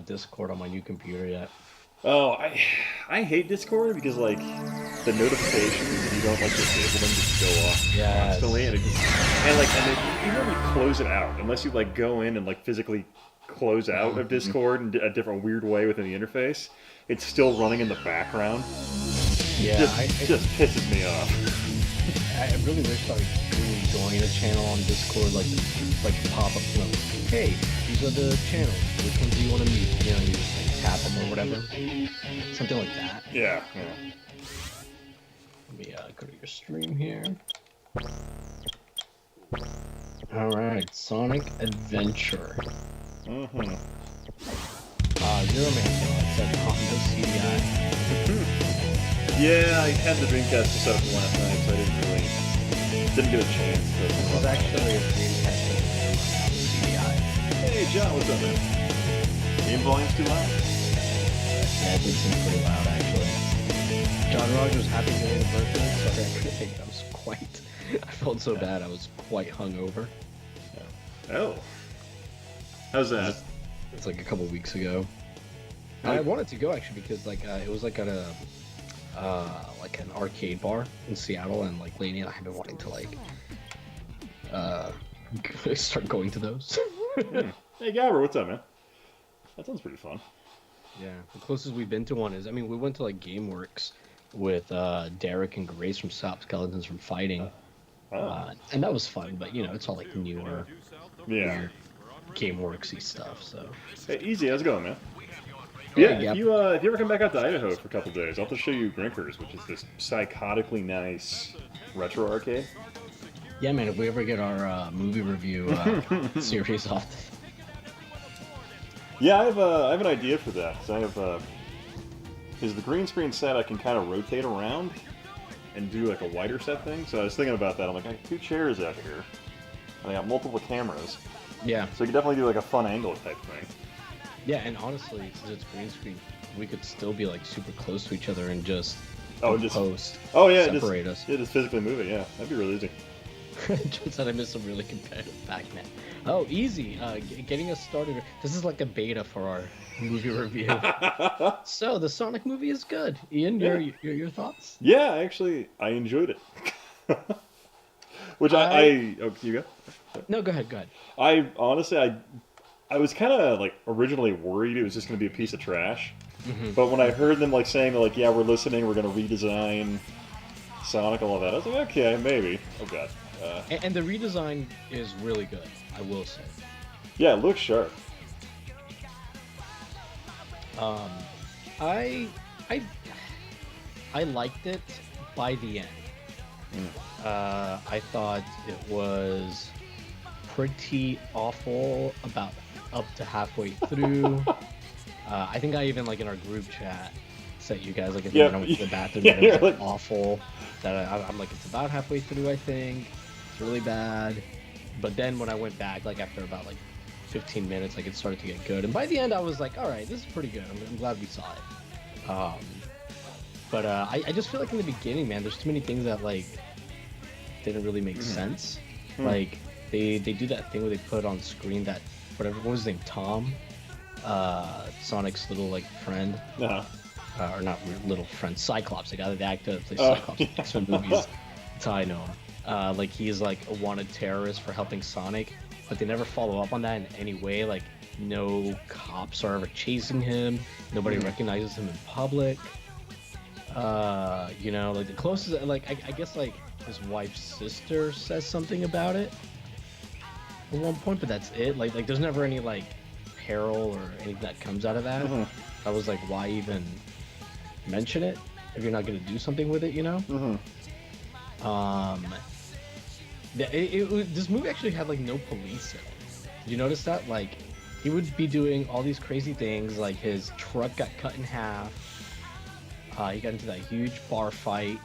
Discord on my new computer yet. Oh, I hate Discord because like the notifications, if you don't like disable them, just go off constantly, Yes. and it just and even when you close it out, unless you like go in and like physically close out of Mhm. Discord in a different weird way within the interface, it's still running in the background. Yeah, Just pisses me off. I really wish I could really join a channel on Discord, like pop up, hey, these are the channels. Which ones do you want to meet? You know, you just like tap them or whatever, something like that. Yeah, yeah. Let me go to your stream here. All right, Sonic Adventure. Mm-hmm. Zero Man said Honda CDI. Yeah, I had the Dreamcast to set up last night, so I didn't get a chance. This is actually a Dreamcast CDI. Hey, John, what's up, man? Game volume's too loud? Yeah, it did seem pretty loud, actually. John Rogers, happy belated birthday. Sorry, I couldn't think. I was quite. I felt so bad. I was quite hungover. Oh. How's that? It's like a couple weeks ago. I wanted to go actually because like it was like at a like an arcade bar in Seattle, and like lately I have been wanting to like start going to those. Hey, Gabber, what's up, man? That sounds pretty fun. Yeah, the closest we've been to one is, I mean, we went to like GameWorks with Derek and Grace from Stop Skeletons from Fighting, and that was fun. But you know, it's all like newer, Yeah. GameWorksy stuff. So. Hey, easy, how's it going, man? Yeah, Yeah, if you ever come back out to Idaho for a couple days, I'll have to show you Grinkers, which is this psychotically nice retro arcade. Yeah, man. If we ever get our movie review series off. Yeah, I have an idea for that. So I have is the green screen set I can kind of rotate around and do like a wider set thing. So I was thinking about that. I'm like, I have two chairs out here, and I got multiple cameras. Yeah. So you could definitely do like a fun angle type thing. Yeah, and honestly, since it's green screen, we could still be like super close to each other and just post. Oh yeah, separate us. Just physically move it. Yeah, that'd be really easy. John said I missed some really competitive Pac-Man. Oh, easy. Getting us started. This is like a beta for our movie review. So the Sonic movie is good. Ian, your thoughts? Yeah, actually, I enjoyed it. Which oh, you go? No, go ahead. Go ahead. I honestly, I was kind of like originally worried it was just going to be a piece of trash. Mm-hmm. But when I heard them like saying like, yeah, we're listening, we're going to redesign Sonic, all of that, I was like, okay, maybe. Oh god. And the redesign is really good, I will say. Yeah, it looks sharp. I liked it by the end. I thought it was pretty awful about up to halfway through. I think I even like in our group chat said you guys like if when I went to the bathroom that it was like, awful. That I'm like, it's about halfway through, I think. It's really bad. But then when I went back, like after about like 15 minutes, like it started to get good. And by the end, I was like, all right, this is pretty good. I'm glad we saw it. But I just feel like in the beginning, man, there's too many things that like didn't really make sense. Like they do that thing where they put on screen that whatever, what was his name, Tom, Sonic's little like friend. Or not little friend, Cyclops, the guy that actor that plays Cyclops in X-Men movies. That's how I know him. Like he's like a wanted terrorist for helping Sonic, but they never follow up on that in any way. Like no cops are ever chasing him. Nobody recognizes him in public. You know, like the closest, like I guess like his wife's sister says something about it at one point, but that's it. Like there's never any like peril or anything that comes out of that. I was like, why even mention it if you're not going to do something with it, you know? This movie actually had like no police in it. Did you notice that? Like he would be doing all these crazy things, like his truck got cut in half. He got into that huge bar fight.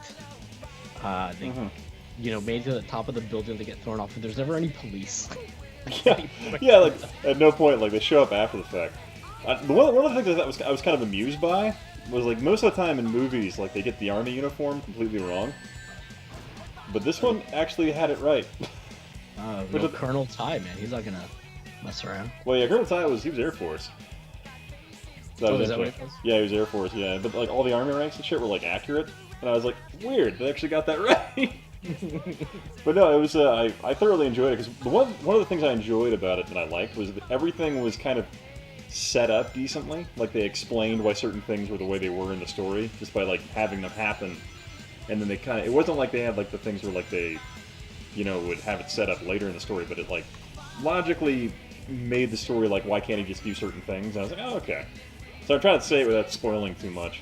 They, you know, made it to the top of the building to get thrown off, but there's never any police. Yeah, like at no point like they show up after the fact. One of the things that I was kind of amused by was like most of the time in movies, like they get the army uniform completely wrong, but this one actually had it right. Colonel Ty, man, he's not gonna mess around. Well, yeah, Colonel Ty he was Air Force, Oh, is that what it was? Yeah, he was Air Force. Yeah, but like all the Army ranks and shit were like accurate, and I was like, weird. They actually got that right. But no, it was. I thoroughly enjoyed it because one of the things I enjoyed about it that I liked was that everything was kind of set up decently. Like they explained why certain things were the way they were in the story just by like having them happen, and then they kind of. It wasn't like they had like the things where like they, would have it set up later in the story, but it like logically made the story like why can't he just do certain things? And I was like, oh okay. So I'm trying to say it without spoiling too much.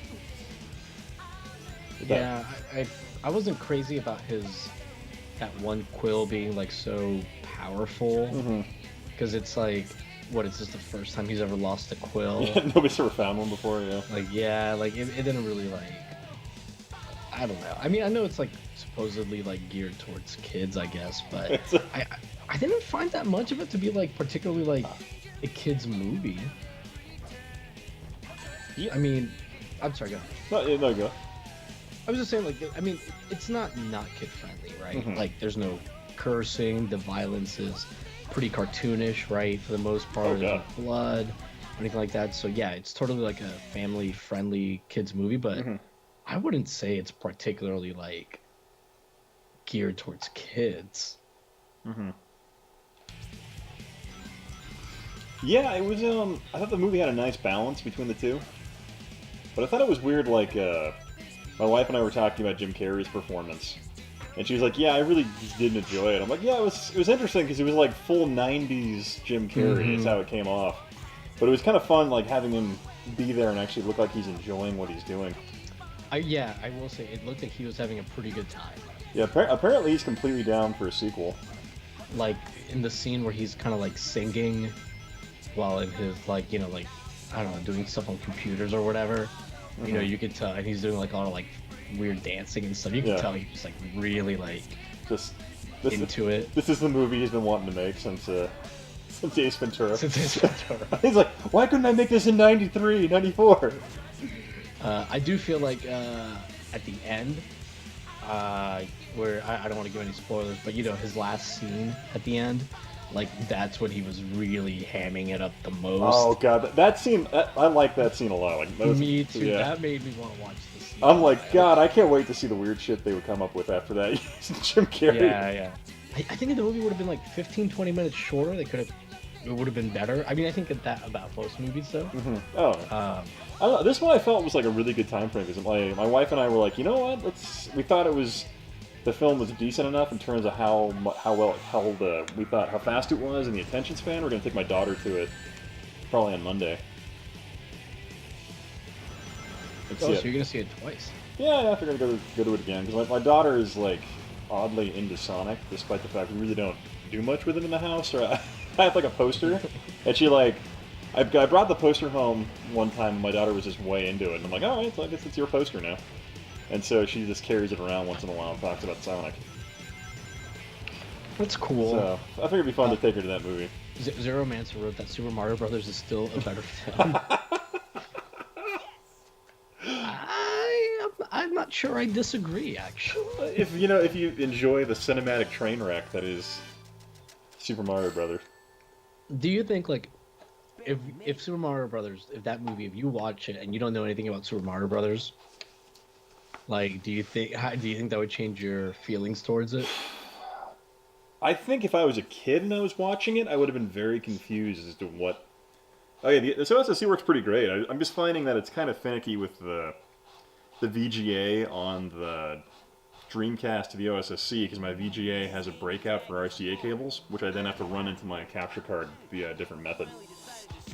Yeah, I wasn't crazy about that one quill being like so powerful, because it's like, what, it's just the first time he's ever lost a quill. Yeah, nobody's ever found one before, yeah. Like it didn't really like, I don't know. I mean, I know it's like supposedly like geared towards kids, I guess, but I didn't find that much of it to be like particularly like a kids movie. I mean, I'm sorry, go ahead. No, go. I was just saying, like, I mean, it's not kid friendly, right? Like, there's no cursing. The violence is pretty cartoonish, right? For the most part, there's no blood, anything like that. So yeah, it's totally like a family friendly kids movie, but I wouldn't say it's particularly like geared towards kids. Yeah, it was. I thought the movie had a nice balance between the two, but I thought it was weird. Like, my wife and I were talking about Jim Carrey's performance, and she was like, "Yeah, I really just didn't enjoy it." I'm like, "Yeah, it was interesting because it was like full '90s Jim Carrey. Is how it came off, but it was kind of fun, like having him be there and actually look like he's enjoying what he's doing." Yeah, I will say it looked like he was having a pretty good time. Yeah, apparently he's completely down for a sequel. Like in the scene where he's kind of like singing while in his like like I don't know, doing stuff on computers or whatever. You could tell, and he's doing like all like weird dancing and stuff. You can tell he's like really like just into it. This is the movie he's been wanting to make since Ace Ventura. Since Ace Ventura. He's like, why couldn't I make this in '93, '94? I do feel like at the end, where I don't want to give any spoilers, but his last scene at the end, like that's when he was really hamming it up the most. Oh god, that scene, I like that scene a lot. Like, me too. Yeah. That made me want to watch the scene. I'm like, God, I can't wait to see the weird shit they would come up with after that. Jim Carrey. Yeah. I think the movie would have been like 15-20 minutes shorter. It would have been better. I mean, I think that about most movies though. Oh. I don't know, this one I felt was like a really good time frame because my wife and I were like, you know what? We thought the film was decent enough in terms of how well it held. We thought how fast it was and the attention span. We're gonna take my daughter to it probably on Monday. So you're gonna see it twice? Yeah, I figured I'd go to it again because my daughter is like oddly into Sonic, despite the fact we really don't do much with it in the house. Or I have like a poster, and she like. I brought the poster home one time, and my daughter was just way into it. And I'm like, all right, so I guess it's your poster now. And so she just carries it around once in a while and talks about Sonic. That's cool. So I figured it'd be fun to take her to that movie. Zero Mancer wrote that Super Mario Brothers is still a better film. I'm not sure I disagree, actually. If you enjoy the cinematic train wreck that is Super Mario Brothers. Do you think like if Super Mario Brothers, if that movie, if you watch it and you don't know anything about Super Mario Brothers, like, do you think that would change your feelings towards it? I think if I was a kid and I was watching it, I would have been very confused as to what. Oh yeah, the OSSC works pretty great. I'm just finding that it's kind of finicky with the VGA on the Dreamcast to the OSSC because my VGA has a breakout for RCA cables, which I then have to run into my capture card via a different method.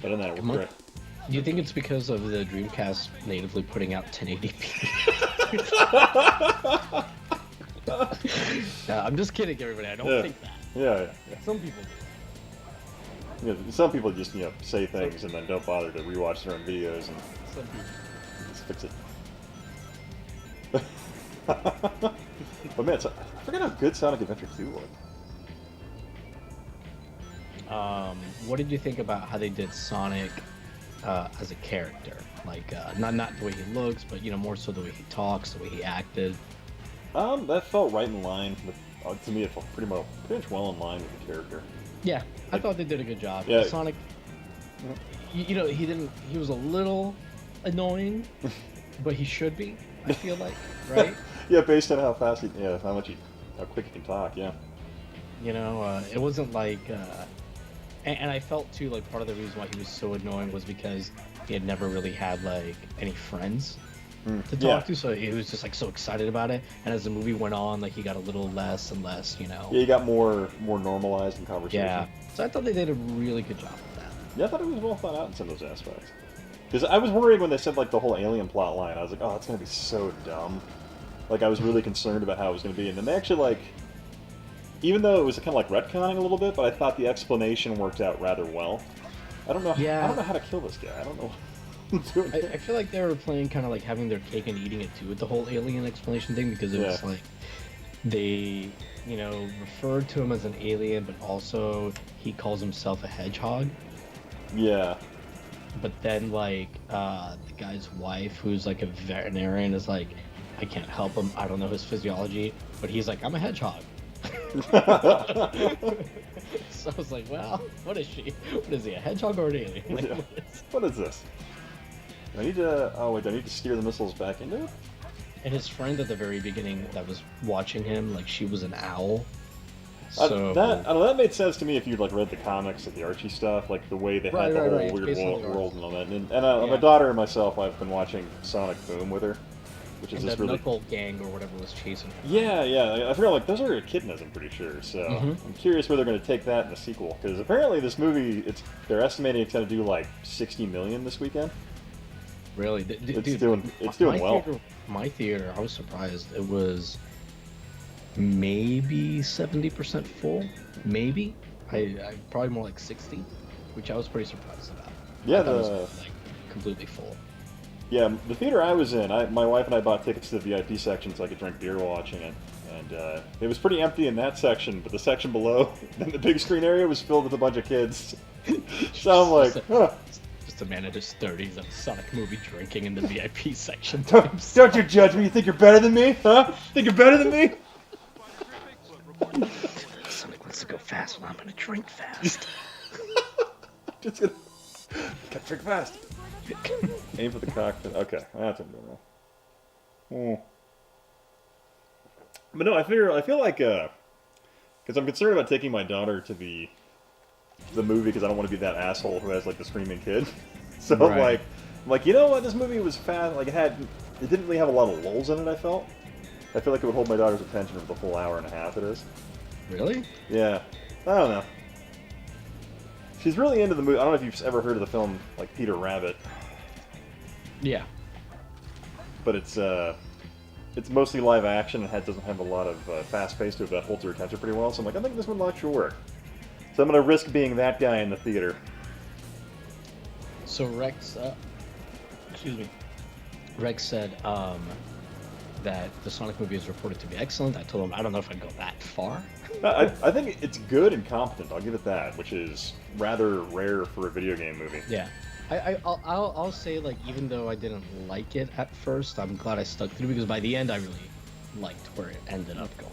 But in that, it works great. Do you think it's because of the Dreamcast natively putting out 1080p? No, I'm just kidding, everybody. I don't think that. Yeah. Some people do. Some people just say things and then don't bother to rewatch their own videos and some people just fix it. But man, I forgot how good Sonic Adventure 2 was. What did you think about how they did Sonic as a character? Like, not the way he looks, but more so the way he talks, the way he acted. That felt right in line with. To me, it felt pretty much well in line with the character. Yeah, I thought they did a good job. Yeah. Sonic, you know, he was a little annoying, but he should be, I feel like, right? Yeah, based on how fast how quick he can talk, yeah. You know, it wasn't like, and I felt too like part of the reason why he was so annoying was because he had never really had like any friends to talk to, so he was just like so excited about it. And as the movie went on, like he got a little less and less, you know. Yeah, he got more normalized in conversation. Yeah, so I thought they did a really good job with that. Yeah, I thought it was well thought out in some of those aspects. Because I was worried when they said like the whole alien plot line. I was like, oh, that's gonna be so dumb. Like I was really concerned about how it was gonna be, and then they actually like, even though it was kind of like retconning a little bit, but I thought the explanation worked out rather well. I don't know. Yeah. I don't know how to kill this guy. I don't know. I feel like they were playing kind of like having their cake and eating it too with the whole alien explanation thing, because it was like they, you know, referred to him as an alien, but also he calls himself a hedgehog. Yeah. But then like the guy's wife, who's like a veterinarian, is like, I can't help him. I don't know his physiology, but he's like, I'm a hedgehog. So I was like, well, what is she? What is he, a hedgehog or an alien? Like, Yeah. What is this? I need to. Oh wait, I need to steer the missiles back into it. And his friend at the very beginning that was watching him, like she was an owl. So that made sense to me if you'd like read the comics of the Archie stuff, like the way they had the whole weird world and all that. And my daughter and myself, I've been watching Sonic Boom with her, which is just really Knuckle Gang or whatever was chasing her. Yeah. I feel like those are echidnas, I'm pretty sure. So I'm curious where they're going to take that in the sequel, because apparently this movie, they're estimating it's going to do like 60 million this weekend. Really? It's doing well. My theater, I was surprised. It was maybe 70% full. Maybe. I probably more like 60, which I was pretty surprised about. Yeah, it was like completely full. Yeah, the theater I was in, my wife and I bought tickets to the VIP section so I could drink beer while watching it. And it was pretty empty in that section, but the section below, in the big screen area, was filled with a bunch of kids. So I'm like, huh. Just a man in his 30s at a Sonic movie drinking in the VIP section. Don't you judge me. You think you're better than me? Huh? Think you're better than me? Sonic wants to go fast, well, I'm gonna drink fast. Just gonna... Gotta drink fast. Aim for the cockpit. Okay, that's what I'm doing. But no, I feel like, because I'm concerned about taking my daughter to the movie because I don't want to be that asshole who has like the screaming kid. So I'm like, you know what? This movie was fast. Like it didn't really have a lot of lulls in it. I feel like it would hold my daughter's attention for the full hour and a half it is. Really? Yeah. I don't know. She's really into the movie. I don't know if you've ever heard of the film like Peter Rabbit. Yeah. But it's mostly live action and doesn't have a lot of fast pace to it, but that holds her attention pretty well. So I'm like, I think this one will actually work. So I'm going to risk being that guy in the theater. So Rex, Rex said that the Sonic movie is reported to be excellent. I told him I don't know if I'd go that far. I think it's good and competent. I'll give it that, which is rather rare for a video game movie. Yeah. I'll say, like, even though I didn't like it at first, I'm glad I stuck through, because by the end I really liked where it ended up going.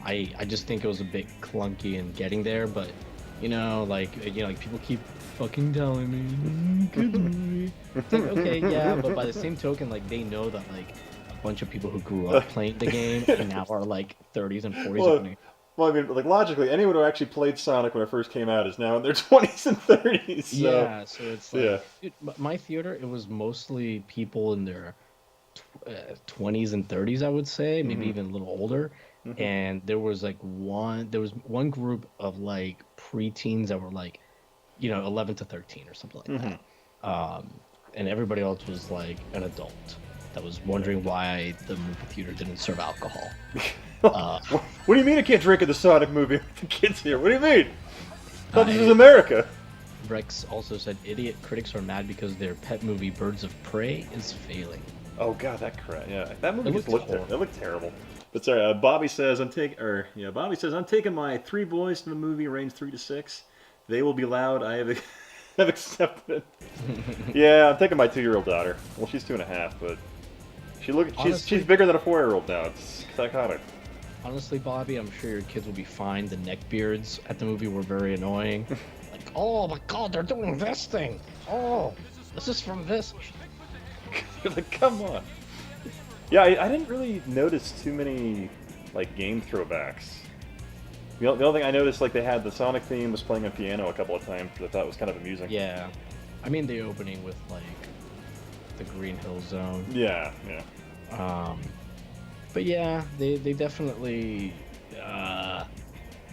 I just think it was a bit clunky in getting there, but like people keep fucking telling me good movie. It's like, okay, yeah, but by the same token, like, they know that like a bunch of people who grew up playing the game and now are like 30s and 40s. Well, I mean, like, logically, anyone who actually played Sonic when it first came out is now in their 20s and 30s. So. Yeah, so it's like, dude, my theater, it was mostly people in their 20s and 30s, I would say, maybe even a little older. And there was one group of like preteens that were like, 11 to 13 or something like that. And everybody else was like an adult that was wondering why the movie theater didn't serve alcohol. What do you mean I can't drink in the Sonic movie with the kids here? What do you mean? I thought this was America. Rex also said idiot critics are mad because their pet movie Birds of Prey is failing. Oh god, that crap! Yeah, that movie looked terrible. But sorry, Bobby says I'm taking my 3 boys to the movie, range 3 to 6. They will be loud. I have accepted it. Yeah, I'm taking my 2-year-old daughter. Well, she's 2.5, but she's bigger than a 4-year-old now. It's psychotic. Honestly, Bobby, I'm sure your kids will be fine. The neckbeards at the movie were very annoying. Like oh my god, they're doing this thing. Oh, this is from this. You're like, come on. Yeah, I didn't really notice too many like game throwbacks. The only thing I noticed, like, they had the Sonic theme was playing on piano a couple of times, which I thought was kind of amusing. Yeah, I mean the opening with like the Green Hill Zone. Yeah, yeah. But yeah, they definitely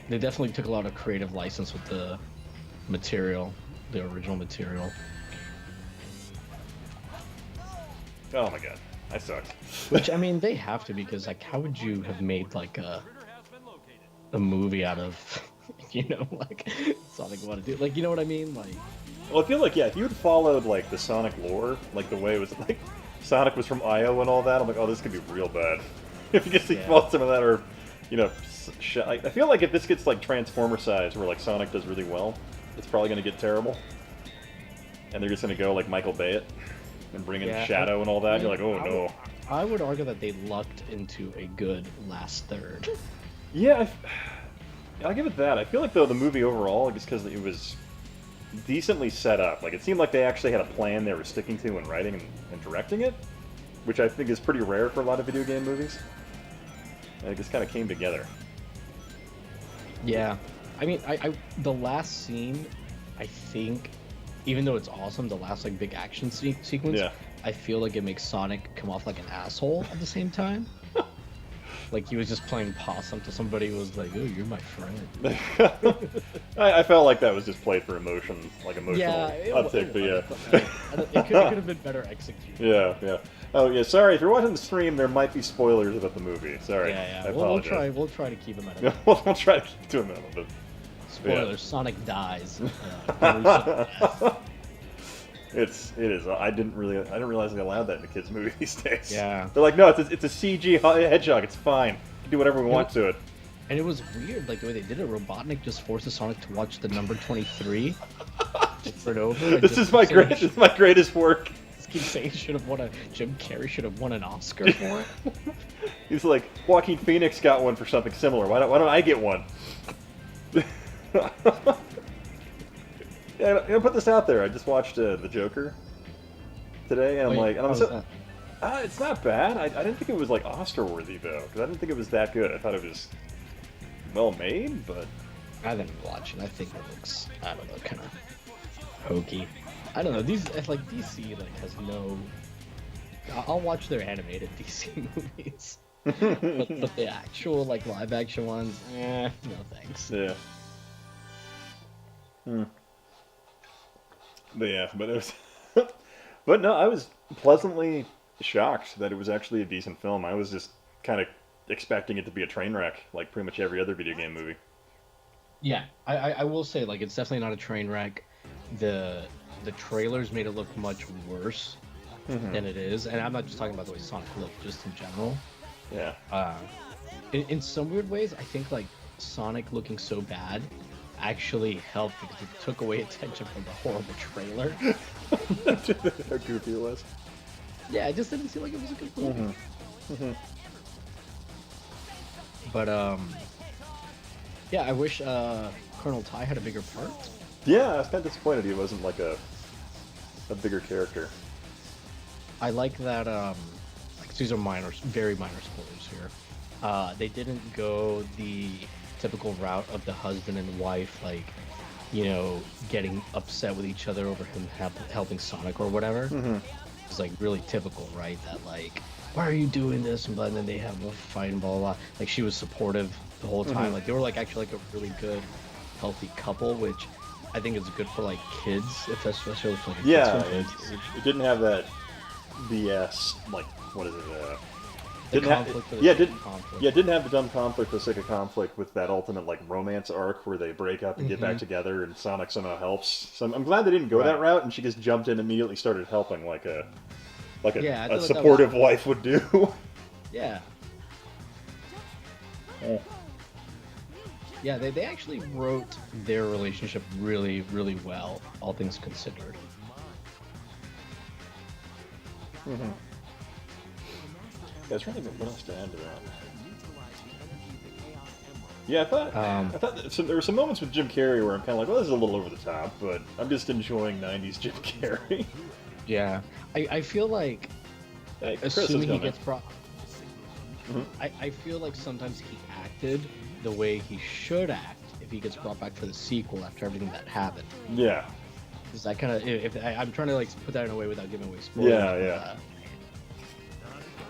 took a lot of creative license with the material, the original material. Oh my god, I sucked. Which, I mean, they have to, because like, how would you have made like a movie out of, you know, like Sonic wanted to do, like, you know what I mean, like. Well, I feel like, yeah, if you had followed like the Sonic lore, like the way it was, like Sonic was from Io and all that, I'm like, oh, this could be real bad. If you get to follow some of that, or you know, I feel like if this gets like Transformer size, where like Sonic does really well, it's probably going to get terrible. And they're just going to go like Michael Bay it and bring in Shadow and all that. You're like, oh no. I would argue that they lucked into a good last third. Yeah, I'll give it that. I feel like, though, the movie overall, just because it was decently set up, like it seemed like they actually had a plan they were sticking to in writing and directing it, which I think is pretty rare for a lot of video game movies. And it just kind of came together. Yeah, I mean, I the last scene, I think, even though it's awesome, the last like big action sequence, yeah. I feel like it makes Sonic come off like an asshole at the same time. Like he was just playing possum to somebody who was like, "Oh, you're my friend." I felt like that was just played for emotion, like emotional uptick, but yeah. It could have been better executed. Yeah, yeah. Oh, yeah, sorry, if you're watching the stream, there might be spoilers about the movie. Sorry. Yeah, I apologize. We'll try to keep them at a minimum. We'll try to keep to a minimum, but... Spoilers, yeah. Sonic dies. It is. I didn't realize they allowed that in the kids' movie these days. Yeah. They're like, no, it's a CG hedgehog. It's fine. We can do whatever we want to it. And it was weird, like the way they did it. Robotnik just forces Sonic to watch the number 23 over and over. This is my greatest work. Just keep saying Jim Carrey should have won an Oscar for it. He's like, Joaquin Phoenix got one for something similar. Why don't I get one? Yeah, I'm gonna put this out there. I just watched The Joker today, and it's not bad. I didn't think it was like Oscar worthy though, because I didn't think it was that good. I thought it was well made, but I didn't watch it. I think it looks, I don't know, kind of hokey. I don't know. These like DC like has no. I'll watch their animated DC movies, but the actual like live action ones, no thanks. Yeah. But it was. But no, I was pleasantly shocked that it was actually a decent film. I was just kind of expecting it to be a train wreck, like pretty much every other video game movie. Yeah, I will say, like, it's definitely not a train wreck. The trailers made it look much worse than it is, and I'm not just talking about the way Sonic looked, just in general. Yeah. In some weird ways, I think like Sonic looking so bad actually helped because it took away attention from the horrible trailer. How goofy it was. Yeah, it just didn't seem like it was a good movie. But yeah, I wish Colonel Ty had a bigger part. Yeah, I was kind of disappointed he wasn't like a bigger character. I like that. Like, these are very minor spoilers here. They didn't go the typical route of the husband and wife, like, you know, getting upset with each other over him helping Sonic or whatever. It's like really typical, right? That like, why are you doing this? And then they have a fight and blah, blah, blah. Like, she was supportive the whole time. Like, they were like actually like a really good, healthy couple, which I think is good for like kids, if that's especially for like kids. It didn't have that BS, like, what is it? Didn't have the dumb conflict for the sake of conflict with that ultimate like romance arc where they break up and get back together and Sonic somehow helps. So I'm glad they didn't go that route, and she just jumped in and immediately started helping like a supportive wife would do. Yeah. Yeah, they actually wrote their relationship really, really well, all things considered. Yeah, I was trying to think what else to add to that. Yeah, I thought there were some moments with Jim Carrey where I'm kind of like, well, this is a little over the top, but I'm just enjoying '90s Jim Carrey. Yeah, I feel like, Hey, Chris, assuming he how's it gets going, man? I feel like sometimes he acted the way he should act if he gets brought back for the sequel after everything that happened. Yeah. Is that kind of, if I'm trying to like put that in a way without giving away spoilers? Yeah.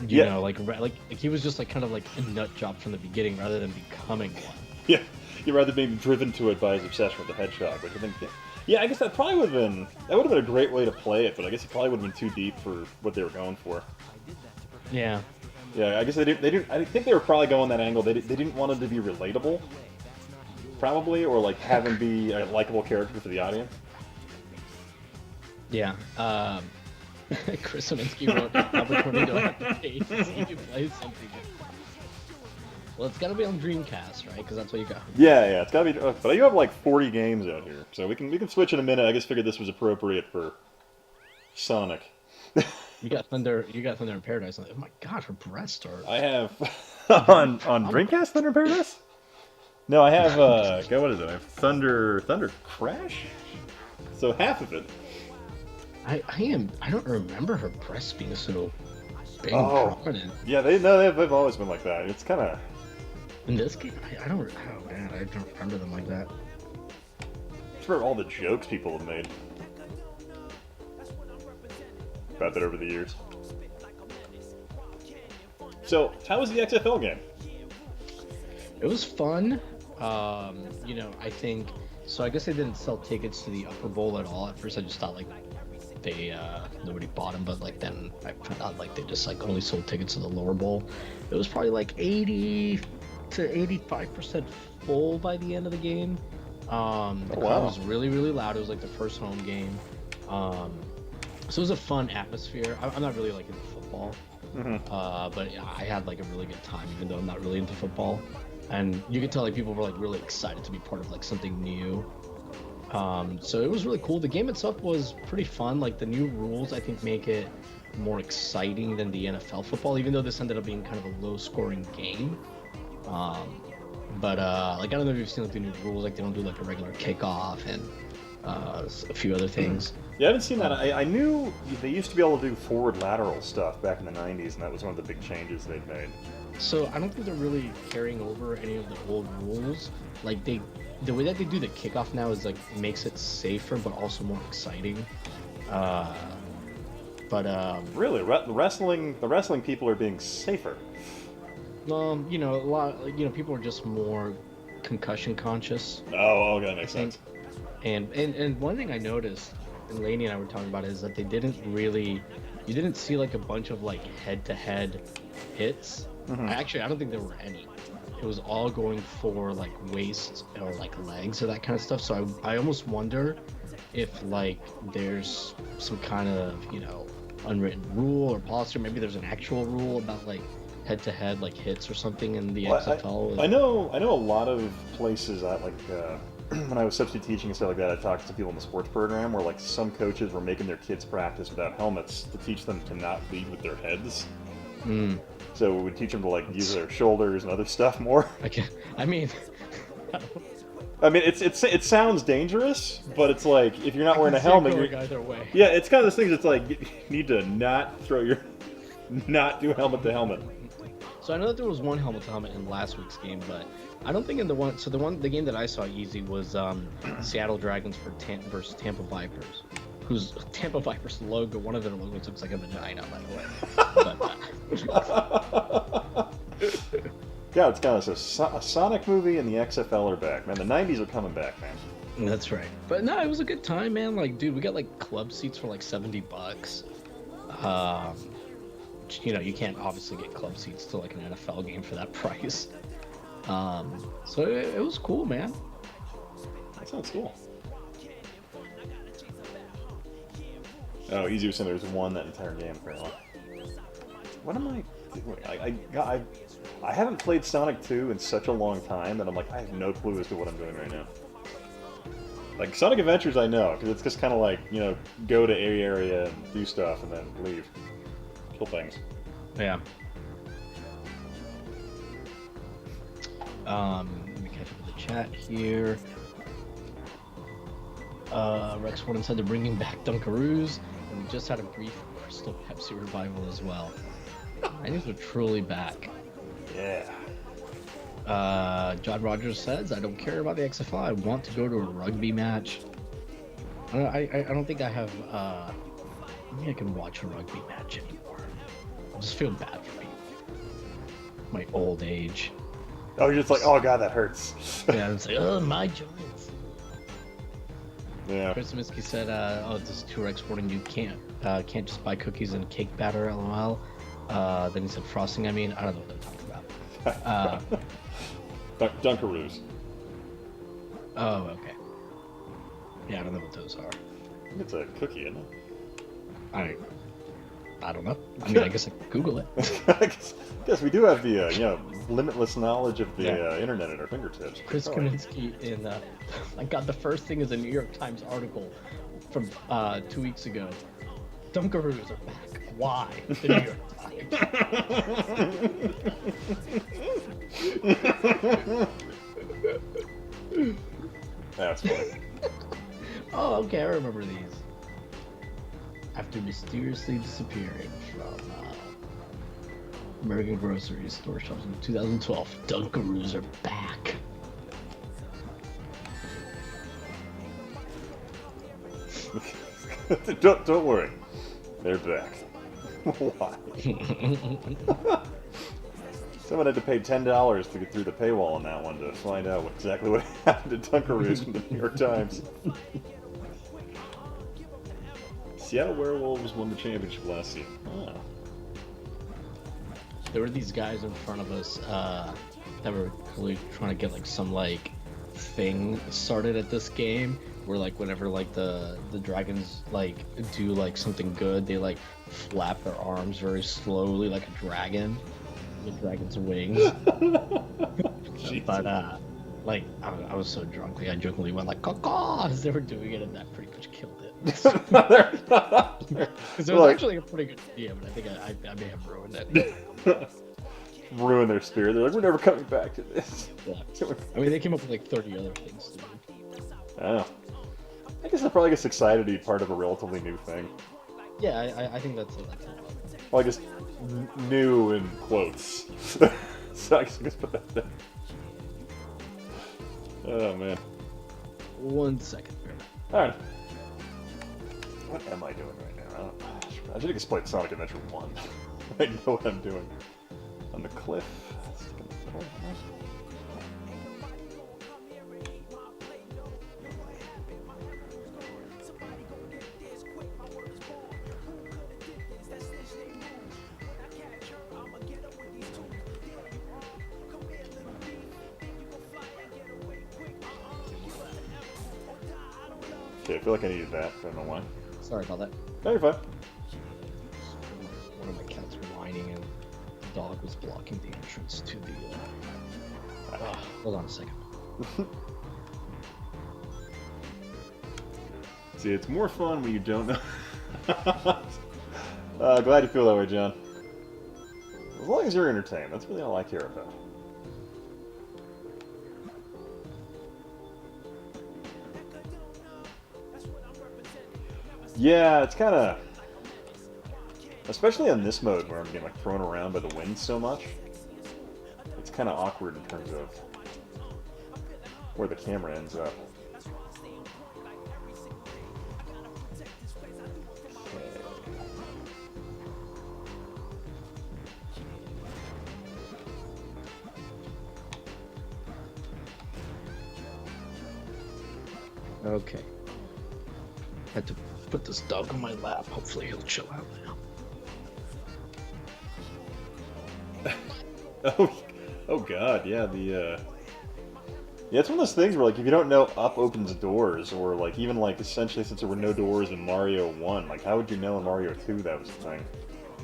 You know, like he was just like kind of like a nut job from the beginning rather than becoming one. Yeah, you'd rather be driven to it by his obsession with the hedgehog, which I think, yeah, I guess that probably would have been a great way to play it, but I guess it probably would have been too deep for what they were going for. Yeah. Yeah, I guess they didn't. I think they were probably going that angle. They didn't want him to be relatable, probably, or like have him be a likable character for the audience. Yeah. Chris Saminsky wrote, "Opportunity to have to pay to see you play something." Well, it's gotta be on Dreamcast, right? Because that's what you got. Yeah, it's gotta be. But you have like 40 games out here, so we can switch in a minute. I just figured this was appropriate for Sonic. You got Thunder in Paradise. Oh my God, her breasts are. I have on Dreamcast Thunder in Paradise. No, I have. What is it? I have Thunder Crash. So half of it. I don't remember her breasts being so big and prominent. Yeah, they've always been like that. It's kind of. In this game, I don't. Oh man, I don't remember them like that. It's for all the jokes people have made about that over the years. So, how was the XFL game? It was fun. You know, I think so. I guess they didn't sell tickets to the Upper Bowl at all. At first, I just thought like they nobody bought them, but like then I found out like they just like only sold tickets to the Lower Bowl. It was probably like 80 to 85% full by the end of the game. The crowd was really loud. It was like the first home game. So it was a fun atmosphere. I'm not really like into football, but yeah, I had like a really good time, even though I'm not really into football. And you could tell like people were like really excited to be part of like something new. So it was really cool. The game itself was pretty fun. Like the new rules, I think, make it more exciting than the NFL football, even though this ended up being kind of a low-scoring game. But like I don't know if you've seen like the new rules. Like they don't do like a regular kickoff and a few other things. Yeah, I haven't seen that. I knew they used to be able to do forward lateral stuff back in the 90s, and that was one of the big changes they've made. So I don't think they're really carrying over any of the old rules. Like the way that they do the kickoff now is like makes it safer but also more exciting. Really, the wrestling people are being safer. You know, a lot. You know, people are just more concussion conscious. Oh, okay, that makes sense. And one thing I noticed, and Lainey and I were talking about, is that you didn't see like a bunch of like head-to-head hits. I don't think there were any. It was all going for like waist or like legs or that kind of stuff. So I almost wonder if like there's some kind of, you know, unwritten rule or policy, or maybe there's an actual rule about like head-to-head like hits or something in the XFL. I know a lot of places that like when I was substitute teaching and stuff like that, I talked to people in the sports program where like some coaches were making their kids practice without helmets to teach them to not lead with their heads. So we would teach them to like use their shoulders and other stuff more. I mean, it sounds dangerous, but it's like if you're not wearing a helmet, you're either way. Yeah, it's kind of this thing that's like you need to not do helmet to helmet. So I know that there was one helmet to helmet in last week's game, but I don't think in the game that I saw easy was Seattle Dragons versus Tampa Vipers, whose Tampa Vipers logo, one of their logos looks like a vagina, by the way. Yeah, it's kind of a Sonic movie and the XFL are back, man. The 90s are coming back, man. That's right. But no, it was a good time, man. Like, dude, we got like club seats for like $70. You know, you can't obviously get club seats to like an NFL game for that price. So it was cool, man. That sounds cool. Oh, Easy was saying there's one that entire game apparently. What am I doing? I haven't played Sonic 2 in such a long time that I'm like, I have no clue as to what I'm doing right now. Like, Sonic Adventures I know, because it's just kind of like, you know, go to a area and do stuff and then leave. Kill things. Yeah. Let me chat here. Rex Warden said they're bringing back Dunkaroos, and we just had a brief Crystal Pepsi revival as well. I think they're truly back. Yeah. John Rogers says, I don't care about the XFL. I want to go to a rugby match. I don't think I have. I think I can watch a rugby match anymore. I just feel bad for people. My old age. Oh, you're just like, oh god, that hurts. Yeah, it's like, oh, my joints. Yeah. Chris Minsky said, oh, this is 2X Warning. You can't just buy cookies and cake batter, lol. Then he said frosting. I mean, I don't know what they're talking about. Dunkaroos. Oh, okay. Yeah, I don't know what those are. I think it's a cookie, isn't it? I don't know. I mean, I guess I could Google it. I guess we do have the limitless knowledge of the internet at our fingertips. Chris Kaminsky in I got the first thing is a New York Times article from 2 weeks ago. Dunkaroos are back. Why? The New York Times. That's funny. Oh, okay, I remember these. After mysteriously disappearing from American grocery store shops in 2012, Dunkaroos are back. Don't worry, they're back. Why? Someone had to pay $10 to get through the paywall on that one to find out exactly what happened to Dunkaroos from the New York Times. Seattle Werewolves won the championship last season. Oh. There were these guys in front of us that were really trying to get like some like thing started at this game where like whenever like the dragons like do like something good, they like flap their arms very slowly like a dragon with dragon's wings. But like I was so drunk, like I jokingly went like "caw" as they were doing it, and that pretty much killed it. Because it was actually a pretty good idea, but I think I may have ruined it. Ruin their spirit. They're like, we're never coming back to this. Yeah. I mean, they came up with like 30 other things to do. Oh. I guess that probably gets excited to be part of a relatively new thing. Yeah, I think that's it. Well, I guess new in quotes. So I guess I put that there. Oh, man. 1 second. Alright. What am I doing right now? I should have explained Sonic Adventure 1. I know what I'm doing. On the cliff. Okay, I feel like I needed that. I don't know why. Sorry about that. No, you're fine. One of my cats were whining and the dog was blocking the entrance to the... hold on a second. See, it's more fun when you don't know. Glad you feel that way, John. As long as you're entertained, that's really all I care about. Yeah, it's kind of... Especially on this mode where I'm getting like thrown around by the wind so much. It's kind of awkward in terms of where the camera ends up. Okay. Had to put this dog on my lap. Hopefully he'll chill out now. Oh god, yeah, yeah, it's one of those things where, like, if you don't know up opens doors, or, like, even, like, essentially since there were no doors in Mario 1, like, how would you know in Mario 2 that was a thing?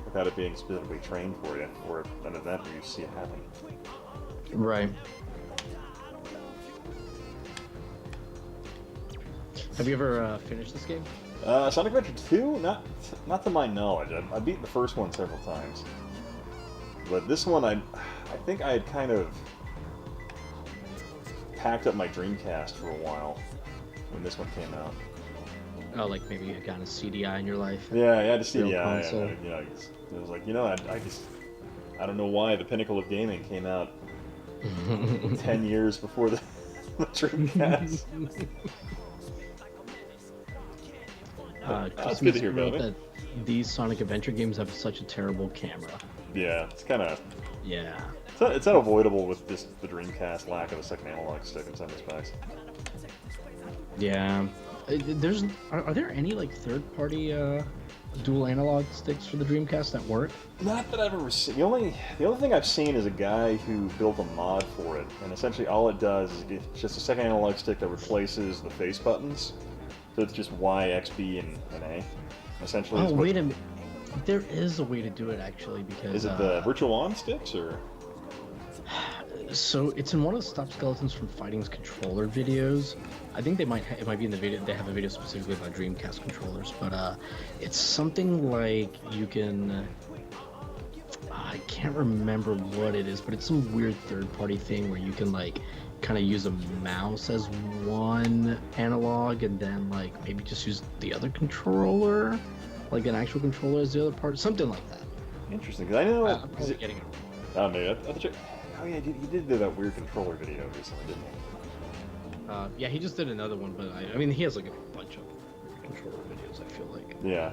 Without it being specifically trained for you, or an event where you see it happen. Right. Have you ever finished this game? Sonic Adventure 2? Not to my knowledge. I beat the first one several times. But this one, I think I had kind of packed up my Dreamcast for a while when this one came out. Oh, like maybe you got a CDI in your life? Yeah, I had a CDI. Console. And, you know, it was like, you know, I don't know why the pinnacle of gaming came out 10 years before the Dreamcast. Just good to hear note about that these Sonic Adventure games have such a terrible camera. Yeah, it's kind of... Yeah. It's unavoidable with just the Dreamcast lack of a second analog stick in some respects. Yeah. Are there any like third-party dual analog sticks for the Dreamcast that work? Not that I've ever seen. The only thing I've seen is a guy who built a mod for it, and essentially all it does is it's just a second analog stick that replaces the face buttons. So it's just Y, X, B, and A. Essentially. Oh, wait a minute. There is a way to do it actually, because is it the Virtual On sticks or? So it's in one of the Stop Skeletons from Fighting's controller videos. I think it might be in the video. They have a video specifically about Dreamcast controllers, but it's something like you can. I can't remember what it is, but it's some weird third-party thing where you can like kind of use a mouse as one analog, and then like maybe just use the other controller, like an actual controller as the other part, something like that. Interesting, because I know. I'm probably getting it wrong. Oh, maybe. Oh yeah, he did do that weird controller video recently, didn't he? Yeah, he just did another one, but I mean, he has like a bunch of controller videos, I feel like. Yeah,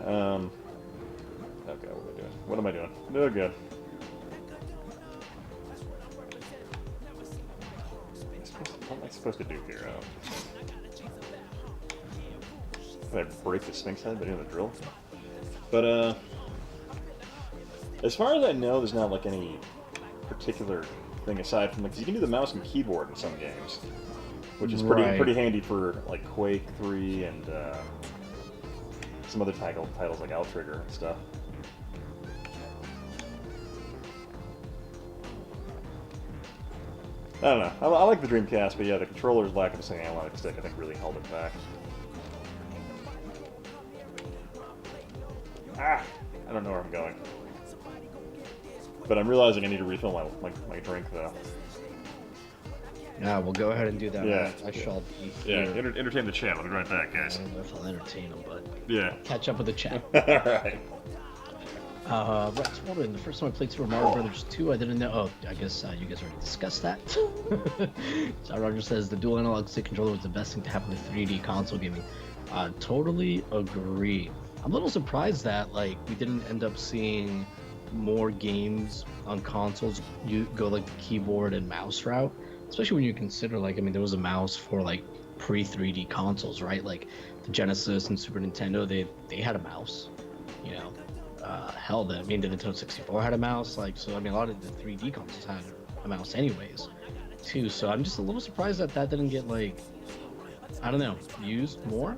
okay, what am I doing? No good. What am I supposed to do here? Did I break the Sphinx head by doing the drill? But, as far as I know, there's not like any particular thing aside from, like, you can do the mouse and keyboard in some games, which is pretty handy for like Quake 3 and some other titles like Outrigger and stuff. I don't know. I like the Dreamcast, but yeah, the controller's lack of a second analog stick I think really held it back. I don't know where I'm going. But I'm realizing I need to refill my drink, though. Yeah, we'll go ahead and do that. Yeah. I shall be Yeah, here. entertain the chat. I'll be right back, guys. I don't know if I'll entertain them, but Yeah. catch up with the chat. Alright. Rex Warden, the first time I played Super Mario Brothers 2, I didn't know. Oh, I guess you guys already discussed that. John Rogers says the dual analog stick controller was the best thing to happen to 3D console gaming. Totally agree. I'm a little surprised that like we didn't end up seeing more games on consoles you go like the keyboard and mouse route, especially when you consider like, I mean, there was a mouse for like pre-3D consoles, right? Like the Genesis and Super Nintendo, they had a mouse, you know. Hell, the Nintendo 64 had a mouse, like, so I mean a lot of the 3D consoles had a mouse anyways too, so I'm just a little surprised that didn't get like, I don't know, used more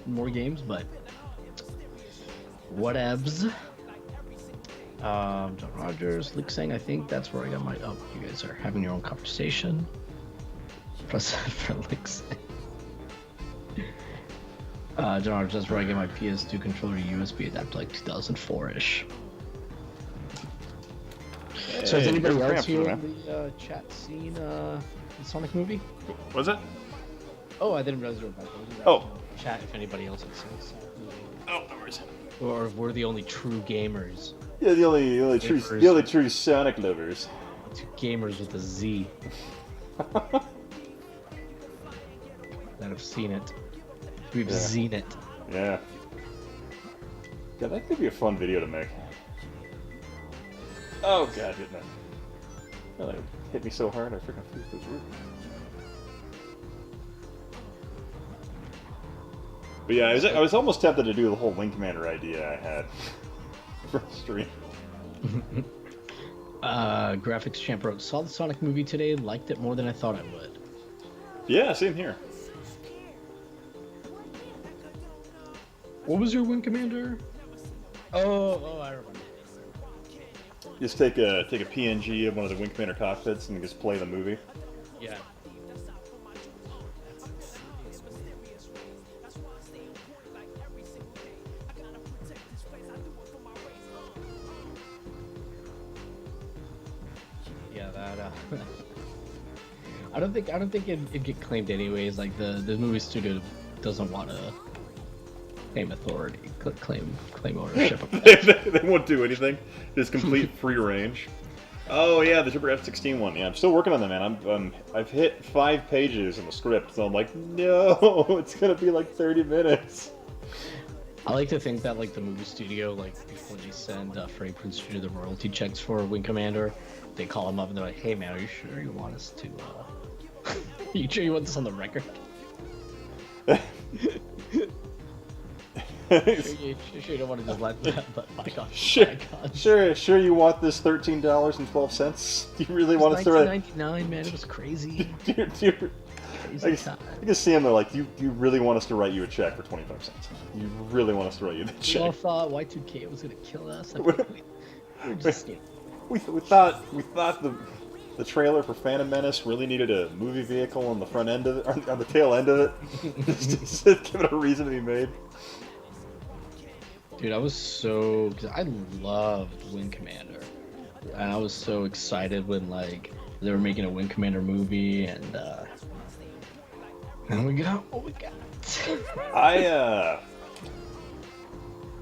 in more games, but whatevs. John Rogers, Luke saying, I think that's where I got my. Oh, you guys are having your own conversation. Press for Luke saying. John Rogers, that's where I get my PS2 controller USB adapter, like 2004-ish. Hey, So has anybody great else here preamp, in the chat seen the Sonic movie? Was it? Oh, I didn't realize you were about to. Oh. Chat if anybody else had seen the Sonic movie. Oh, no worries. Or if we're the only true gamers. Yeah, the only true Sonic lovers. Two gamers with a Z. That have seen it. We've seen it. Yeah. Yeah, that could be a fun video to make. Oh god, didn't it? Well, it hit me so hard I freaking flew those roof. But yeah, I was almost tempted to do the whole Wing Commander idea I had for the stream. Graphics Champ wrote, saw the Sonic movie today, liked it more than I thought I would. Yeah, same here. What was your Wing Commander? Oh, I remember. Just take a PNG of one of the Wing Commander cockpits and just play the movie. Yeah. I don't think it'd get claimed anyways. Like the movie studio doesn't want to claim authority, claim ownership. They won't do anything. Just complete free range. Oh yeah, the TurboGrafx 16 one. Yeah, I'm still working on that, man. I've hit 5 pages in the script, so I'm like, no, it's gonna be like 30 minutes. I like to think that like the movie studio, like before they send Freddie Prinze Jr. the royalty checks for Wing Commander, they call him up and they're like, "Hey man, are you sure you want us to? You sure you want this on the record? Sure you don't want to just let that, but my God, sure you want this $13.12? Do you really want us to? 1999, man, it was crazy. I can see him. They're like, "Do you really want us to write you a check for 25 cents? You really want us to write you the check?" We all thought Y2K was gonna kill us. We thought the trailer for Phantom Menace really needed a movie vehicle on the front end of it, on the tail end of it, just to give it a reason to be made. Dude, cause I loved Wing Commander, and I was so excited when like they were making a Wing Commander movie, and we got what we got.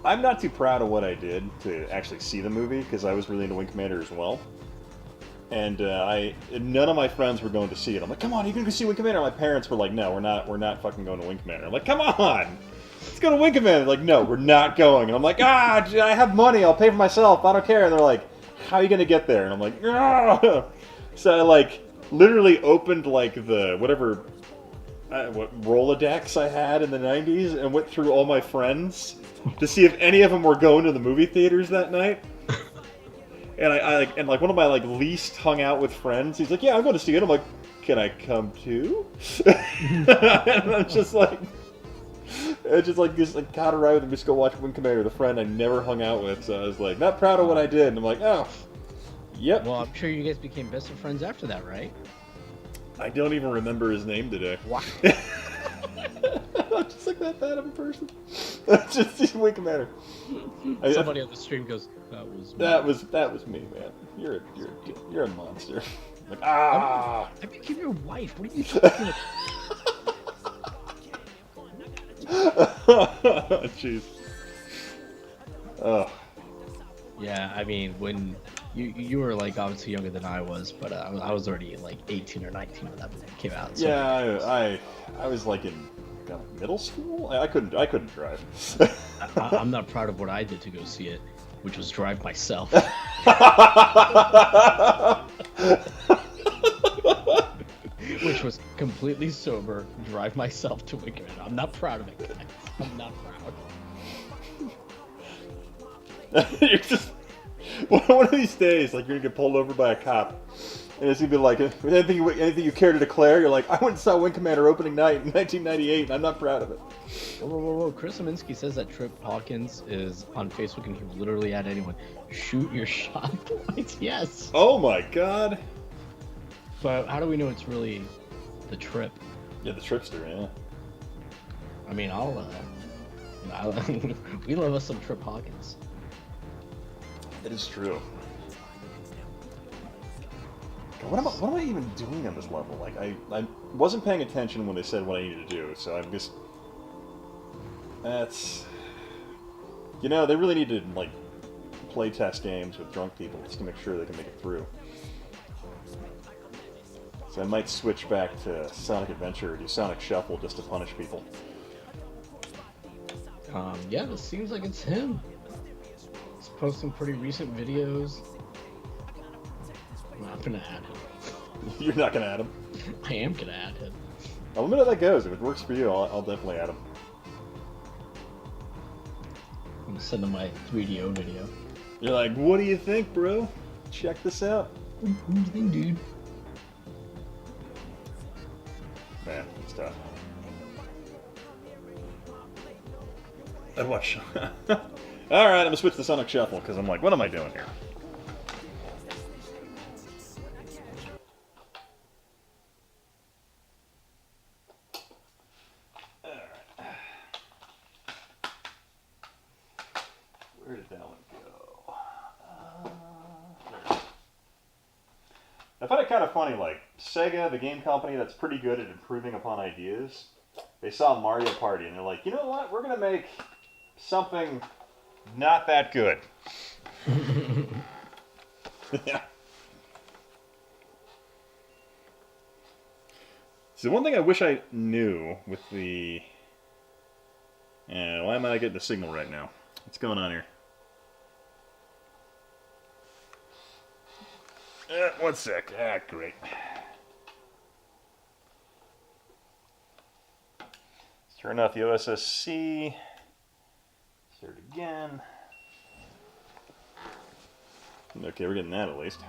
I'm not too proud of what I did to actually see the movie because I was really into Wing Commander as well, and none of my friends were going to see it. I'm like, "Come on, you can go see Wing Commander." My parents were like, "No, we're not fucking going to Wing Commander." I'm like, "Come on, let's go to Wing Commander." They're like, "No, we're not going." And I'm like, I have money, I'll pay for myself, I don't care. And they're like, "How are you gonna get there?" And I'm like, "Ah!" So I like literally opened like the whatever what Rolodex I had in the 90s and went through all my friends to see if any of them were going to the movie theaters that night. And I one of my like least hung out with friends, he's like, "Yeah, I'm going to see it." I'm like, "Can I come too?" And I'm just like, got a ride with him, just go watch Wing Commander, the friend I never hung out with. So I was like, not proud of what I did. And I'm like, oh, yep. Well, I'm sure you guys became best of friends after that, right? I don't even remember his name today. Wow. I'm just like that bad of a person. Just Wing Commander. Somebody on the stream goes, That was me, man. You're a monster. Like, ah. I became your wife. What are you talking about? Jeez. Oh. Yeah, I mean, when you were like obviously younger than I was, but I was already like 18 or 19 when that movie came out. So yeah, I was like in middle school. I couldn't drive. I'm not proud of what I did to go see it, which was drive myself. Which was completely sober, drive myself to Wing Commander. I'm not proud of it, guys. I'm not proud. You're just one of these days, like you're gonna get pulled over by a cop, and it's gonna be like, anything you care to declare? You're like, I went and saw Wing Commander opening night in 1998, and I'm not proud of it. Whoa! Chris Aminsky says that Trip Hawkins is on Facebook, and he will literally add anyone. Shoot your shot points. Yes. Oh my God. But how do we know it's really the Trip? Yeah, the Tripster. Yeah. I mean, we love us some Trip Hawkins. It is true. God, what am I even doing on this level? Like, I wasn't paying attention when they said what I needed to do, so I'm just... That's... You know, they really need to, like, play test games with drunk people just to make sure they can make it through. So I might switch back to Sonic Adventure or do Sonic Shuffle just to punish people. Yeah, this seems like it's him. He's posting pretty recent videos. I'm not gonna add him. You're not gonna add him? I am gonna add him. I'll let me know how that goes. If it works for you, I'll definitely add him. I'm gonna send him my 3DO video. You're like, what do you think, bro? Check this out. What do you think, dude? Man, it's tough. I'd watch. Alright, I'm gonna switch to Sonic Shuffle because I'm like, what am I doing here? Where did that one go? I find it kind of funny, like, Sega, the game company that's pretty good at improving upon ideas, they saw Mario Party and they're like, you know what, we're going to make something not that good. Yeah. So one thing I wish I knew with the... why am I not getting the signal right now? What's going on here? 1 sec. Great. Let's turn off the OSSC. Start again. Okay, we're getting that at least.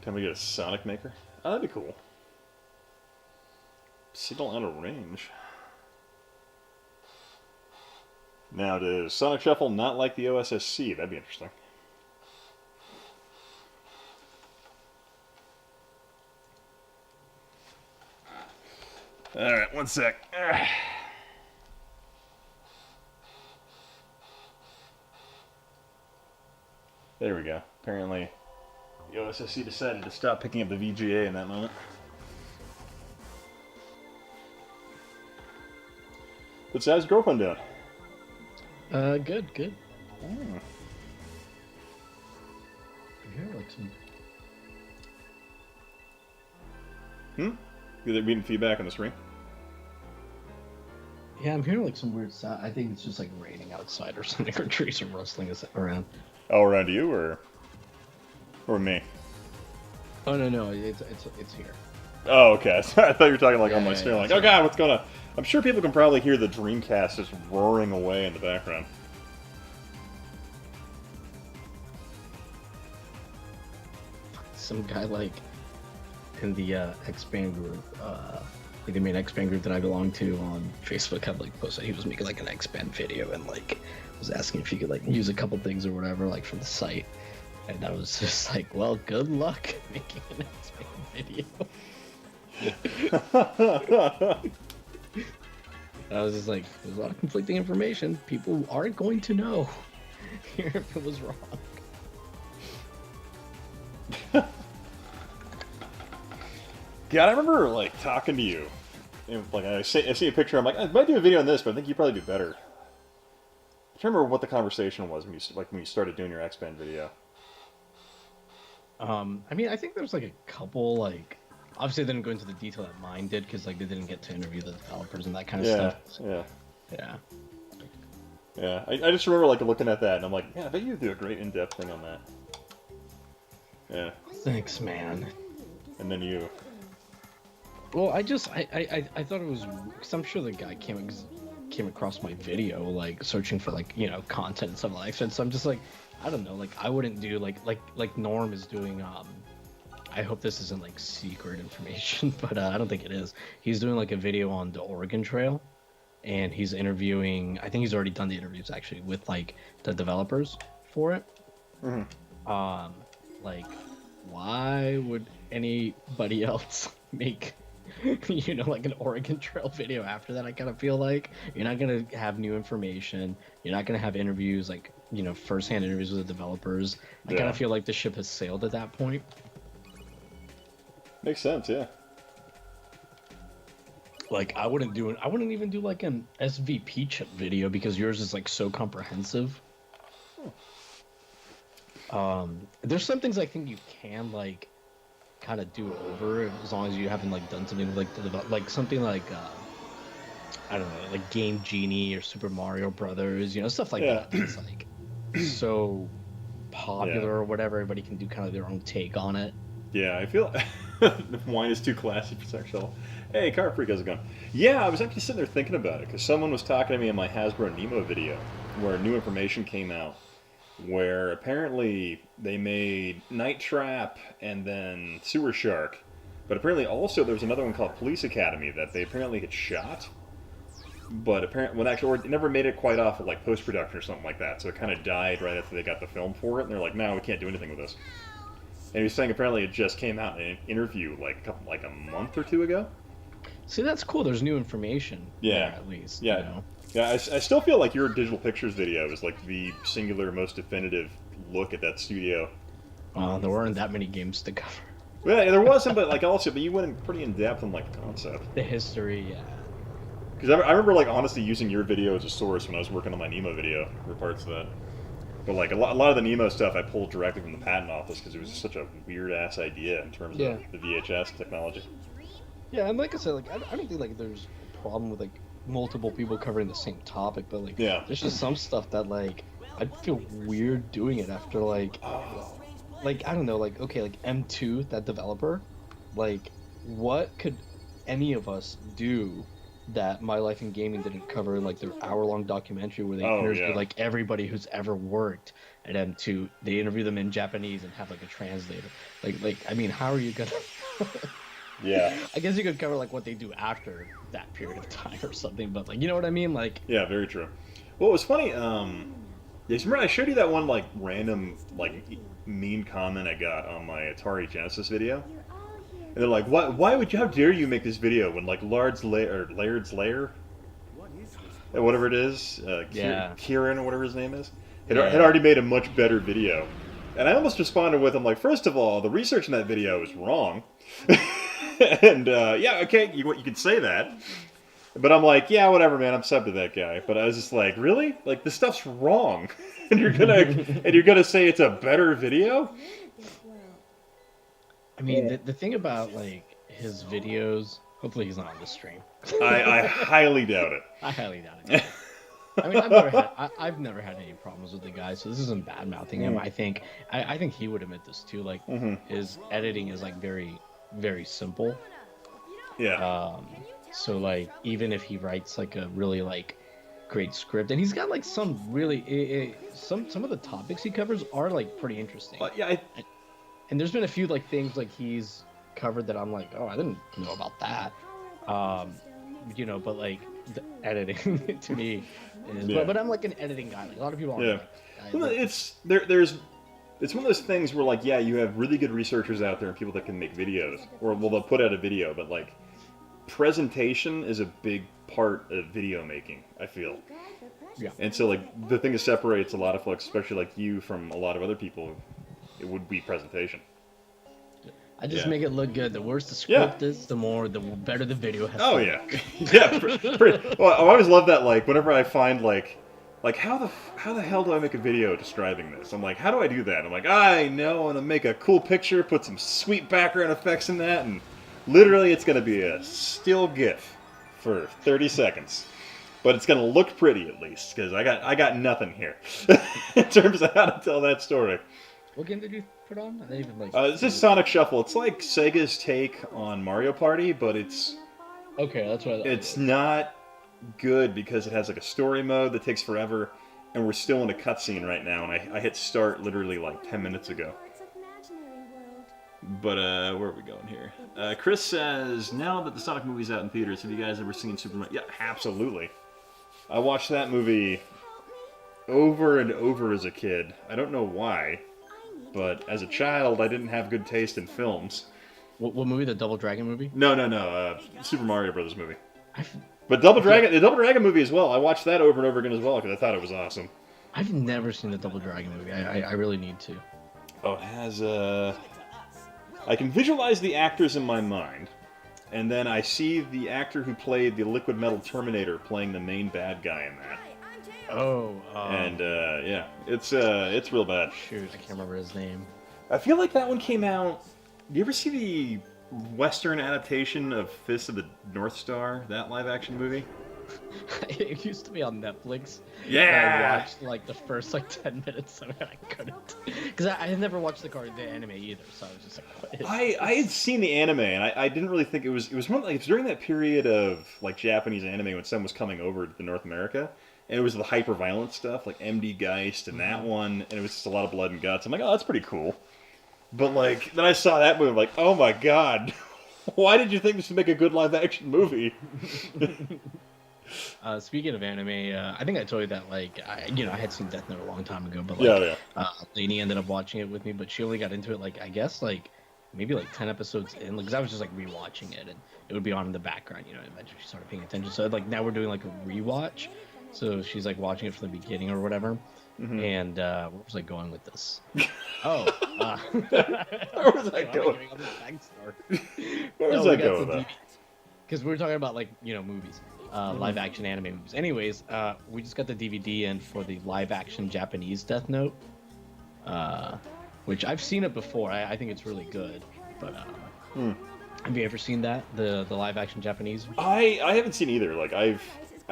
Time we get a Sonic Maker? Oh, that'd be cool. Signal out of range. Now, does Sonic Shuffle not like the OSSC? That'd be interesting. Alright, 1 sec. There we go. Apparently, the OSSC decided to stop picking up the VGA in that moment. What's how's girlfriend doing? Good. Oh. I hear like some. Are they reading feedback on the stream? Yeah, I'm hearing like some weird sound. I think it's just like raining outside or something, or trees are rustling around. Oh, around you or me? Oh no, it's here. Oh, okay. I thought you were talking like on my stream. Like, yeah. oh god, what's going on? I'm sure people can probably hear the Dreamcast just roaring away in the background. Some guy like in the X-Band group, like the main X-Band group that I belong to on Facebook, had like posted he was making like an X-Band video and like was asking if he could like use a couple things or whatever like from the site, and I was just like, well, good luck making an X-Band video. I was just like, there's a lot of conflicting information. People aren't going to know here if it was wrong. God, I remember like talking to you. And, like I see a picture. I'm like, I might do a video on this, but I think you'd probably do better. I can't remember what the conversation was when you started doing your X-Band video. I mean, I think there's like a couple like. Obviously, they didn't go into the detail that mine did because like they didn't get to interview the developers and that kind of stuff. Yeah. I just remember like looking at that and I'm like, yeah, I bet you do a great in-depth thing on that. Yeah. Thanks, man. And then you. Well, I thought it was because I'm sure the guy came across my video like searching for like content and stuff like that. So I'm just like, I don't know, like I wouldn't do like Norm is doing. I hope this isn't like secret information, but I don't think it is. He's doing like a video on the Oregon Trail, and he's interviewing. I think he's already done the interviews actually with like the developers for it. Mm-hmm. Like, why would anybody else make like an Oregon Trail video after that? I kind of feel like you're not gonna have new information. You're not gonna have interviews like firsthand interviews with the developers. I kind of feel like the ship has sailed at that point. Makes sense, yeah. Like I wouldn't even do like an SVP chip video because yours is like so comprehensive. There's some things I think you can like kind of do over as long as you haven't like done something like something like I don't know, like Game Genie or Super Mario Brothers, stuff like that. It's like so popular or whatever. Everybody can do kind of their own take on it. Yeah, I feel wine is too classy for sexual. Hey, Car Freak, how's it going? Yeah, I was actually sitting there thinking about it because someone was talking to me in my Hasbro Nemo video where new information came out where apparently they made Night Trap and then Sewer Shark, but apparently also there was another one called Police Academy that they apparently had shot, but apparently or it never made it quite off of like post-production or something like that, so it kind of died right after they got the film for it, and they're like, no, we can't do anything with this. And he was saying apparently it just came out in an interview like a month or two ago. See, that's cool. There's new information. Yeah, there, at least. Yeah, yeah. I still feel like your digital pictures video is like the singular, most definitive look at that studio. There weren't that many games to cover. Yeah, there wasn't, but like also, but you went in pretty in depth on like the concept. The history, yeah. Because I remember like honestly using your video as a source when I was working on my Nemo video for parts of that. But like a lot of the Nemo stuff I pulled directly from the patent office because it was just such a weird ass idea in terms of the VHS technology. Yeah, and like I said, like I don't think like there's a problem with like multiple people covering the same topic, but like there's just some stuff that like I'd feel weird doing it after like I don't know, like okay, like M2, that developer, like what could any of us do that My Life in Gaming didn't cover in like their hour-long documentary where they interview like everybody who's ever worked at M2. They interview them in Japanese and have like a translator. Like I mean, how are you gonna? Yeah. I guess you could cover like what they do after that period of time or something, but like you know what I mean, like. Yeah, very true. Well, it was funny. Remember I showed you that one like random like mean comment I got on my Atari Genesis video. And they're like, why would you, how dare you make this video when, like, Laird's Lair, whatever it is, Kieran or whatever his name is, had already made a much better video. And I almost responded with, I'm like, first of all, the research in that video is wrong. And, yeah, okay, you can say that. But I'm like, yeah, whatever, man, I'm sub to that guy. But I was just like, really? Like, this stuff's wrong. And you're gonna say it's a better video? I mean, the thing about, like, his videos... Hopefully he's not on the stream. I highly doubt it. I highly doubt it. I mean, I've never had any problems with the guy, so this isn't bad-mouthing him. I think he would admit this, too. Like, his editing is, like, very, very simple. Yeah. So, like, even if he writes, like, a really, like, great script, and he's got, like, some really... some of the topics he covers are, like, pretty interesting. Yeah, and there's been a few like things like he's covered that I'm like, oh, I didn't know about that. You know, but like the editing to me is, but I'm like an editing guy. Like a lot of people aren't. Yeah. Well, it's one of those things where like, yeah, you have really good researchers out there and people that can make videos, or well, they'll put out a video, but like presentation is a big part of video making, I feel. Yeah. And so like the thing that separates a lot of folks, especially like you, from a lot of other people, it would be presentation. I just make it look good. The worse the script is, the better the video has. Oh yeah, yeah. Well, I always love that. Like whenever I find like how the hell do I make a video describing this? I'm like, how do I do that? I'm like, I know, I'm gonna make a cool picture, put some sweet background effects in that, and literally it's gonna be a still GIF for 30 seconds. But it's gonna look pretty at least, because I got nothing here in terms of how to tell that story. What game did you put on? I didn't even like. It's just Sonic Shuffle. It's like Sega's take on Mario Party, but it's okay. That's what. It's not good because it has like a story mode that takes forever, and we're still in a cutscene right now. And I hit start literally like 10 minutes ago. But where are we going here? Chris says, now that the Sonic movie's out in theaters, have you guys ever seen Super Mario? Yeah, absolutely. I watched that movie over and over as a kid. I don't know why. But as a child, I didn't have good taste in films. What movie? The Double Dragon movie? No. Super Mario Brothers movie. But the Double Dragon movie as well. I watched that over and over again as well because I thought it was awesome. I've never seen the Double Dragon movie. I really need to. Oh, it has I can visualize the actors in my mind, and then I see the actor who played the Liquid Metal Terminator playing the main bad guy in that. Oh. And yeah, it's real bad. Shoot, I can't remember his name. I feel like that one came out. Do you ever see the Western adaptation of Fist of the North Star? That live-action movie? It used to be on Netflix. Yeah. I watched like the first like 10 minutes of it. I couldn't because I had never watched the anime either. So I was just like, what is I had seen the anime and I didn't really think it was one like it was during that period of like Japanese anime when some was coming over to North America. And it was the hyper-violent stuff, like MD Geist and that one, and it was just a lot of blood and guts. I'm like, oh, that's pretty cool. But, like, then I saw that movie, I'm like, oh my god, why did you think this would make a good live-action movie? Speaking of anime, I think I told you that, like, I had seen Death Note a long time ago, but, like, Lainey ended up watching it with me, but she only got into it, like, I guess, like, maybe, like, 10 episodes in, because I was just, like, rewatching it, and it would be on in the background, eventually she started paying attention. So, like, now we're doing, like, a rewatch. So she's like watching it from the beginning or whatever. Mm-hmm. And where was I going with this? Oh, where was I going? Where was I going with that? Because we were talking about like movies, live action anime movies. Anyways, we just got the DVD in for the live action Japanese Death Note, which I've seen it before. I think it's really good. But have you ever seen that the live action Japanese? I haven't seen either. Like I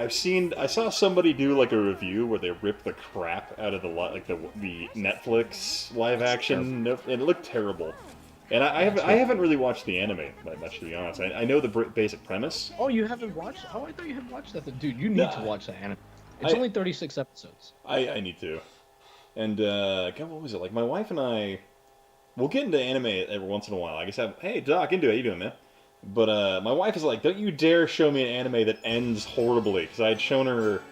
saw somebody do like a review where they ripped the crap out of the Netflix live action, and it looked terrible. And I haven't really watched the anime that much, to be honest. I know the basic premise. Oh, you haven't watched? Oh, I thought you had watched that. Dude, you need to watch that anime. It's only 36 episodes. I need to. And God, what was it? Like my wife and I, we'll get into anime every once in a while. I guess hey Doc, into it. How you doing, man? But my wife is like, don't you dare show me an anime that ends horribly, because I've shown her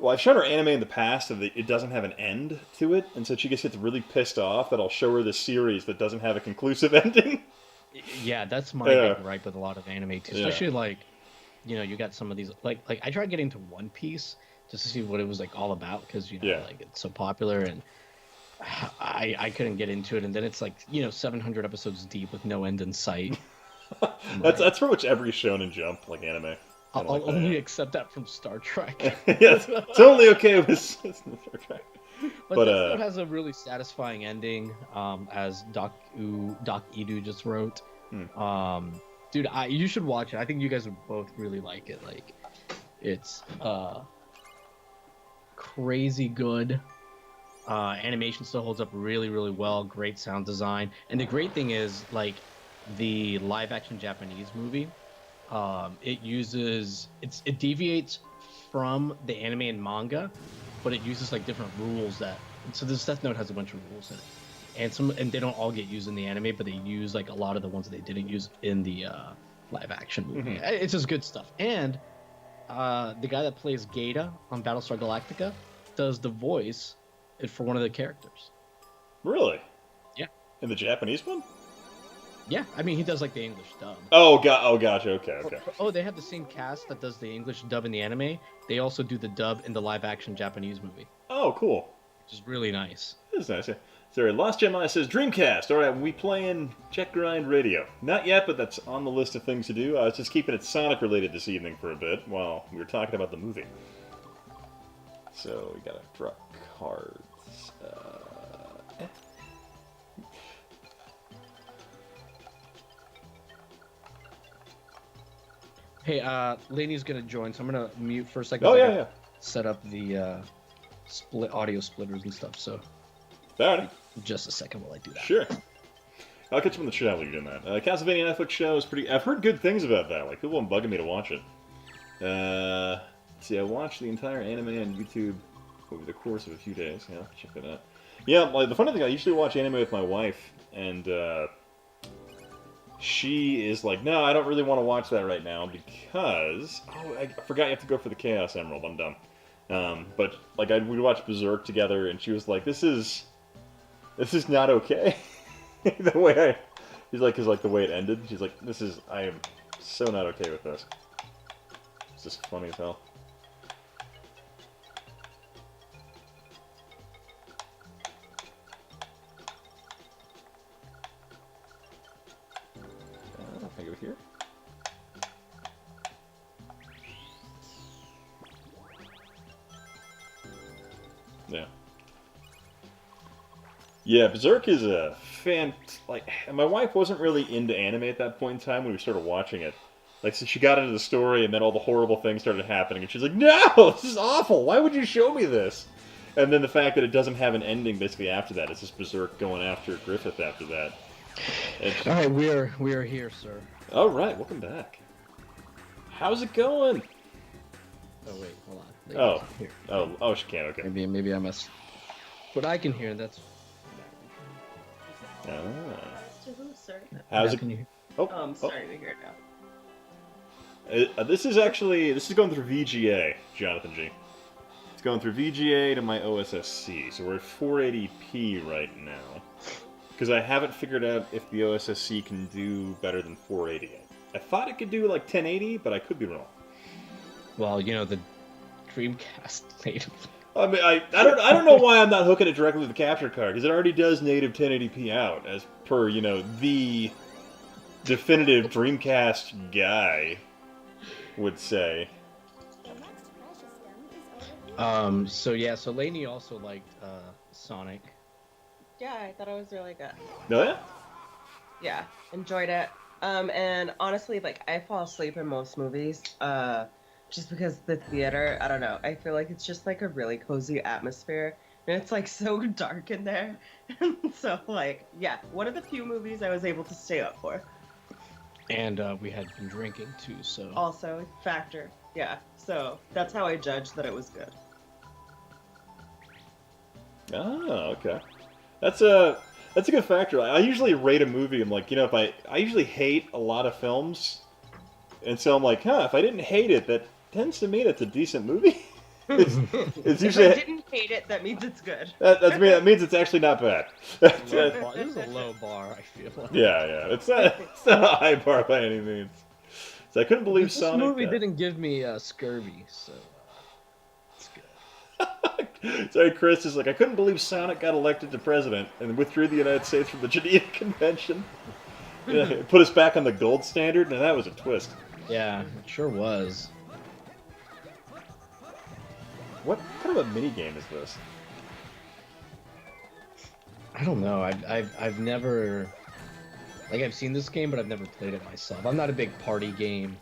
anime in the past that it doesn't have an end to it, and so she gets really pissed off that I'll show her this series that doesn't have a conclusive ending. Yeah, that's my big gripe with a lot of anime too, especially like, you got some of these like I tried getting to One Piece just to see what it was like all about, because like it's so popular, and I couldn't get into it, and then it's like 700 episodes deep with no end in sight. That's pretty much every Shonen Jump like anime. I'll only accept that from Star Trek. Yes, it's only okay with Star Trek. But it has a really satisfying ending, as Doc Edu just wrote. Dude, you should watch it. I think you guys would both really like it. Like, it's crazy good. Animation still holds up really, really well. Great sound design, and the great thing is like the live-action Japanese movie. It deviates from the anime and manga, but it uses like different rules so this Death Note has a bunch of rules in it, and they don't all get used in the anime, but they use like a lot of the ones that they didn't use in the live action movie. It's just good stuff. And the guy that plays Gaeta on Battlestar Galactica does the voice for one of the characters. Really? Yeah. In the Japanese one? Yeah, I mean, he does like the English dub. Gotcha. Okay. Oh, they have the same cast that does the English dub in the anime. They also do the dub in the live-action Japanese movie. Oh, cool. Which is really nice. This is nice. Yeah. Sorry, Lost Gemini says Dreamcast. All right, we playing Check Grind Radio. Not yet, but that's on the list of things to do. I was just keeping it Sonic related this evening for a bit while we were talking about the movie. So we got to draw cards. Hey, Lainey's gonna join, so I'm gonna mute for a second. Oh yeah. Set up the audio splitters and stuff. So, alright. Just a second while I do that. Sure. I'll catch you on the chat while you're doing that. Castlevania Netflix show is pretty. I've heard good things about that. Like people have been bugging me to watch it. See, I watched the entire anime on YouTube over the course of a few days. Yeah, check that out. Yeah, like the funny thing, I usually watch anime with my wife, and she is like, no, I don't really want to watch that right now because... Oh, I forgot you have to go for the Chaos Emerald. I'm dumb. But, like, we watched Berserk together, and she was like, this is not okay. The way She's like, 'cause like the way it ended, she's like, I am so not okay with this. It's just funny as hell. I go here. Yeah. Yeah, Berserk is a my wife wasn't really into anime at that point in time when we started watching it. Like, so she got into the story, and then all the horrible things started happening, and she's like, no, this is awful, why would you show me this? And then the fact that it doesn't have an ending basically after that, it's just Berserk going after Griffith after that. Alright, we are here, sir. Alright, welcome back. How's it going? Oh, wait, hold on. Here. Oh, she can't, okay. Maybe I must... But I can hear, that's... Ah. To who, sir? How's it? I'm sorry to hear that. This is going through VGA, Jonathan G. It's going through VGA to my OSSC, so we're at 480p right now. Because I haven't figured out if the OSSC can do better than 480. I thought it could do like 1080, but I could be wrong. Well, you know, the Dreamcast natively. I mean, I don't know why I'm not hooking it directly to the capture card, because it already does native 1080p out, as per, the definitive Dreamcast guy would say. So Lainey also liked Sonic. Yeah, I thought it was really good. No, yeah? Yeah, enjoyed it. And honestly, like, I fall asleep in most movies, just because the theater, I don't know, I feel like it's just, like, a really cozy atmosphere, and it's, like, so dark in there, so, like, yeah, one of the few movies I was able to stay up for. And we had been drinking, too, so... Also, factor, yeah, so that's how I judged that it was good. Oh, okay. That's a good factor. I usually rate a movie. I'm like, if I usually hate a lot of films, and so I'm like, if I didn't hate it, that tends to mean it's a decent movie. it's usually. If I didn't hate it, that means it's good. That means it's actually not bad. This is a low bar, I feel like. Yeah. It's not a high bar by any means. So I couldn't believe Sonic. This movie didn't give me scurvy, so it's good. Sorry, Chris is like, I couldn't believe Sonic got elected to president and withdrew the United States from the Geneva Convention. Yeah, put us back on the gold standard, and that was a twist. Yeah, it sure was. What kind of a mini game is this? I don't know. I've never, like, I've seen this game, but I've never played it myself. I'm not a big party game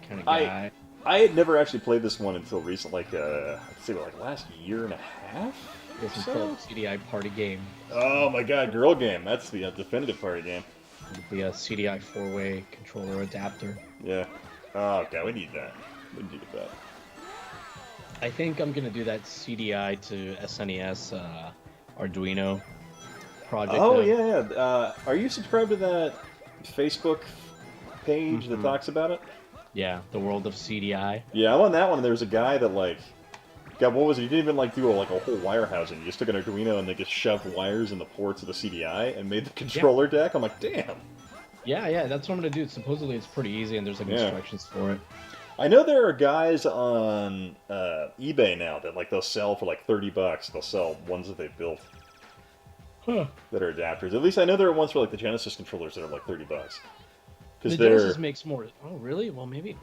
kind of guy. I had never actually played this one until recently, I'd say last year and a half. This is called CDI party game. Oh my god, girl game. That's the definitive party game. The CDI 4-way controller adapter. Yeah. Oh, okay, we need that. We need to get that. I think I'm gonna do that CDI to SNES Arduino project. Oh yeah. Are you subscribed to that Facebook page that talks about it? Yeah, the world of CDI. Yeah, I'm on that one. And there was a guy that God, what was it? He didn't even do a whole wire housing. He just took an Arduino and they just shoved wires in the ports of the CDI and made the controller deck. I'm like, damn. Yeah, that's what I'm gonna do. Supposedly it's pretty easy and there's instructions for it. I know there are guys on eBay now that they'll sell for $30. They'll sell ones that they've built that are adapters. At least I know there are ones for the Genesis controllers that are $30. The Genesis makes more. Oh, really? Well, maybe.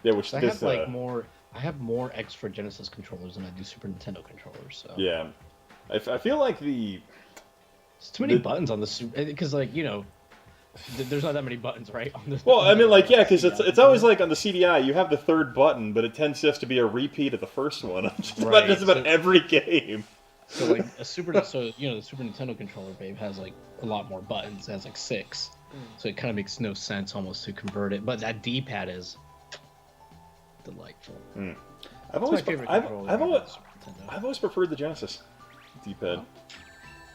Yeah, which I have more. I have more extra Genesis controllers than I do Super Nintendo controllers. So yeah, I feel like there's too many buttons on the Super, because there's not that many buttons, right? On the, well, I mean, because it's always on the CDI, you have the third button, but it tends just to be a repeat of the first one. Just about every game. So the Super Nintendo controller, babe, has a lot more buttons. It has 6. So it kind of makes no sense almost to convert it. But that D-pad is delightful. I've always preferred the Genesis D-pad.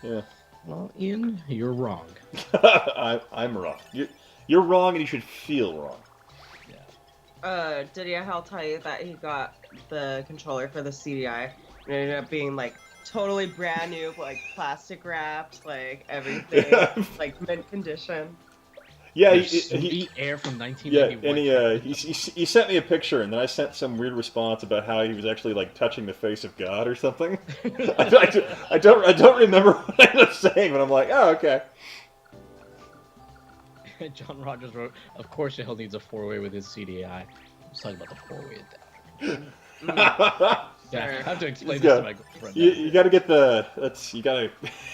Yeah. Well, Ian, you're wrong. I'm wrong. You're wrong, and you should feel wrong. Yeah. Did Yahel tell you that he got the controller for the CDI and it ended up being totally brand new, plastic wrapped, everything, mint condition. Yeah, he air from 1991. Yeah, and he sent me a picture, and then I sent some weird response about how he was actually touching the face of God or something. I don't remember what I ended up saying, but I'm like, oh, okay. John Rogers wrote, "Of course, Yahel needs a 4-way with his CDI." I was talking about the 4-way adapter. Yeah, I have to explain this to my girlfriend. You got to get the. You got to.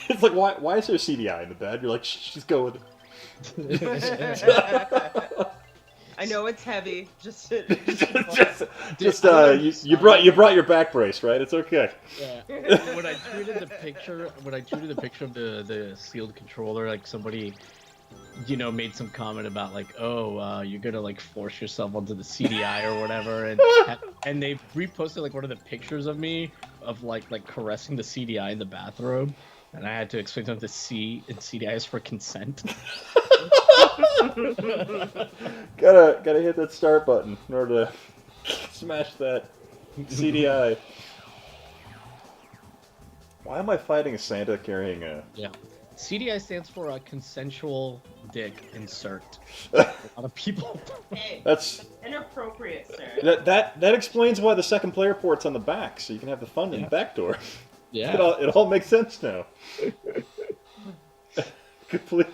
It's why is there a CDI in the bed? You're like, just go with it. I know it's heavy. You brought your back brace, right? It's okay. Yeah. When I tweeted the picture of the sealed controller, somebody, made some comment about you're gonna force yourself onto the CDI or whatever, and they reposted one of the pictures of me of caressing the CDI in the bathrobe. And I had to explain to them the C in CDI is for consent. gotta hit that start button in order to smash that CDI. Why am I fighting Santa carrying a CDI stands for a consensual dick insert. A lot of people. Hey, That's inappropriate, sir. that explains why the second player port's on the back, so you can have the fun in the back door. Yeah. It all makes sense now. Completely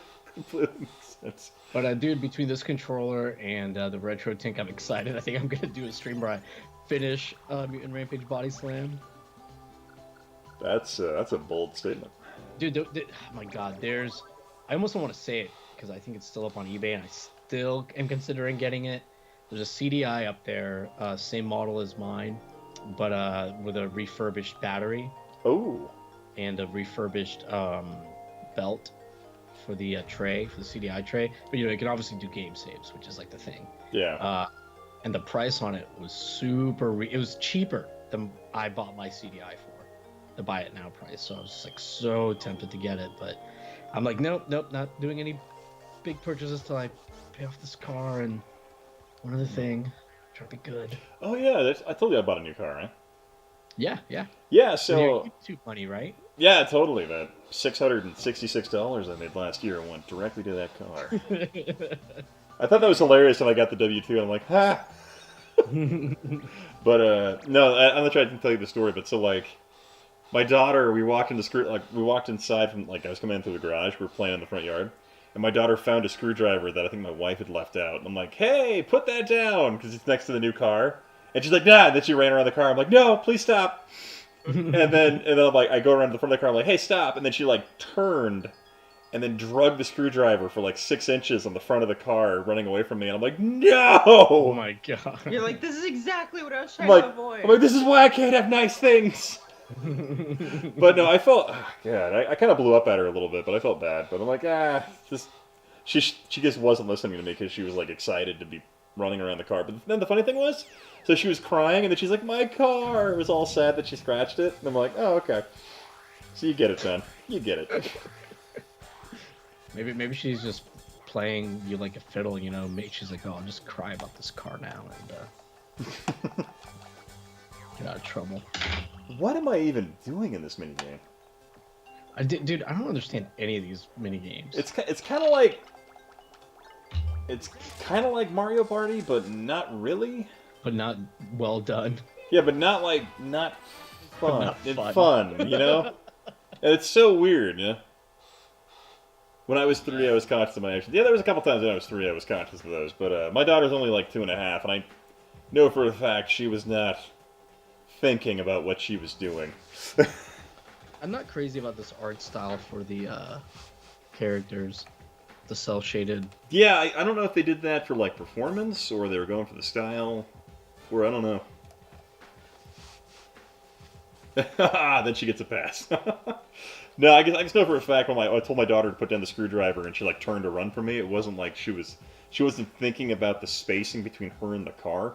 makes sense. But dude, between this controller and the Retro Tink, I'm excited. I think I'm gonna do a stream where I finish Mutant Rampage Body Slam. That's a bold statement. Dude, oh my god, I almost don't want to say it because I think it's still up on eBay and I still am considering getting it. There's a CDI up there, same model as mine, but with a refurbished battery. Oh. And a refurbished belt for the tray, for the CDI tray. But you know, you can obviously do game saves, which is like the thing. Yeah. And the price on it was it was cheaper than I bought my CDI for. The buy it now price, so I was just like so tempted to get it, but I'm like, nope, not doing any big purchases till I pay off this car and one other thing, try to be good. Oh yeah, I told you I bought a new car, right? Yeah. Yeah, so your YouTube money, right? Yeah, totally. That $666 I made last year went directly to that car. I thought that was hilarious when I got the W2. I'm like, ha. But no, I'm not trying to tell you the story, but so like. My daughter, we walked inside from, like, I was coming in through the garage, we were playing in the front yard, and my daughter found a screwdriver that I think my wife had left out, and I'm like, hey, put that down, because it's next to the new car, and she's like, nah, and then she ran around the car, I'm like, no, please stop, and then I'm like, I go around to the front of the car, I'm like, hey, stop, and then she, like, turned, and then dragged the screwdriver for, like, 6 inches on the front of the car, running away from me, and I'm like, no! Oh my god. You're like, this is exactly what I was trying to avoid. I'm like, this is why I can't have nice things! But no, I felt I kind of blew up at her a little bit, but I felt bad. But I'm like, she just wasn't listening to me because she was like excited to be running around the car. But then the funny thing was, so she was crying and then she's like, my car. It was all sad that she scratched it, and I'm like, oh okay. So you get it, son. You get it. Maybe she's just playing you like a fiddle, you know. She's like, oh, I'll just cry about this car now and get out of trouble. What am I even doing in this minigame? Dude, I don't understand any of these minigames. It's kind of like Mario Party, but not really. But not well done. Yeah, but not fun. Not It's fun. fun, you know. And it's so weird, you know. When I was 3, I was conscious of my actions. Yeah, there was a couple times when I was 3, I was conscious of those. But my daughter's only like 2.5, and I know for a fact she was not thinking about what she was doing. I'm not crazy about this art style for the characters, the cell shaded. Yeah, I don't know if they did that for like performance or they were going for the style, or I don't know. Then she gets a pass. No, I guess know for a fact when I told my daughter to put down the screwdriver and she like turned to run from me, it wasn't like she wasn't thinking about the spacing between her and the car.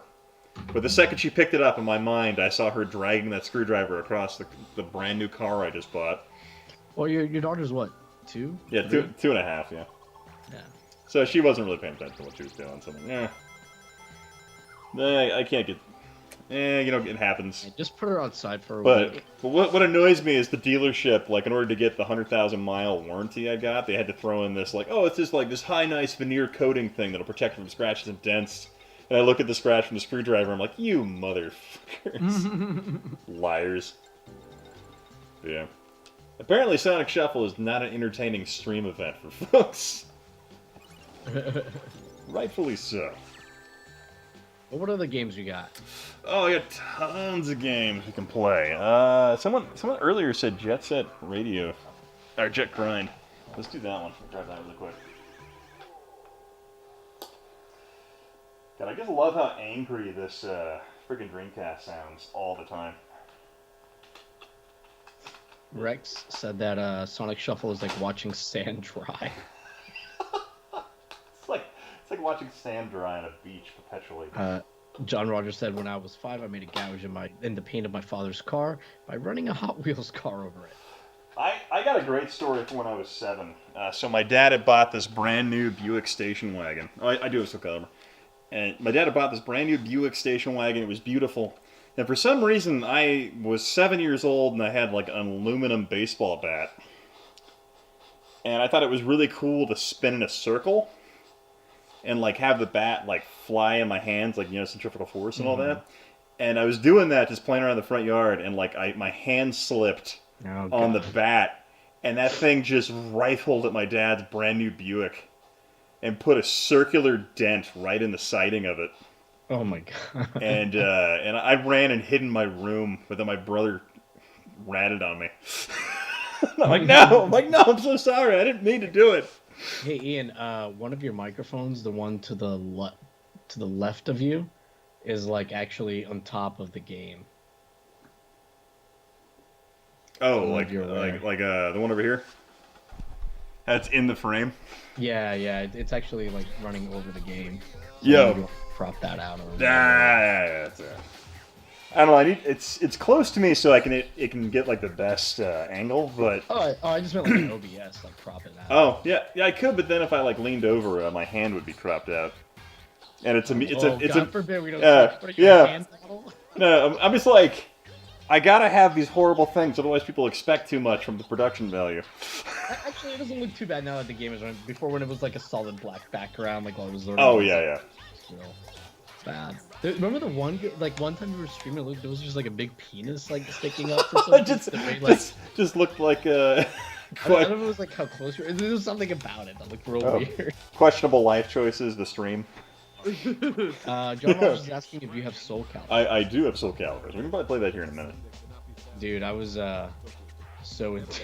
But the second she picked it up in my mind, I saw her dragging that screwdriver across the brand new car I just bought. Well, your daughter's what, 2? Yeah, 2.5, yeah. Yeah. So she wasn't really paying attention to what she was doing. So, I can't get. You know, it happens. Yeah, just put her outside for a week. But what annoys me is the dealership. Like, in order to get the 100,000-mile warranty I got, they had to throw in this like, oh, it's just like this high nice veneer coating thing that'll protect from scratches and dents. And I look at the scratch from the screwdriver, I'm like, you motherfuckers. Liars. Yeah. Apparently Sonic Shuffle is not an entertaining stream event for folks. Rightfully so. Well, what other games you got? Oh, I got tons of games we can play. Someone earlier said Jet Set Radio, or Jet Grind. Let's do that one. Drive that really quick. God, I just love how angry this freaking Dreamcast sounds all the time. Rex said that Sonic Shuffle is like watching sand dry. It's like watching sand dry on a beach perpetually. John Rogers said, when I was 5, I made a gouge in the paint of my father's car by running a Hot Wheels car over it. I got a great story from when I was 7. So my dad had bought this brand new Buick station wagon. Oh, I do have some color. And my dad had bought this brand new Buick station wagon. It was beautiful. And for some reason, I was 7 years old and I had like an aluminum baseball bat. and I thought it was really cool to spin in a circle and like have the bat like fly in my hands, like centrifugal force and all that. And I was doing that, just playing around the front yard, and like my hand slipped on the bat, and that thing just rifled at my dad's brand new Buick, and put a circular dent right in the siding of it. Oh my god! And I ran and hid in my room, but then my brother ratted on me. I'm like, no, I'm so sorry, I didn't mean to do it. Hey Ian, one of your microphones, the one to the left of you, is like actually on top of the game. Oh, like the one over here? That's in the frame? Yeah, it's actually like running over the game. So yo, prop that out. That's it. I don't know. It's close to me, so it can get like the best angle. But I just meant like an OBS, like prop it out. Oh yeah, I could, but then if I like leaned over, my hand would be cropped out. And it's God forbid we don't. Hand model? No, I'm just like, I gotta have these horrible things, otherwise people expect too much from the production value. Actually, it doesn't look too bad now that the game is running. Before, when it was like a solid black background, like while it was learning. Oh yeah. It's bad. Remember the one time we were streaming, there was just like a big penis like sticking up or something. just looked like I don't know if it was like how close we were. There was something about it that looked real weird. Questionable life choices. The stream. John was just asking if you have Soul Calibur. I do have Soul Calibur. We can probably play that here in a minute. Dude, I was so into.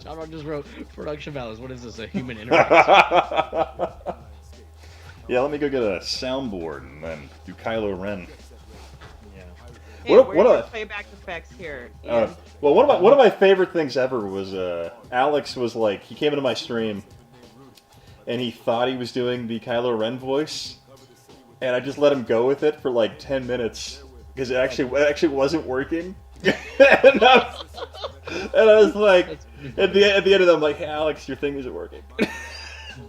John just wrote production values. What is this? A human interface? Yeah, let me go get a soundboard and then do Kylo Ren. Yeah. Hey, what playback effects here? Well, one of my favorite things ever was Alex was like, he came into my stream and he thought he was doing the Kylo Ren voice, and I just let him go with it for like 10 minutes because it actually wasn't working. and I was like, at the end of it, I'm like, hey, Alex, your thing isn't working.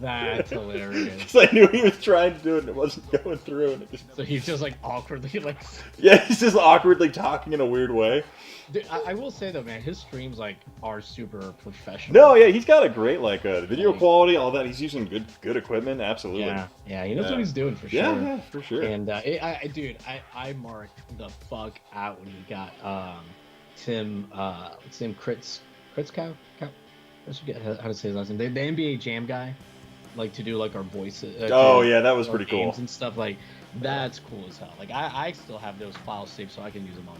That's hilarious. Because I knew he was trying to do it and it wasn't going through. And so he's just like awkwardly like. Yeah, he's just awkwardly talking in a weird way. Dude, I will say though, man, his streams like are super professional. No, yeah, he's got a great video quality, all that. He's using good equipment, absolutely. Yeah, he knows what he's doing for sure. Yeah, for sure. And I marked the fuck out when he got Tim, what's his name, Kritzkow? I forget how to say his last name. The NBA Jam guy, like to do like our voices. Yeah, that was pretty cool. And stuff like that's cool as hell. Like I still have those files saved so I can use them on.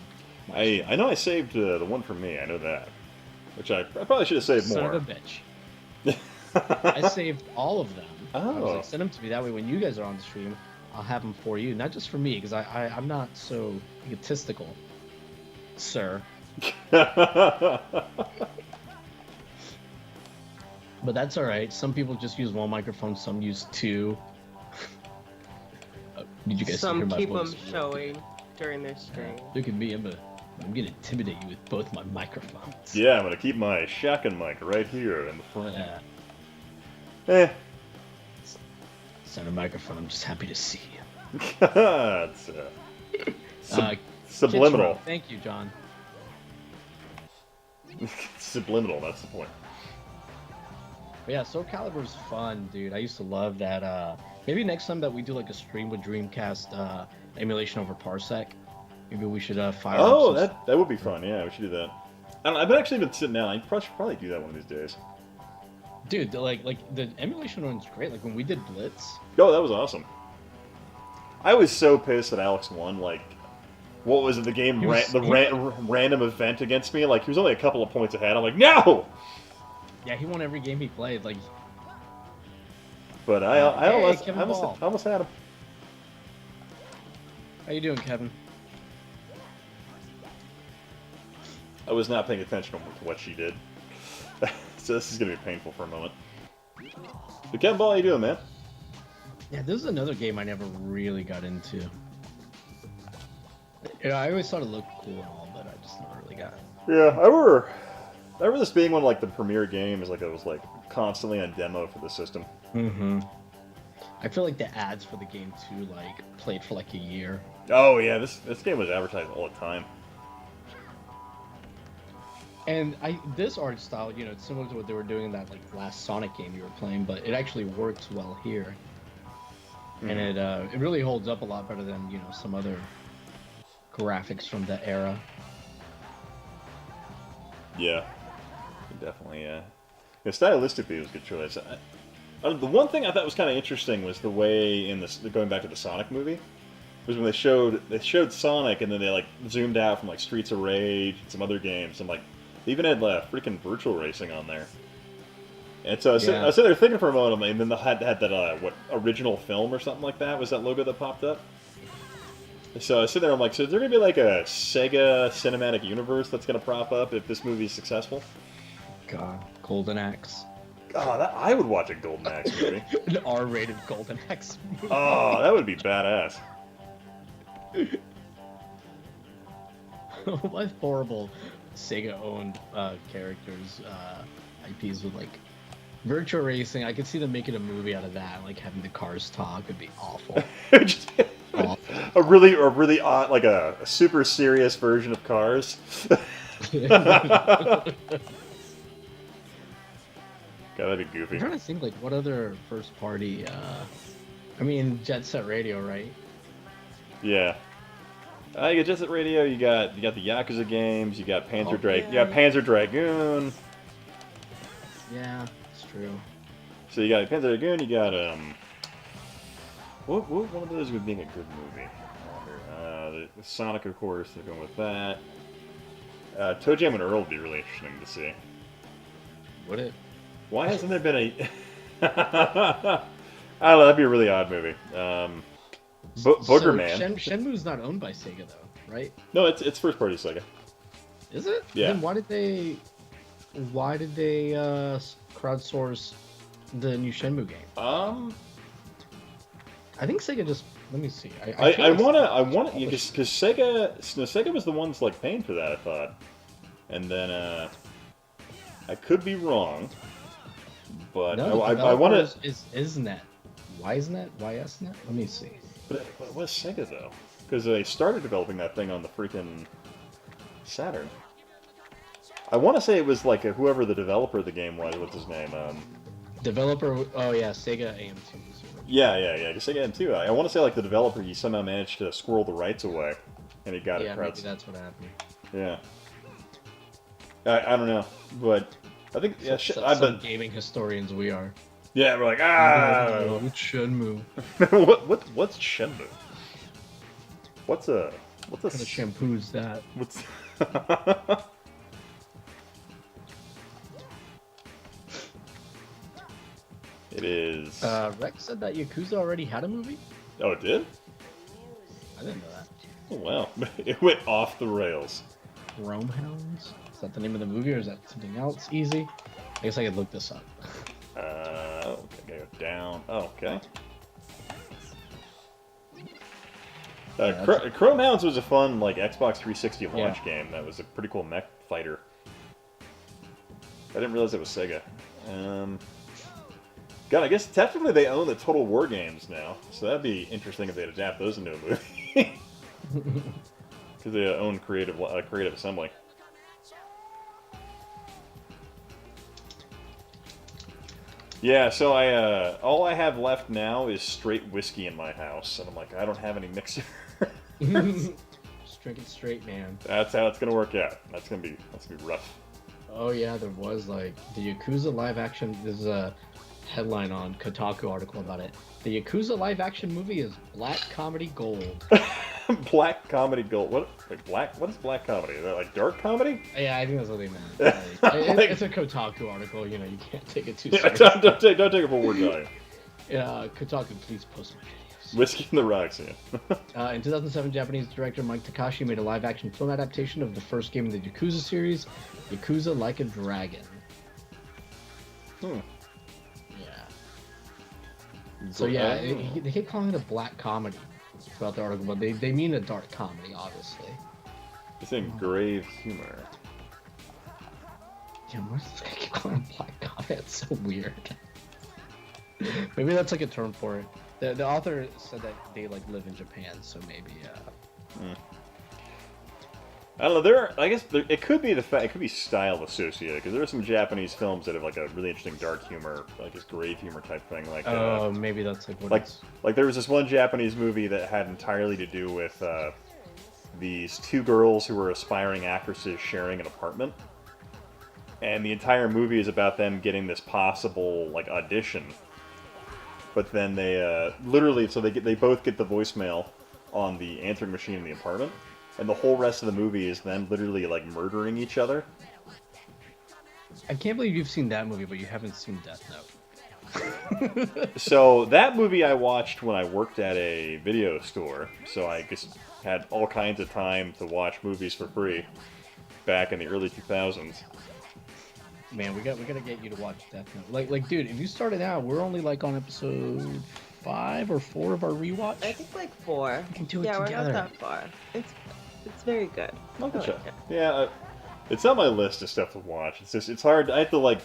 I know I saved the one for me. I know that, which I probably should have saved more. Son of a bitch. I saved all of them. Oh. I was like, send them to me. That way, when you guys are on the stream, I'll have them for you. Not just for me, because I'm not so egotistical, sir. But that's all right. Some people just use one microphone. Some use two. Did you guys some keep them showing during their stream? Look at me. I'm gonna intimidate you with both my microphones. Yeah, I'm gonna keep my shotgun mic right here in the front. Center microphone. I'm just happy to see you. It's subliminal. Thank you, John. Subliminal. That's the point. But yeah, Soul Calibur's fun, dude. I used to love that. Maybe next time that we do like a stream with Dreamcast emulation over Parsec, maybe we should fire. Oh, that would be fun. Yeah, we should do that. I've actually been sitting down. I should probably do that one of these days. Dude, like the emulation one's great. Like when we did Blitz. Oh, that was awesome. I was so pissed that Alex won. Like, what was it? The game random event against me. Like he was only a couple of points ahead. I'm like, no. Yeah, he won every game he played. Like, but I almost had him. How you doing, Kevin? I was not paying attention to what she did, so this is gonna be painful for a moment. So Kevin Ball, how you doing, man? Yeah, this is another game I never really got into. Yeah, I always thought it looked cool and all, but I just never really got it. Yeah, I remember this being one of like the premier games, like it was like constantly on demo for the system. Mm-hmm. I feel like the ads for the game too, like played for like a year. Oh yeah, this game was advertised all the time. And this art style, you know, it's similar to what they were doing in that like last Sonic game you were playing, but it actually works well here, and it really holds up a lot better than some other graphics from the era. Yeah, definitely. Yeah, stylistically, it was a good choice. The one thing I thought was kind of interesting was the way in this, going back to the Sonic movie, was when they showed Sonic and then they like zoomed out from like Streets of Rage and some other games and like they even had freaking virtual racing on there. And so I was sitting there thinking for a moment, and then they had that what original film or something like that was that logo that popped up. So I was sitting there, I'm like, so is there gonna be like a Sega cinematic universe that's gonna prop up if this movie is successful? God, Golden Axe. Oh, I would watch a Golden Axe movie. An R-rated Golden Axe movie. Oh, that would be badass. What horrible Sega-owned characters, IPs with like virtual racing. I could see them making a movie out of that, like having the cars talk. Would be awful. Awful. A really odd, like a super serious version of Cars. God, that'd be goofy. I'm trying to think, like, what other first party, I mean, Jet Set Radio, right? Yeah. You got Jet Set Radio, you got the Yakuza games, you got Panzer Dragoon. Yeah, it's true. So you got Panzer Dragoon, you got, what one of those would be a good movie? The Sonic, of course, they're going with that. Toe Jam and Earl would be really interesting to see. Would it? Why hasn't there been a... I don't know, that'd be a really odd movie. Booger Man. Shenmue's not owned by Sega, though, right? No, it's first party Sega. Is it? Yeah. Then why did they crowdsource the new Shenmue game? I think Sega just... Let me see. I want to, because Sega was the ones like paying for that, I thought, and then I could be wrong, but no, I want to. Is Isnet? Why isn't that? YSnet? Let me see. But it was Sega though, because they started developing that thing on the freaking Saturn. I want to say it was like whoever the developer of the game was. What's his name? Developer? Oh yeah, Sega AM2. Yeah. Sega AM2. I want to say like the developer, he somehow managed to squirrel the rights away, and he got it. Yeah, maybe that's what happened. Yeah. I don't know, but I think some gaming historians we are. Yeah, we're like What's Shenmue? what's Shenmue? What's a What kind of shampoo is that? What's It is. Rex said that Yakuza already had a movie? Oh, it did? I didn't know that. Oh, wow. It went off the rails. Rome Hounds? Is that the name of the movie, or is that something else? Easy? I guess I could look this up. Okay, go down. Oh, okay. Chrome Hounds was a fun, like, Xbox 360 launch game. That was a pretty cool mech fighter. I didn't realize it was Sega. God, I guess technically they own the Total War games now, so that'd be interesting if they'd adapt those into a movie. Because they own Creative Assembly. Yeah, so all I have left now is straight whiskey in my house, and I'm like, I don't have any mixer. Just drink it straight, man. That's how it's gonna work out. That's gonna be rough. Oh yeah, there was like the Yakuza live action. There's a headline on Kotaku article about it. The Yakuza live action movie is black comedy gold. Black comedy gold. What? Like black? What is black comedy? Is that like dark comedy? Yeah, I think that's what they meant. Like, it's a Kotaku article. You know, you can't take it too seriously. Don't take it for word value. Yeah, Kotaku, please post my videos. Whiskey in the Rocks, yeah. In 2007, Japanese director Mike Takashi made a live-action film adaptation of the first game in the Yakuza series, Yakuza Like a Dragon. Yeah. So yeah, they keep calling it a black comedy throughout the article, but they mean a dark comedy, obviously. They're saying grave humor. Yeah, why does this guy keep calling it black comedy? That's so weird. Maybe that's like a term for it. The author said that they like live in Japan, so maybe I don't know. I guess it could be it could be style associated because there are some Japanese films that have like a really interesting dark humor, like this grave humor type thing. Like maybe that's like what like it's... like there was this one Japanese movie that had entirely to do with these two girls who were aspiring actresses sharing an apartment, and the entire movie is about them getting this possible like audition. But then they literally, so they both get the voicemail on the answering machine in the apartment. And the whole rest of the movie is them literally, like, murdering each other. I can't believe you've seen that movie, but you haven't seen Death Note. So, that movie I watched when I worked at a video store. So I just had all kinds of time to watch movies for free back in the early 2000s. Man, we gotta get you to watch Death Note. Like, dude, if you started out, we're only, like, on episode 5 or 4 of our rewatch. I think, like, 4. We can do it together. together. We're not that far. It's very good. Yeah, it's on my list of stuff to watch. It's just, it's hard. I have to, like,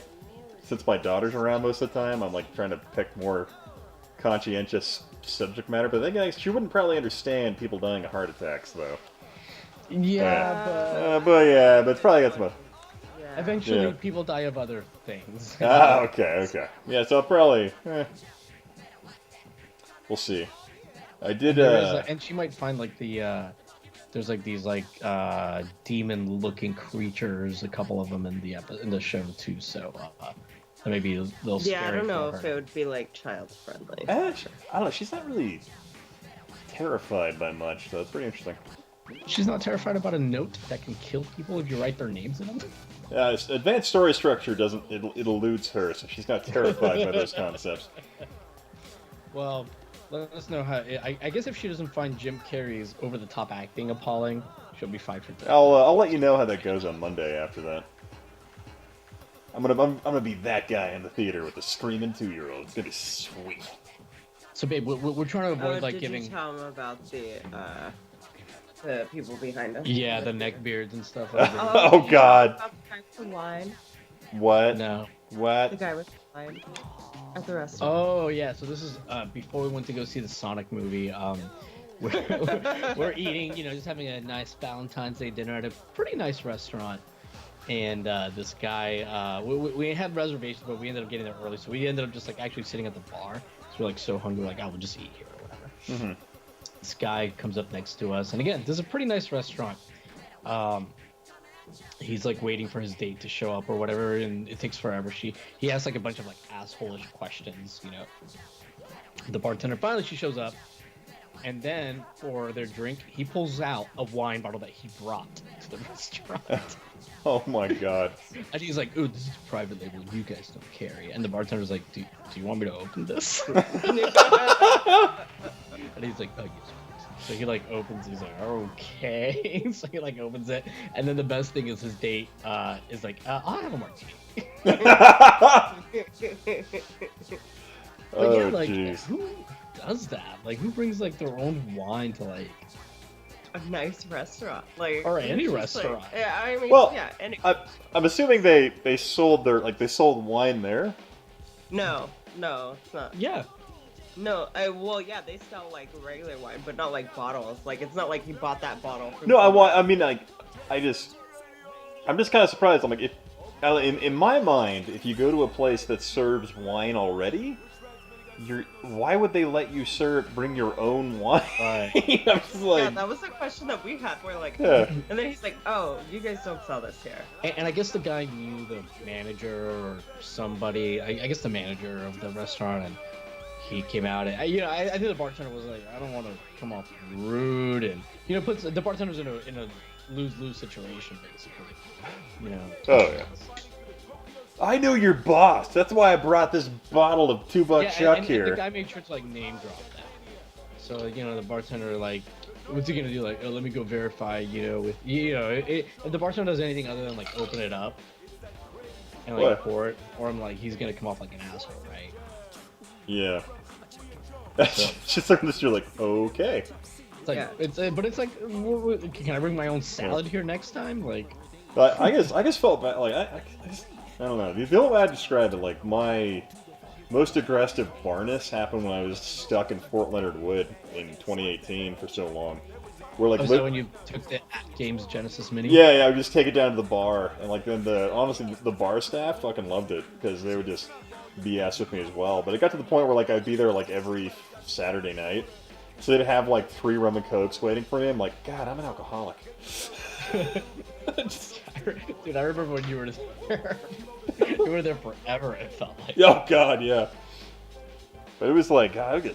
since my daughter's around most of the time, I'm, like, trying to pick more conscientious subject matter. But then, she wouldn't probably understand people dying of heart attacks, though. Yeah, but it's probably got some... Eventually, people die of other things. Okay. Yeah, so I'll probably... We'll see. I did, and she might find, like, there's like these like demon-looking creatures, a couple of them in the show too. So maybe a little scary. Yeah, I don't know for if her. it would be like child friendly. I don't know. She's not really terrified by much, so it's pretty interesting. She's not terrified about a note that can kill people if you write their names in them. Advanced story structure doesn't it eludes her, so she's not terrified by those concepts. Well, let us know how. I guess if she doesn't find Jim Carrey's over-the-top acting appalling, she'll be fine for that. I'll let you know how that goes on Monday after that. I'm gonna be that guy in the theater with the screaming 2-year-old. It's gonna be sweet. So, babe, we're trying to avoid did you tell him about the people behind us? Yeah, the neckbeards and stuff. Oh God. About the guy with the wine. What? No. What? The guy with the wine at the restaurant. Oh yeah, so this is before we went to go see the Sonic movie. We're eating, just having a nice Valentine's Day dinner at a pretty nice restaurant, and this guy, we had reservations, but we ended up getting there early, so we ended up just like actually sitting at the bar. So we're like so hungry, like we'll just eat here or whatever. Mm-hmm. This guy comes up next to us, and again, this is a pretty nice restaurant. He's like waiting for his date to show up or whatever, and it takes forever. He asks like a bunch of like asshole-ish questions, The bartender finally she shows up, and then for their drink, he pulls out a wine bottle that he brought to the restaurant. Oh my God. And he's like, "Ooh, this is private label. You guys don't carry." And the bartender's like, "Do you want me to open this?" And he's like, "Oh yes." So he like opens. He's like, "Okay." So he like opens it, and then the best thing is his date is like, "I'll have a martini." But yeah, like, who does that? Like, who brings like their own wine to like a nice restaurant, like or any restaurant? Like, yeah, I mean, well, yeah, any. I'm assuming they sold they sold wine there. No, it's not. Yeah. No, yeah, they sell like regular wine, but not like bottles. Like it's not like he bought that bottle. No, I'm just kind of surprised. I'm like, if in my mind, if you go to a place that serves wine already, why would they let you bring your own wine? Right. I'm just like, yeah, that was the question that we had. We're like, yeah. And then he's like, "Oh, you guys don't sell this here." And I guess the guy knew the manager or somebody. I guess the manager of the restaurant, and he came out, and I think the bartender was like, "I don't want to come off rude," and puts the bartender's in a lose-lose situation basically. Oh yeah. I know your boss. That's why I brought this bottle of $2 Chuck here. And the guy made sure to like name drop that. So the bartender like, what's he gonna do? Like, oh, let me go verify. If the bartender does anything other than like open it up and like pour it, or I'm like, he's gonna come off like an asshole, right? Yeah. So. Just like this, you're like, okay. It's like but it's like, can I bring my own salad here next time? Like, but I guess felt bad. Like I don't know. The only way I describe it, like my most aggressive barness happened when I was stuck in Fort Leonard Wood in 2018 for so long. Where like, Oh, so when you took the Games Genesis Mini? yeah, I would just take it down to the bar, and like then honestly the bar staff fucking loved it because they would just BS with me as well. But it got to the point where like I'd be there like every Saturday night, so they'd have like 3 rum and cokes waiting for me. I'm like, God, I'm an alcoholic. Dude, I remember when you were there. You were there forever. It felt like. Oh God, yeah. But it was like, God,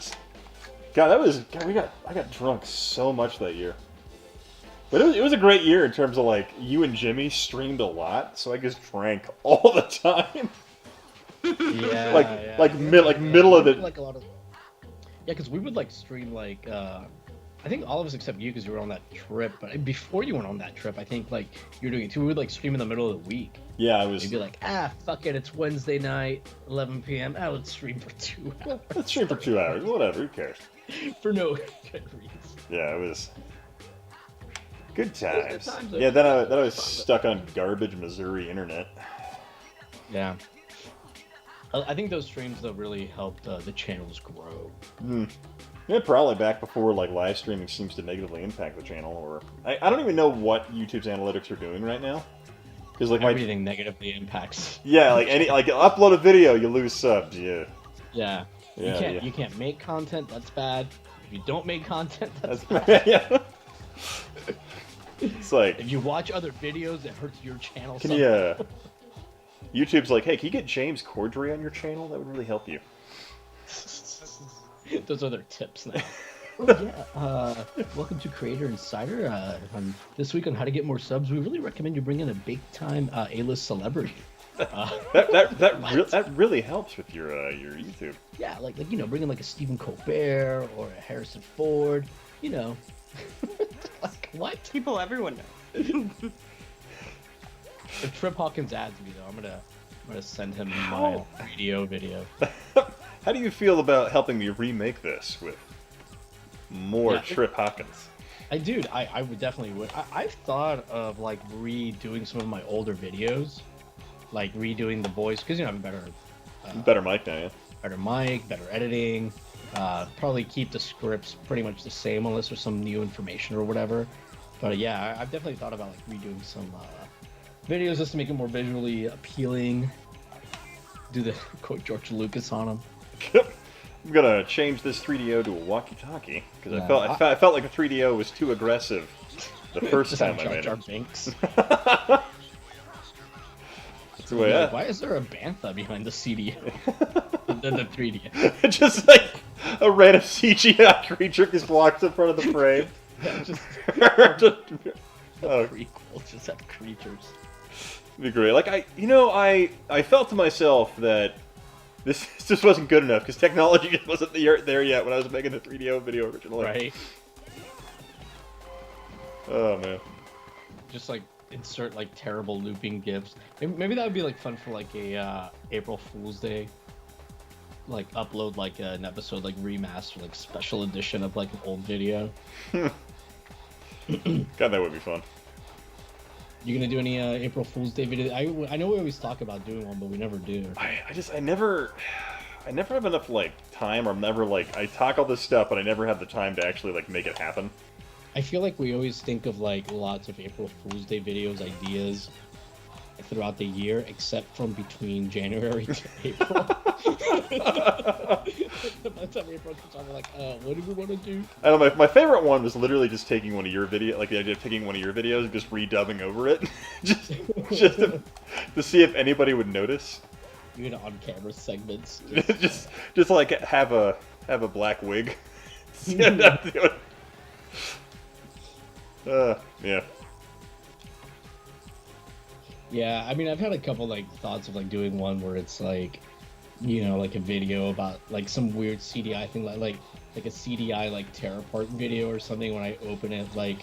I got drunk so much that year. But it was a great year in terms of like you and Jimmy streamed a lot, so I just drank all the time. Yeah, middle of the. Like a lot of. Yeah, because we would like stream like. I think all of us except you because you were on that trip. But before you went on that trip, I think like you were doing it too. We would like stream in the middle of the week. Yeah, I was. You'd be like, fuck it, it's Wednesday night, 11 p.m. Let's stream for 2 hours. Let's stream for 2 hours. Whatever, who cares? For no good reason. Yeah, it was good times. Good times, Yeah, then I was stuck on garbage Missouri internet. Yeah. I think those streams though really helped the channels grow. Yeah, probably back before like live streaming seems to negatively impact the channel, or I don't even know what YouTube's analytics are doing right now. Because like everything negatively impacts. Yeah, like upload a video, you lose subs. Yeah. Yeah. You can't make content. That's bad. If you don't make content, that's bad. Yeah. It's like if you watch other videos, it hurts your channel. Can you? YouTube's like, hey, can you get James Cordray on your channel? That would really help you. Those are their tips now. Welcome to Creator Insider. This week on how to get more subs, we really recommend you bring in a big-time A-list celebrity. That really helps with your YouTube. Yeah, like bring in like a Stephen Colbert or a Harrison Ford. Like what? People everyone knows. If Trip Hawkins adds me though, I'm gonna send him my radio video. How do you feel about helping me remake this with more Trip Hawkins? I would definitely. I've thought of like redoing some of my older videos, like redoing the voice because I have a better mic now, yeah. Better mic, better editing. Probably keep the scripts pretty much the same unless there's some new information or whatever. But yeah, I've definitely thought about like redoing some videos just to make it more visually appealing. Do the quote George Lucas on them. I'm gonna change this 3DO to a walkie-talkie because I felt like the 3DO was too aggressive the first time I made it. Binks. That's the way. Why is there a bantha behind the CDO? the 3DO. Just like a random CGI creature just walks in front of the frame. Yeah, just prequel, just have creatures. It'd be great. Like I felt to myself that this just wasn't good enough because technology just wasn't there yet when I was making the 3DO video originally. Right. Oh man. Just like insert like terrible looping gifs. Maybe that would be like fun for like a April Fool's Day. Like upload like an episode like remaster like special edition of like an old video. God, that would be fun. You gonna do any April Fool's Day video? I know we always talk about doing one, but we never do. I never have enough like time, or never like I talk all this stuff, but I never have the time to actually like make it happen. I feel like we always think of like lots of April Fool's Day videos, ideas throughout the year, except from between January to April. By the time April comes on, we're like, what do we want to do? I don't know. My favorite one was literally just taking one of your video, like the idea of taking one of your videos and just redubbing over it, just to see if anybody would notice. You know, on camera segments. Just like have a black wig. Yeah. Yeah, I mean, I've had a couple like thoughts of like doing one where it's like, like a video about like some weird CDI thing, like a CDI like tear apart video or something. When I open it, like,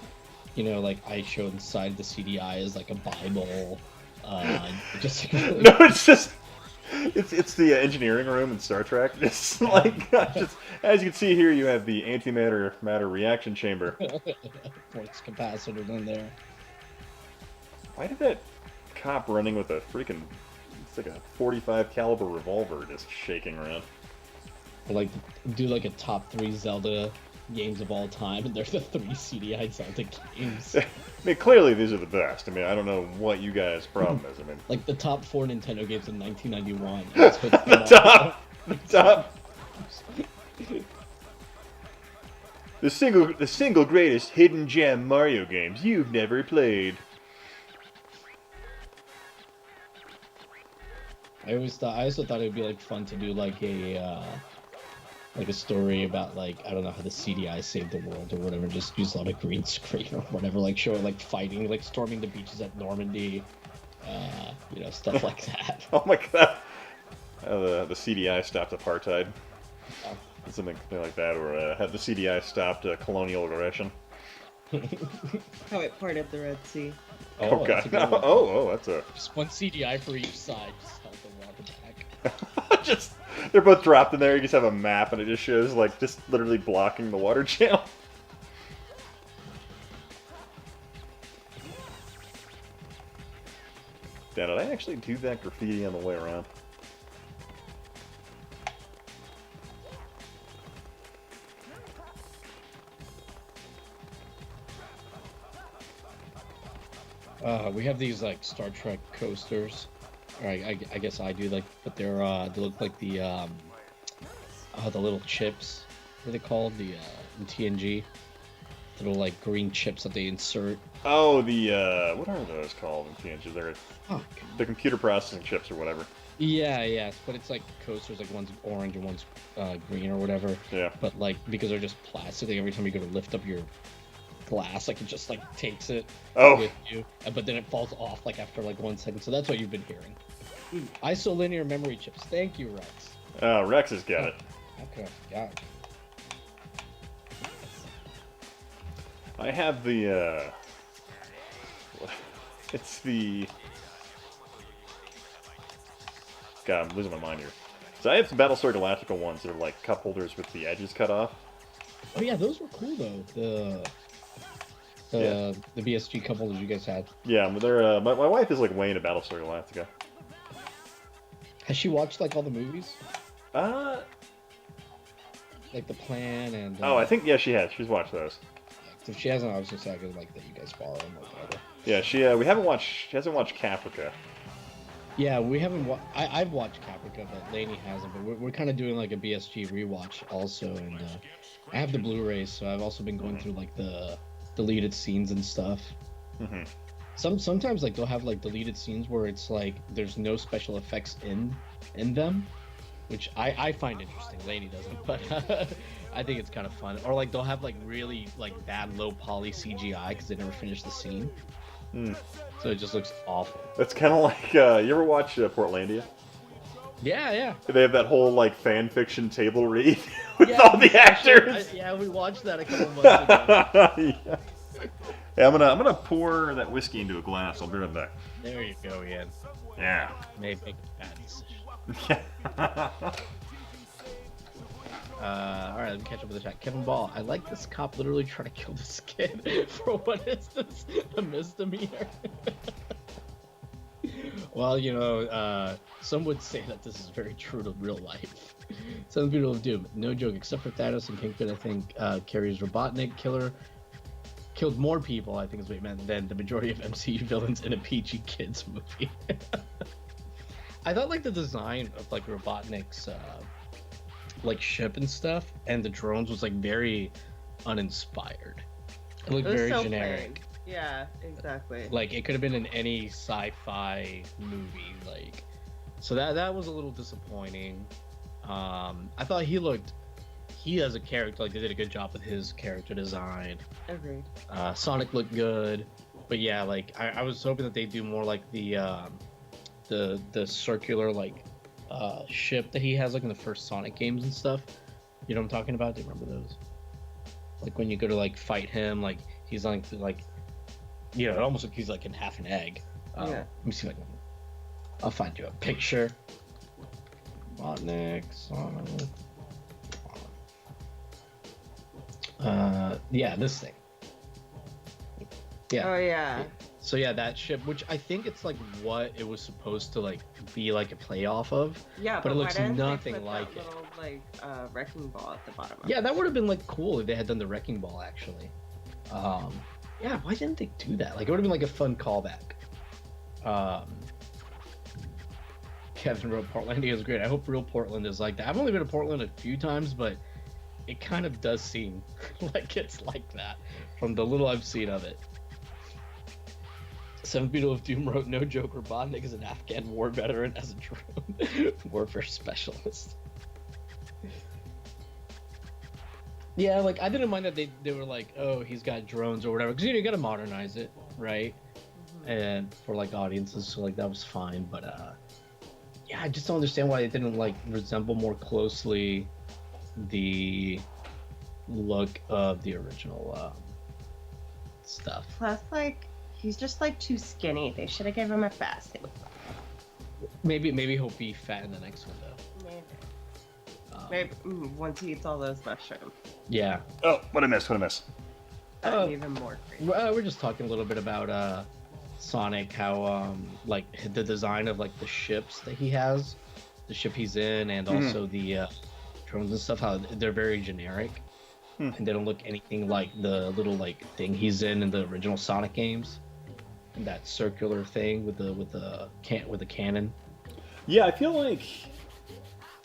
like I show inside the CDI is like a Bible. Just like, no, it's just it's the engineering room in Star Trek. It's like just as you can see here, you have the antimatter reaction chamber. Force capacitor in there. Why did that cop running with a freaking, it's like a 45 caliber revolver just shaking around? Or like do like a top 3 Zelda games of all time, and they're the 3 CDI Zelda games. I mean, clearly these are the best. I mean, I don't know what you guys' problem is. I mean, Like the top 4 Nintendo games in 1991. the top. The single greatest hidden gem Mario games you've never played. I also thought it would be like fun to do like a story about like, I don't know, how the CDI saved the world or whatever. Just use a lot of green screen or whatever, like show it like fighting, like storming the beaches at Normandy, stuff like that. Oh my god. The CDI stopped apartheid. Something like that, or have the CDI stopped colonial aggression. How it parted the Red Sea. Oh god. That's a... Just one CDI for each side, just held the water back. Just, they're both dropped in there, you just have a map and it just shows, like, just literally blocking the water channel. Dad, did I actually do that graffiti on the way around? We have these like Star Trek coasters, or I guess I do, like, but they look like the little chips. What are they called? The in TNG, little like green chips that they insert. Oh, the what are those called in TNG? They're the computer processing chips or whatever. Yeah, but it's like coasters, like one's orange and one's green or whatever. Yeah. But like, because they're just plastic, like every time you go to lift up your glass, like it just like takes it with you, but then it falls off like after like 1 second. So that's what you've been hearing. Isolinear memory chips. Thank you, Rex. Rex has got it. Okay, got it. I have the it's the... God, I'm losing my mind here. So I have some Battlestar Galactica ones that are like cup holders with the edges cut off. Oh yeah, those were cool though. The BSG cup holders you guys had. Yeah, but they're my wife is like way into Battlestar Galactica. Has she watched like all the movies? Like The Plan and... oh, I think, yeah, she has. She's watched those. If she hasn't, I was just saying like that you guys borrow them or whatever. Yeah, she hasn't watched Caprica. Yeah, we haven't. I've watched Caprica, but Lainey hasn't. But we're kind of doing like a BSG rewatch also, and I have the Blu-rays, so I've also been going through like the deleted scenes and stuff. Mm-hmm. Sometimes like they'll have like deleted scenes where it's like there's no special effects in them, which I find interesting. Lainey doesn't, but I think it's kind of fun. Or like they'll have like really like bad low poly CGI because they never finished the scene. So it just looks awful. That's kind of like, you ever watch Portlandia? Yeah. They have that whole like fan fiction table read with all the actors. We watched that a couple months ago. Yeah, I'm gonna pour that whiskey into a glass. I'll be right back. There you go, Ian. Yeah. Maybe make a bad decision. Yeah. Alright, let me catch up with the chat. Kevin Ball, I like this cop literally trying to kill this kid for what is this? A misdemeanor? Well, some would say that this is very true to real life. Some people of Doom, no joke, except for Thanos and Kingpin, I think Carrie's Robotnik killer killed more people, I think is what he meant, than the majority of MCU villains in a PG Kids movie. I thought like the design of like Robotnik's like ship and stuff and the drones was like very uninspired. It looked very so generic. plain. Yeah, exactly. Like it could have been in any sci-fi movie, like, so that was a little disappointing. I thought he as a character, like they did a good job with his character design. Agreed. Sonic looked good, but yeah, like I was hoping that they do more like the circular like ship that he has like in the first Sonic games and stuff. You know what I'm talking about? Do you remember those? Like when you go to like fight him, like he's on like, it almost like he's like in half an egg. Yeah. Let me see if I'll find you a picture. Robotnik, Sonic. Yeah, this thing. Yeah. Oh yeah. So yeah, that ship, which I think it's like what it was supposed to like be like a play off of. Yeah, but it looks why didn't they nothing put like that it. little like wrecking ball at the bottom. Yeah, that would have been like cool if they had done the wrecking ball actually. Yeah, why didn't they do that? Like it would have been like a fun callback. Kevin wrote Portlandia is great. I hope real Portland is like that. I've only been to Portland a few times, but it kind of does seem like it's like that from the little I've seen of it. Seven Beetle of Doom wrote, no joke, Robotnik is an Afghan war veteran as a drone warfare specialist. Yeah, like I didn't mind that they were like, oh, he's got drones or whatever, because you gotta modernize it, right? Mm-hmm. And for like audiences, so like that was fine, but yeah, I just don't understand why it didn't like resemble more closely the look of the original stuff. Plus, like, he's just like too skinny. They should have given him a fat suit. Maybe he'll be fat in the next one though. Maybe once he eats all those mushrooms. Yeah. Oh, what I missed? Even more crazy. We're just talking a little bit about Sonic, how like the design of like the ships that he has, the ship he's in, and also the drones and stuff, how they're very generic, and they don't look anything like the little like thing he's in the original Sonic games, and that circular thing with the cannon. Yeah, I feel like.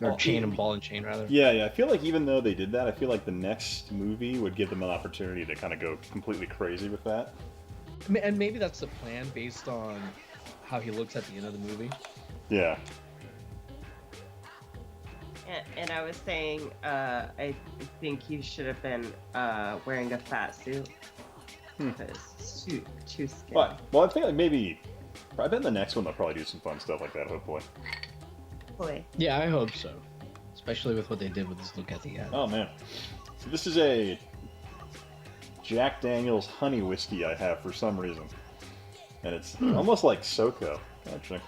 Or chain and ball and chain, rather. Yeah. I feel like even though they did that, I feel like the next movie would give them an opportunity to kind of go completely crazy with that. And maybe that's the plan based on how he looks at the end of the movie. Yeah. And I was saying, I think he should have been wearing a fat suit. Because it's too skinny. Well, I think like maybe. I bet in the next one they'll probably do some fun stuff like that, hopefully. Yeah, I hope so. Especially with what they did with this look at the end. Oh, man. So this is a Jack Daniel's honey whiskey I have for some reason. And it's almost like SoCo, actually.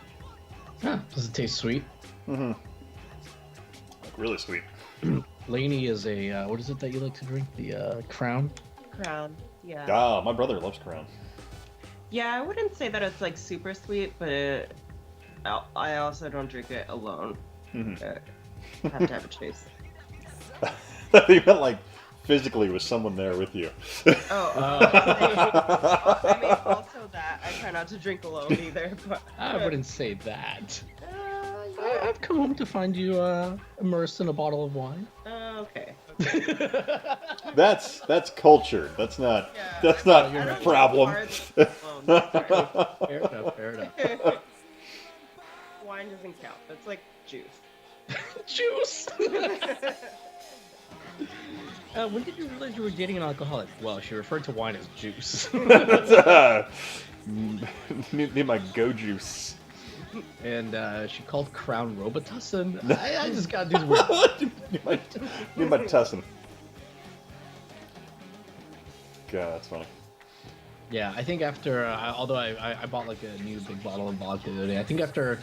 Huh. Does it taste sweet? Mm-hmm. Like, really sweet. Lainey is a, what is it that you like to drink? The Crown? Crown, yeah. Ah, my brother loves Crown. Yeah, I wouldn't say that it's like super sweet, but I also don't drink it alone. I have to have a chase. You meant like physically with someone there with you. I mean, also that. I try not to drink alone either. But I wouldn't say that. I've come home to find you immersed in a bottle of wine. Okay. That's culture. That's not your problem. Fair enough. Wine doesn't count. That's like juice. Juice! When did you realize you were dating an alcoholic? Well, she referred to wine as juice. Need my go juice. And she called Crown Robitussin. I just got these words. Need my tussin. God, that's funny. Yeah, I think after, although I bought like a new big bottle of vodka the other day, I think after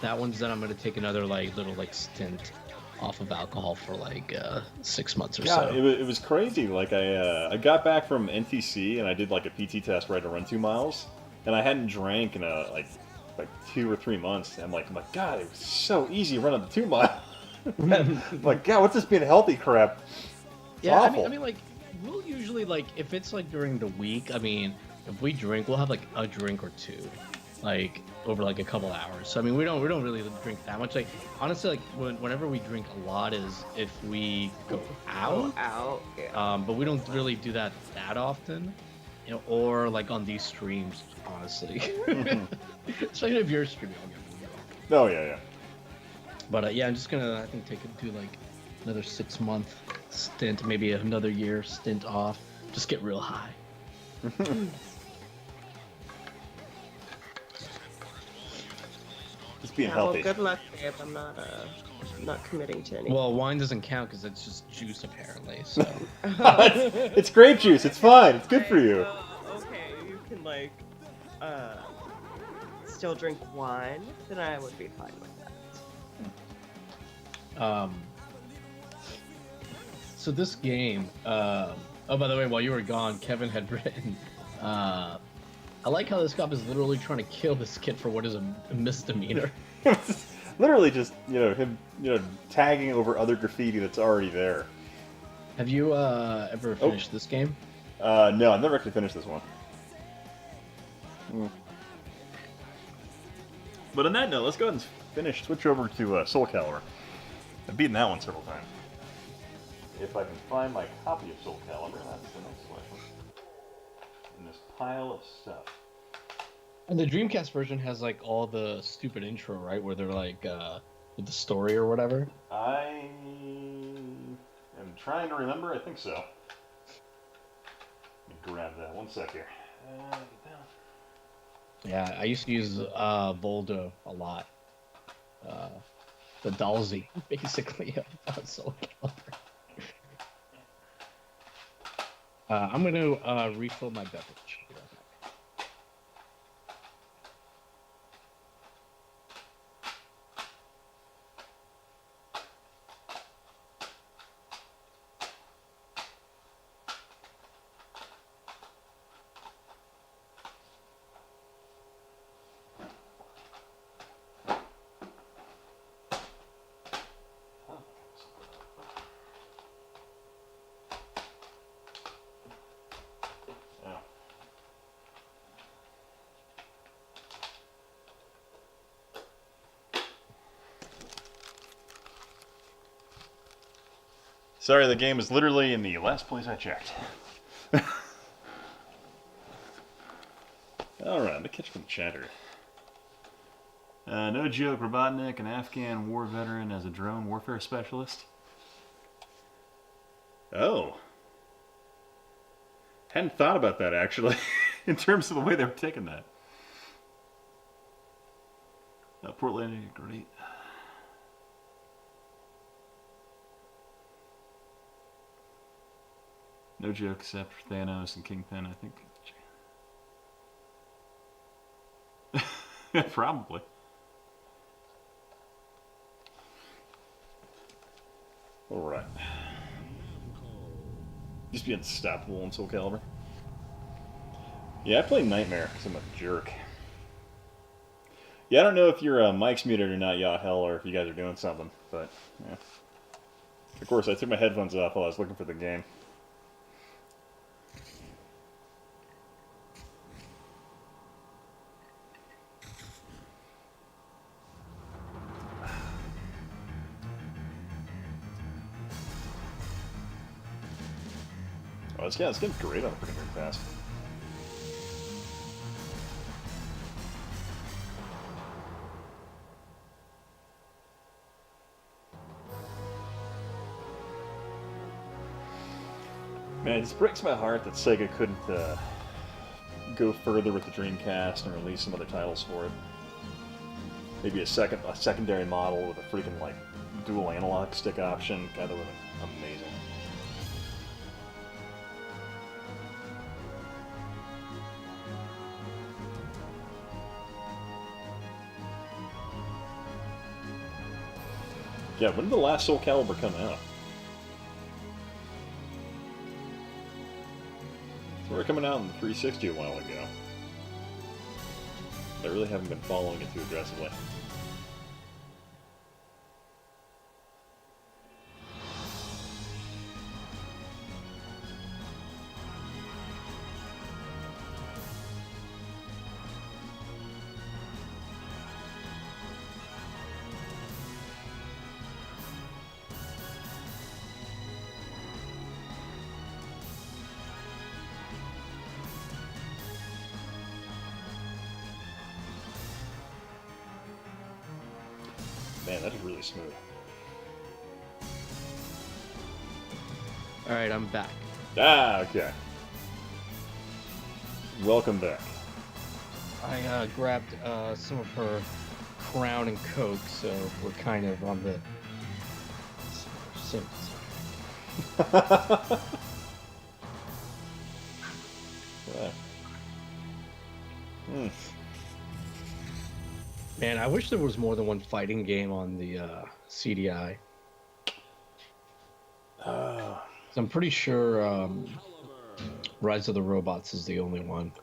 that one's done, I'm gonna take another like little like stint off of alcohol for like 6 months or so. It was crazy. Like I got back from NTC and I did like a PT test where I had to run 2 miles, and I hadn't drank in like 2 or 3 months. And I'm like, God, it was so easy running the 2 mile. I'm like, God, what's this being healthy crap? It's awful. I mean, like we'll usually like if it's like during the week. I mean, if we drink, we'll have like a drink or two, like over like a couple hours. So I mean, we don't really drink that much. Like honestly, like whenever we drink a lot is if we go out. Yeah. But we don't really do that often, you know, or like on these streams, honestly. Especially if you're streaming. Oh yeah. But yeah, I'm just gonna I think do like another 6 month stint, maybe another year stint off. Just get real high. Just being healthy. Well, good luck, babe. I'm not committing to anything. Well, wine doesn't count because it's just juice apparently. So it's grape juice. It's fine. It's good for you. Okay, you can like still drink wine. Then I would be fine with that. So this game. Oh, by the way, while you were gone, Kevin had written. I like how this cop is literally trying to kill this kid for what is a misdemeanor. literally just him tagging over other graffiti that's already there. Have you ever finished this game? No, I've never actually finished this one. But on that note, let's go ahead and switch over to Soul Calibur. I've beaten that one several times. If I can find my copy of Soul Calibur, that's the next question. In this pile of stuff. And the Dreamcast version has like all the stupid intro, right? Where they're like with the story or whatever. I am trying to remember. I think so. Let me grab that. One sec here. Yeah, I used to use Voldo a lot. The Dalsy, basically, of Soul Calibur. I'm going to refill my beverage. Sorry, the game is literally in the last place I checked. Alright, let me catch from the chatter. No joke, Robotnik, an Afghan war veteran as a drone warfare specialist. Oh. Hadn't thought about that, actually, in terms of the way they were taking that. Portland, great. No joke, except for Thanos and Kingpin, I think. Probably. Alright. Just be unstoppable in Soul Calibur. Yeah, I play Nightmare because I'm a jerk. Yeah, I don't know if your mic's muted or not, Yahel, or if you guys are doing something, but yeah. Of course, I took my headphones off while I was looking for the game. Oh, this game's great on the freaking Dreamcast. Man, it just breaks my heart that Sega couldn't go further with the Dreamcast and release some other titles for it. Maybe a secondary model with a freaking like dual analog stick option. God, that would have been amazing. Yeah, when did the last Soul Calibur come out? They were coming out on the 360 a while ago. I really haven't been following it too aggressively. Man, that is really smooth. Alright, I'm back. Ah, okay. Welcome back. I grabbed some of her Crown and Coke, so we're kind of on the same. Yeah. Man, I wish there was more than one fighting game on the CDI. I'm pretty sure Rise of the Robots is the only one.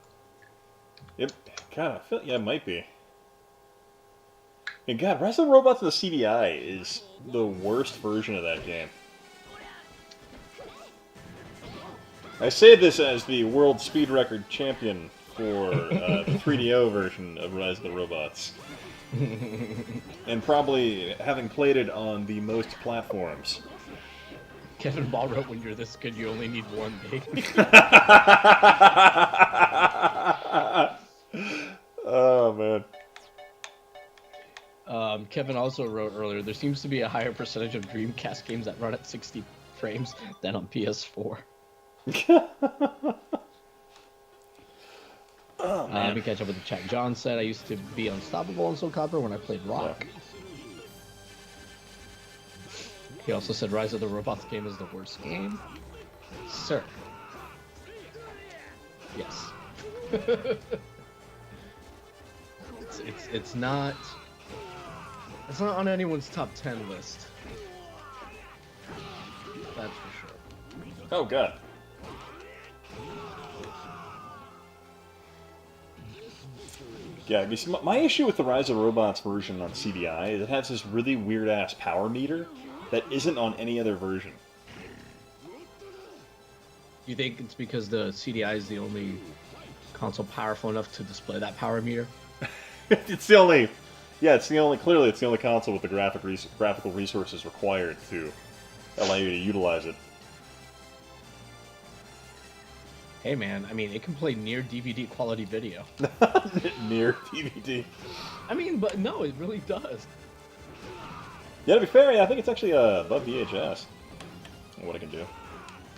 Yep. God, I feel yeah, it might be. And God, Rise of the Robots in the CDI is the worst version of that game. I say this as the world speed record champion for the 3DO version of Rise of the Robots. And probably having played it on the most platforms. Kevin Ball wrote, when you're this good, you only need one baby. Oh, man. Kevin also wrote earlier, there seems to be a higher percentage of Dreamcast games that run at 60 frames than on PS4. Oh, man. Let me catch up with the chat. John said, I used to be unstoppable on Soul Calibur when I played Rock. Yeah. He also said Rise of the Robots game is the worst game. Sir. Yes. It's not on anyone's top 10 list. That's for sure. Oh, God. Yeah, my issue with the Rise of the Robots version on CDI is it has this really weird-ass power meter that isn't on any other version. You think it's because the CDI is the only console powerful enough to display that power meter? It's the only... Yeah, it's the only console with the graphical resources required to allow you to utilize it. Hey man, I mean, it can play near DVD quality video. Near DVD. I mean, but no, it really does. Yeah, to be fair, yeah, I think it's actually above VHS. What I can do.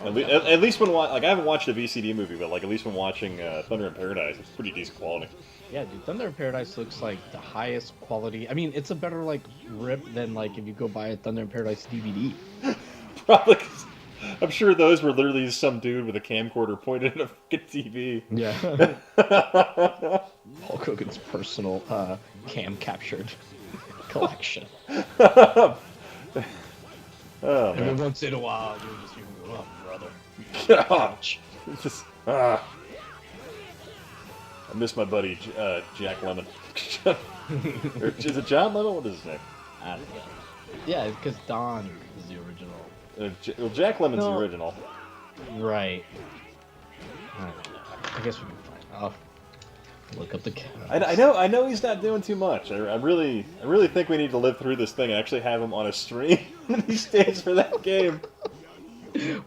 At least when I haven't watched a VCD movie, but like at least when watching Thunder in Paradise, it's pretty decent quality. Yeah, dude, Thunder in Paradise looks like the highest quality. I mean, it's a better like rip than like if you go buy a Thunder in Paradise DVD. Probably. I'm sure those were literally some dude with a camcorder pointed at a fucking TV. Yeah. Hulk Hogan's personal cam captured collection. Oh, man. Every once in a while, you just hear, oh, brother. Ouch. Just, I miss my buddy Jack Lemmon. Or, is it John Lemmon? What is his name? I don't know. Yeah, because Don is the original. Well, Jack Lemmon's the original. Right. I don't know. I guess we can find out. Look up the cast. I know he's not doing too much. I really think we need to live through this thing and actually have him on a stream when he stays for that game.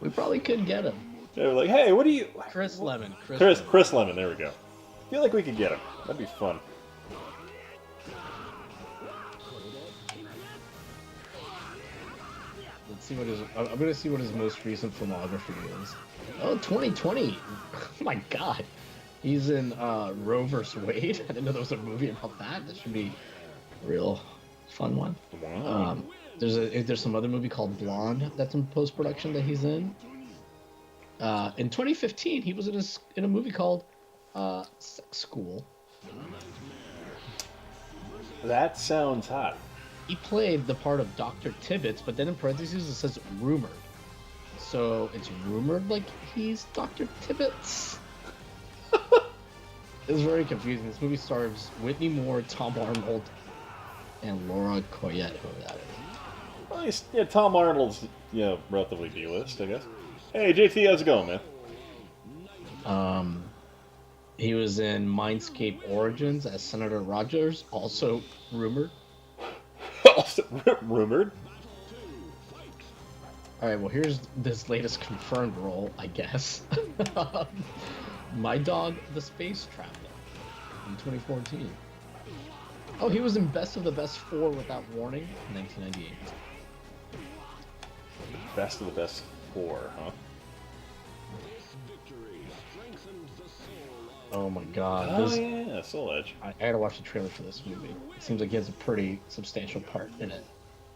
We probably could get him. They were like, hey, what do you... Chris Lemon. Chris Lemon, there we go. I feel like we could get him. That'd be fun. Let's see what his... I'm gonna see what his most recent filmography is. Oh, 2020! Oh my god! He's in Roe vs. Wade. I didn't know there was a movie about that. That should be a real fun one. Wow. There's some other movie called Blonde that's in post-production that he's in. In 2015, he was in a movie called Sex School. That sounds hot. He played the part of Dr. Tibbets, but then in parentheses it says rumored. So it's rumored like he's Dr. Tibbets. It's very confusing. This movie stars Whitney Moore, Tom Arnold, and Laura Coyette, whoever that is. Well, yeah, Tom Arnold's, relatively D-list, I guess. Hey, JT, how's it going, man? He was in Mindscape Origins as Senator Rogers, also rumored. Also rumored? Alright, well here's this latest confirmed role, I guess. My Dog, the Space Traveler, in 2014. Oh, he was in Best of the Best 4 Without Warning, in 1998. Best of the Best 4, huh? Oh my god. Oh yeah, Soul Edge. I gotta watch the trailer for this movie. It seems like he has a pretty substantial part in it.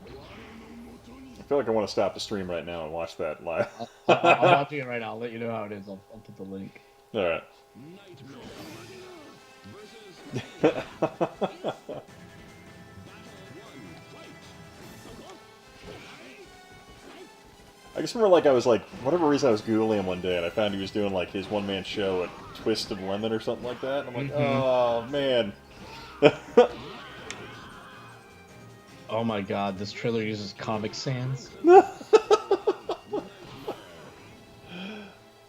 I feel like I want to stop the stream right now and watch that live. I'm watching it right now. I'll let you know how it is. I'll put the link. Alright. I just remember, I was whatever reason I was Googling him one day, and I found he was doing, his one-man show at Twisted Lemon or something like that, and I'm like, oh, man. Oh my god, this trailer uses Comic Sans.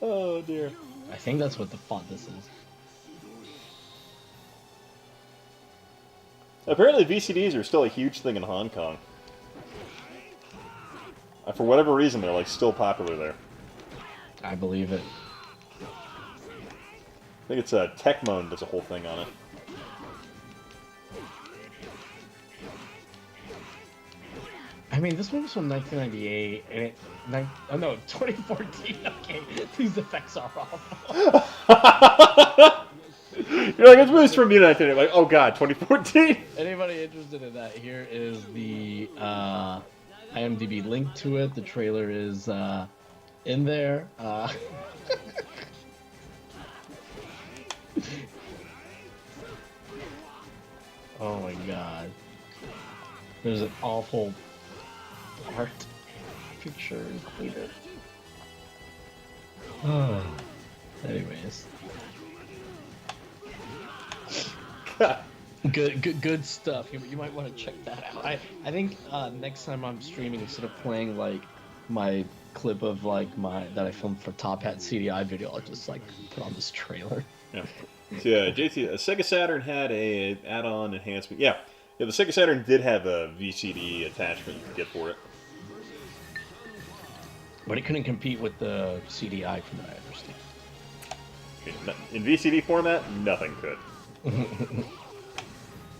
Oh dear. I think that's what the font this is. Apparently VCDs are still a huge thing in Hong Kong. For whatever reason, they're like still popular there. I believe it. I think it's Tecmo does a whole thing on it. I mean, this movie's from 1998, and it... Oh no, 2014, okay. These effects are awful. You're like, this movie's from the 1998. Like, oh god, 2014? Anybody interested in that, here is the IMDb link to it. The trailer is in there. Oh my god. There's an awful art picture included. Oh. Anyways. Good stuff. You might want to check that out. I think next time I'm streaming, instead of playing like my clip of like that I filmed for Top Hat CDI video, I'll just like put on this trailer. Yeah. So, yeah, JT, Sega Saturn had a add-on enhancement. Yeah, the Sega Saturn did have a VCD attachment you could get for it. But it couldn't compete with the CDI, from what I understand. In VCD format, nothing could.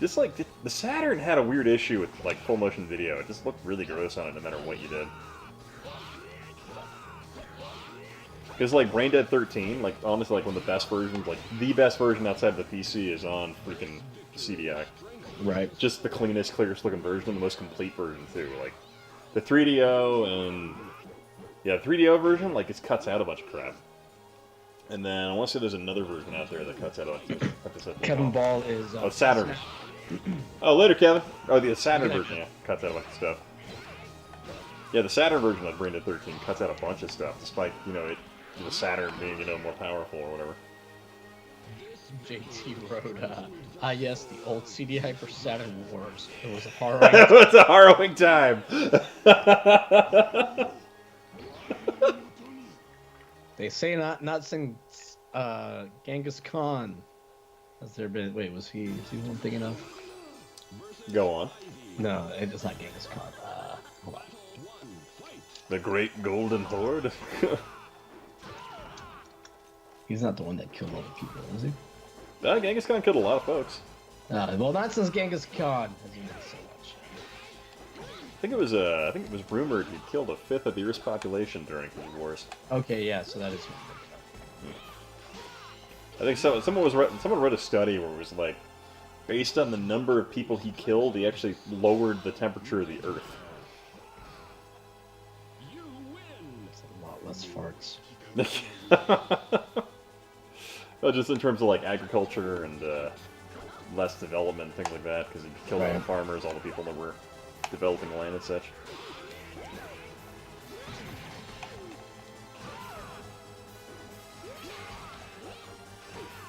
Just like the Saturn had a weird issue with like full motion video. It just looked really gross on it, no matter what you did. Because like Brain Dead 13, like honestly, like one of the best versions, like the best version outside of the PC is on freaking CDI. Right. Just the cleanest, clearest looking version, and the most complete version too. Like the 3DO and yeah, the 3DO version, like it cuts out a bunch of crap. And then I want to say there's another version out there that cuts out a bunch of stuff. Kevin Ball is Saturn. Oh, later, Kevin. Oh, the Saturn version, yeah, cuts out a bunch of stuff. Yeah, the Saturn version of Brain Dead 13 cuts out a bunch of stuff, despite the Saturn being more powerful or whatever. JT wrote, yes, the old CDI for Saturn Wars. It was a horror. It was a harrowing time. They say not since Genghis Khan has there been. Wait, was he who I'm thinking of? Go on. No, it's not Genghis Khan. Hold on. The Great Golden Horde. He's not the one that killed all the people, is he? Genghis Khan killed a lot of folks. Well, not since Genghis Khan has he done so much. I think it was rumored he killed a fifth of the Earth's population during his wars. Okay, yeah, so that is. I think someone read a study where it was like, based on the number of people he killed, he actually lowered the temperature of the Earth. That's a lot less farts. Well, just in terms of like agriculture and less development, things like that, because he killed all the farmers, all the people that were developing land and such.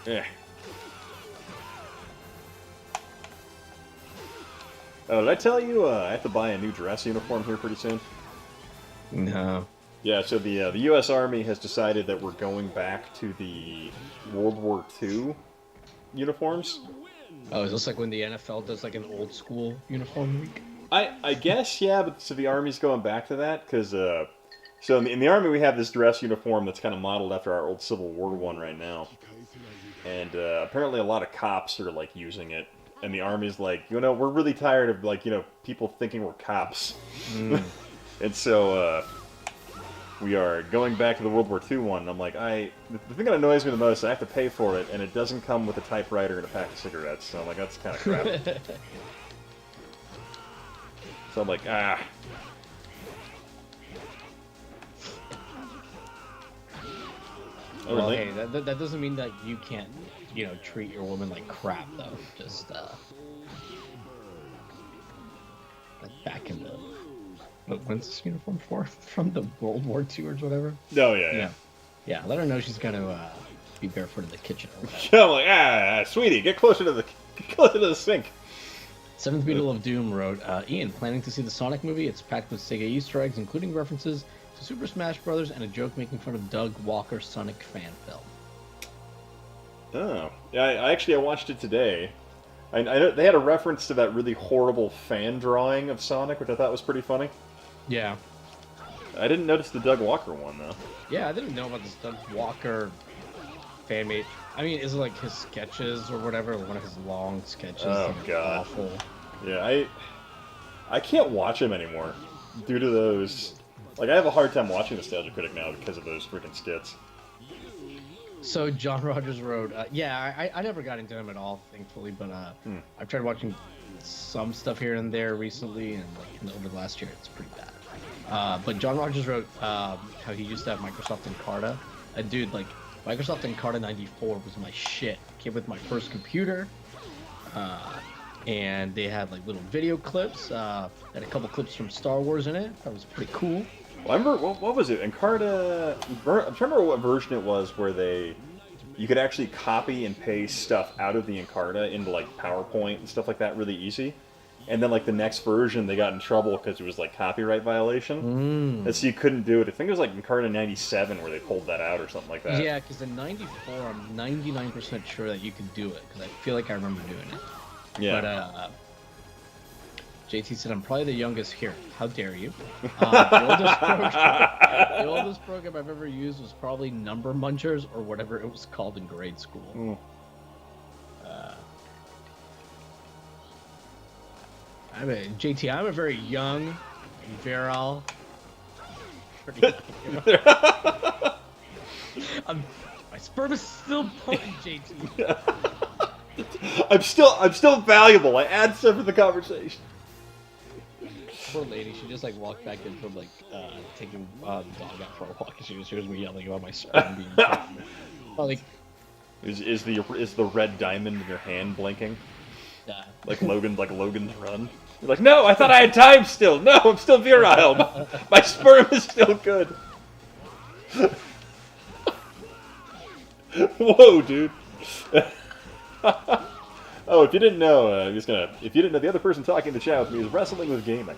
Yeah. Oh, did I tell you I have to buy a new dress uniform here pretty soon? No. Yeah, so the U.S. Army has decided that we're going back to the World War II uniforms. Oh, is this like when the NFL does like an old school uniform week? I guess, yeah, but so the Army's going back to that, because, so in the Army we have this dress uniform that's kind of modeled after our old Civil War one right now. And apparently a lot of cops are, like, using it. And the Army's like, we're really tired of, like, people thinking we're cops. Mm. And so, we are going back to the World War II one, and I'm like, the thing that annoys me the most is I have to pay for it, and it doesn't come with a typewriter and a pack of cigarettes, so I'm like, that's kind of crap. So I'm like, Well, hey, that doesn't mean that you can't, treat your woman like crap, though. Just, like back in the... When's this uniform for? From the World War II or whatever? Oh, yeah. Yeah, let her know she's gonna be barefoot in the kitchen or whatever. Yeah, I'm like, sweetie, get closer to the sink. Seventh Beetle of Doom wrote, Ian, planning to see the Sonic movie? It's packed with Sega Easter eggs, including references to Super Smash Bros. And a joke making fun of Doug Walker's Sonic fan film. Oh, yeah. I watched it today. I know they had a reference to that really horrible fan drawing of Sonic, which I thought was pretty funny. Yeah. I didn't notice the Doug Walker one though. Yeah, I didn't know about this Doug Walker fan made. I mean, is it like his sketches or whatever? One of his long sketches. Oh God. Awful. Yeah, I can't watch him anymore due to those. Like, I have a hard time watching Nostalgia Critic now because of those freaking skits. So John Rogers wrote, yeah, I never got into him at all, thankfully, but I've tried watching some stuff here and there recently, and like over the last year, it's pretty bad. But John Rogers wrote how he used to have Microsoft Encarta, and dude, like Microsoft Encarta 94 was my shit. Came with my first computer, and they had like little video clips, had a couple clips from Star Wars in it. That was pretty cool. Well, I remember, what was it? Encarta. I'm trying to remember what version it was where you could actually copy and paste stuff out of the Encarta into like PowerPoint and stuff like that really easy. And then like the next version, they got in trouble because it was like copyright violation, and so you couldn't do it. I think it was like Encarta 97 where they pulled that out or something like that. Yeah, because in 94, I'm 99% sure that you could do it because I feel like I remember doing it. Yeah. But JT said, I'm probably the youngest here. How dare you? The oldest program I've ever used was probably Number Munchers or whatever it was called in grade school. I mean, JT, I'm a very young, virile. My sperm is still potent, JT. I'm still valuable. I add stuff to the conversation. Poor lady, she just like walked back in from like taking the dog out for a walk, and she just hears me yelling about my sperm being pregnant. Like, is the red diamond in your hand blinking? Yeah. Like Logan's Run. You're like, no, I thought I had time still. No, I'm still virile. My sperm is still good. Whoa, dude. Oh, if you didn't know, if you didn't know, the other person talking in the chat with me is Wrestling with Gaming.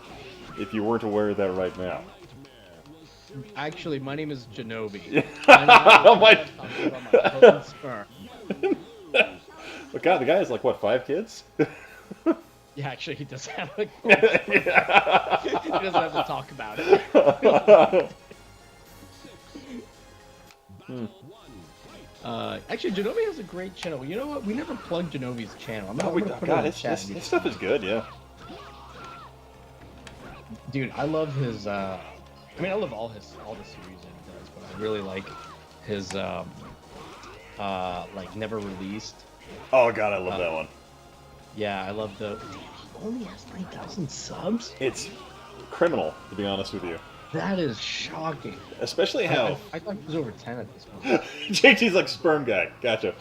If you weren't aware of that right now. Actually, my name is Genobi. Oh my! About my potent sperm. But God, the guy has like what, 5 kids? Yeah, actually, he does have like. He doesn't have to talk about it. Actually, Genobi has a great channel. You know what? We never plugged Genobi's channel. I'm gonna put it in the chat. His stuff is good, yeah. Dude, I love his. I mean, I love all the series that he does, but I really like his like never released. Oh God, I love that one. Yeah, I love the. He only has 9,000 subs. It's criminal, to be honest with you. That is shocking. Especially how I thought he was over 10 at this point. JT's like sperm guy. Gotcha.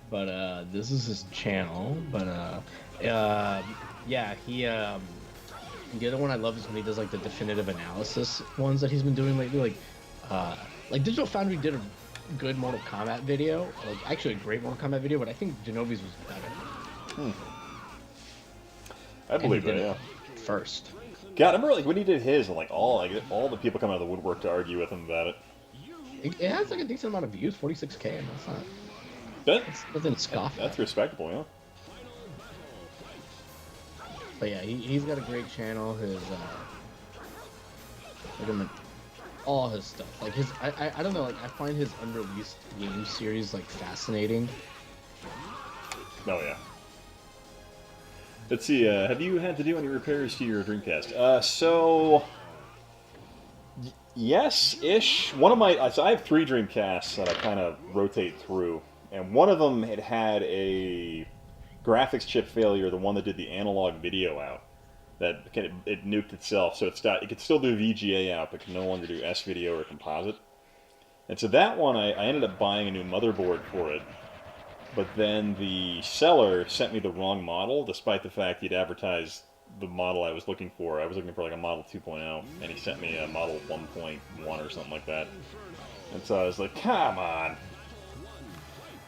But this is his channel. But yeah, he the other one I love is when he does like the definitive analysis ones that he's been doing lately. Like Digital Foundry did a good Mortal Kombat video, like actually a great Mortal Kombat video, but I think Genobi's was better. I believe that, yeah. First. God, I remember like when he did his, and like all the people come out of the woodwork to argue with him about it. It has like a decent amount of views, 46K, and that's That's nothing to scoff at. That's respectable, yeah. But yeah, he's got a great channel. His all his stuff, like his I don't know, like I find his unreleased game series like fascinating. Oh yeah. Let's see. Have you had to do any repairs to your Dreamcast? So yes-ish. One of my so I have 3 Dreamcasts that I kind of rotate through, and one of them had a graphics chip failure, the one that did the analog video out, that it nuked itself, so it could still do VGA out, but can no longer do S video or composite. And so that one, I ended up buying a new motherboard for it, but then the seller sent me the wrong model, despite the fact he'd advertised the model I was looking for. I was looking for like a model 2.0, and he sent me a model 1.1 or something like that. And so I was like, come on.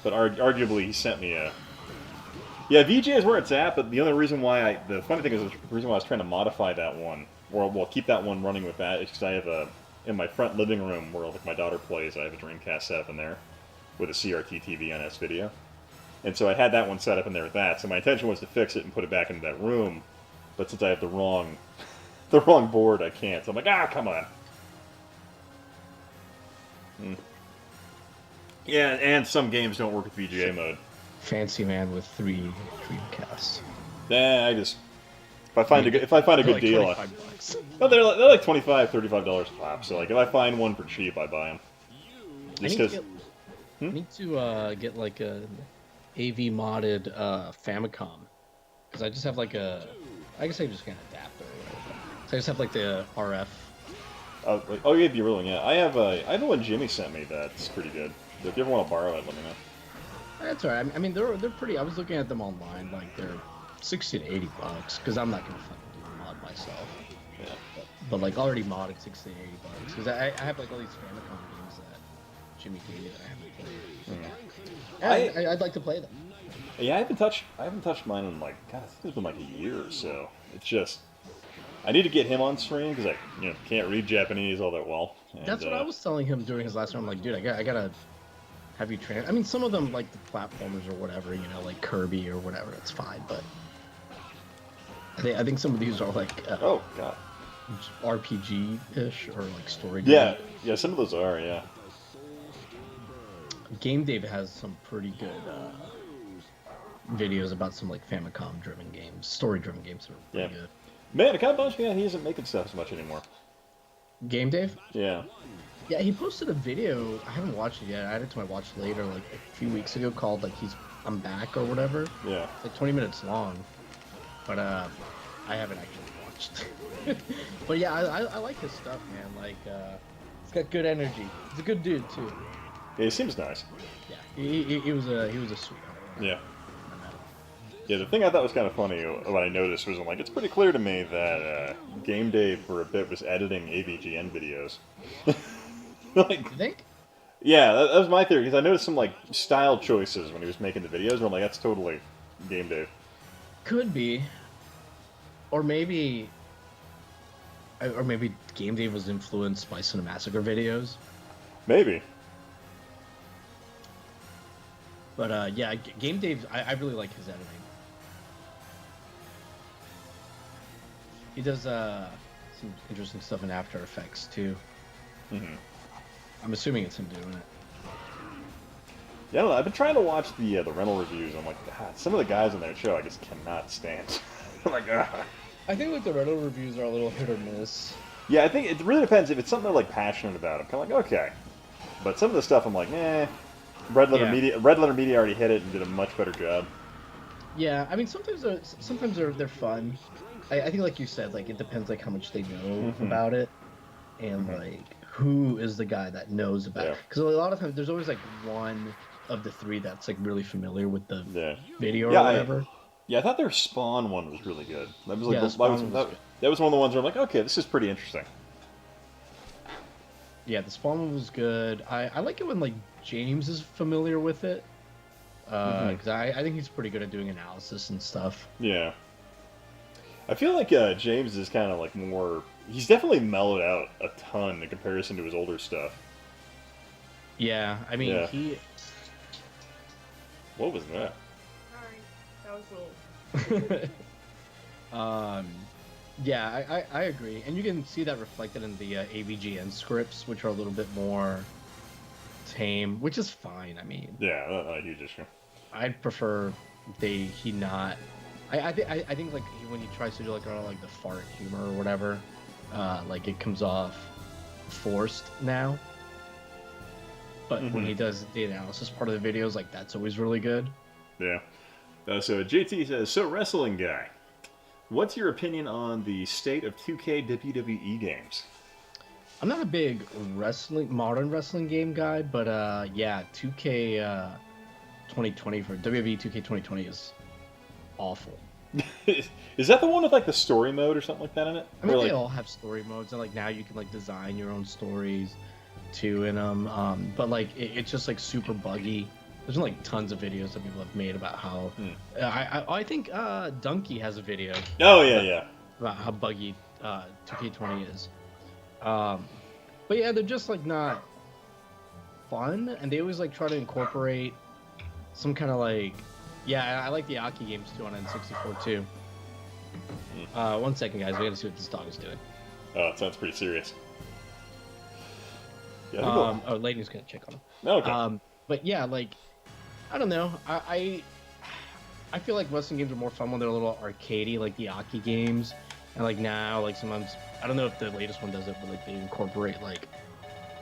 but arguably he sent me a... Yeah, VJ is where it's at, but the only reason why the funny thing is, the reason why I was trying to modify that one, or well, keep that one running with that, is because I have in my front living room where like my daughter plays, I have a Dreamcast set up in there with a CRT TV on S-Video. And so I had that one set up in there with that, so my intention was to fix it and put it back into that room, but since I have the wrong board, I can't. So I'm like, come on. Yeah, and some games don't work with VGA mode. Fancy man with 3 Dreamcasts. I just if I find a good like deal, $25. No, they're like $25, $35 a pop. So like if I find one for cheap, I buy them. Just because. I need to get like a AV modded Famicom, because I just have like a. I guess I just get an adapter. So I just have like the RF. Oh yeah, you're rolling. Yeah, I have the one Jimmy sent me. That's pretty good. If you ever want to borrow it, let me know. That's alright. I mean, they're pretty. I was looking at them online. Like they're $60 to $80, because I'm not gonna fucking do the mod myself. Yeah. But like already modded $60 to $80, because I have like all these Famicom games that Jimmy gave me that I haven't played. I'd like to play them. Yeah, I haven't touched mine in like, God, I think it's been like a year or so. It's just, I need to get him on stream because I can't read Japanese all that well. And, that's what I was telling him during his last round. I'm like, dude, I gotta have you train. I mean, some of them like the platformers or whatever, like Kirby or whatever. That's fine, but I think some of these are like oh god, RPG-ish or like story. Yeah, some of those are, yeah. Game Dave has some pretty good videos about some like Famicom-driven games, story-driven games that are pretty good. Man, it kind of bums me out he isn't making stuff as much anymore. Game Dave? Yeah. Yeah, he posted a video. I haven't watched it yet. I added it to my watch later, like a few weeks ago, called like I'm back or whatever. Yeah. It's like 20 minutes long, but I haven't actually watched. But yeah, I like his stuff, man. Like, he's got good energy. He's a good dude too. Yeah, he seems nice. Yeah, he was a sweetheart. Yeah. Yeah, the thing I thought was kind of funny, what I noticed was, I'm like, it's pretty clear to me that Game Dave for a bit was editing AVGN videos. Like, you think? Yeah, that was my theory, because I noticed some like style choices when he was making the videos, where I'm like, that's totally Game Dave. Could be. Or maybe Game Dave was influenced by Cinemassacre videos. Maybe. But yeah, Game Dave, I really like his editing. He does some interesting stuff in After Effects too. Mm-hmm. I'm assuming it's him doing it. Yeah, I don't know. I've been trying to watch the rental reviews. I'm like, God, some of the guys on that show I just cannot stand. I'm like, ugh. I think like the rental reviews are a little hit or miss. Yeah, I think it really depends. If it's something they're like passionate about, I'm kind of like, okay. But some of the stuff I'm like, Red Letter Media already hit it and did a much better job. Yeah, I mean sometimes they're fun. I think like you said, like it depends like how much they know about it, and like who is the guy that knows about it. Because a lot of times there's always like one of the three that's like really familiar with the video or whatever. I thought their Spawn one was really good. That was like that was one of the ones where I'm like, okay, this is pretty interesting. Yeah, the Spawn one was good. I like it when like James is familiar with it, because I think he's pretty good at doing analysis and stuff. Yeah. I feel like James is kind of like more... He's definitely mellowed out a ton in comparison to his older stuff. Yeah, I mean, he... What was that? Sorry, that was me. Yeah, I agree. And you can see that reflected in the AVGN scripts, which are a little bit more tame, which is fine, I mean. Yeah, not a huge issue. I'd prefer he not... I think like when he tries to do like the fart humor or whatever, like it comes off forced now. But when he does the analysis part of the videos, like that's always really good. Yeah. So JT says, so wrestling guy, what's your opinion on the state of 2K WWE games? I'm not a big modern wrestling game guy, but yeah, 2K 2020 for WWE 2K 2020 is awful. Is that the one with like the story mode or something like that in it? I mean, they all have story modes, and like now you can like design your own stories too in them. But like it's just like super buggy. There's been like tons of videos that people have made about how. I think Donkey has a video. Oh yeah, About how buggy 2K20 is. But yeah, they're just like not fun, and they always like try to incorporate some kind of like. Yeah, I like the Aki games too on N64 too. 1 second, guys. We gotta see what this dog is doing. Oh, it sounds pretty serious. Yeah, Oh, Leighton's gonna check on him. Okay. But yeah, like, I don't know. I feel like wrestling games are more fun when they're a little arcadey, like the Aki games. And like now, like sometimes, I don't know if the latest one does it, but like they incorporate like,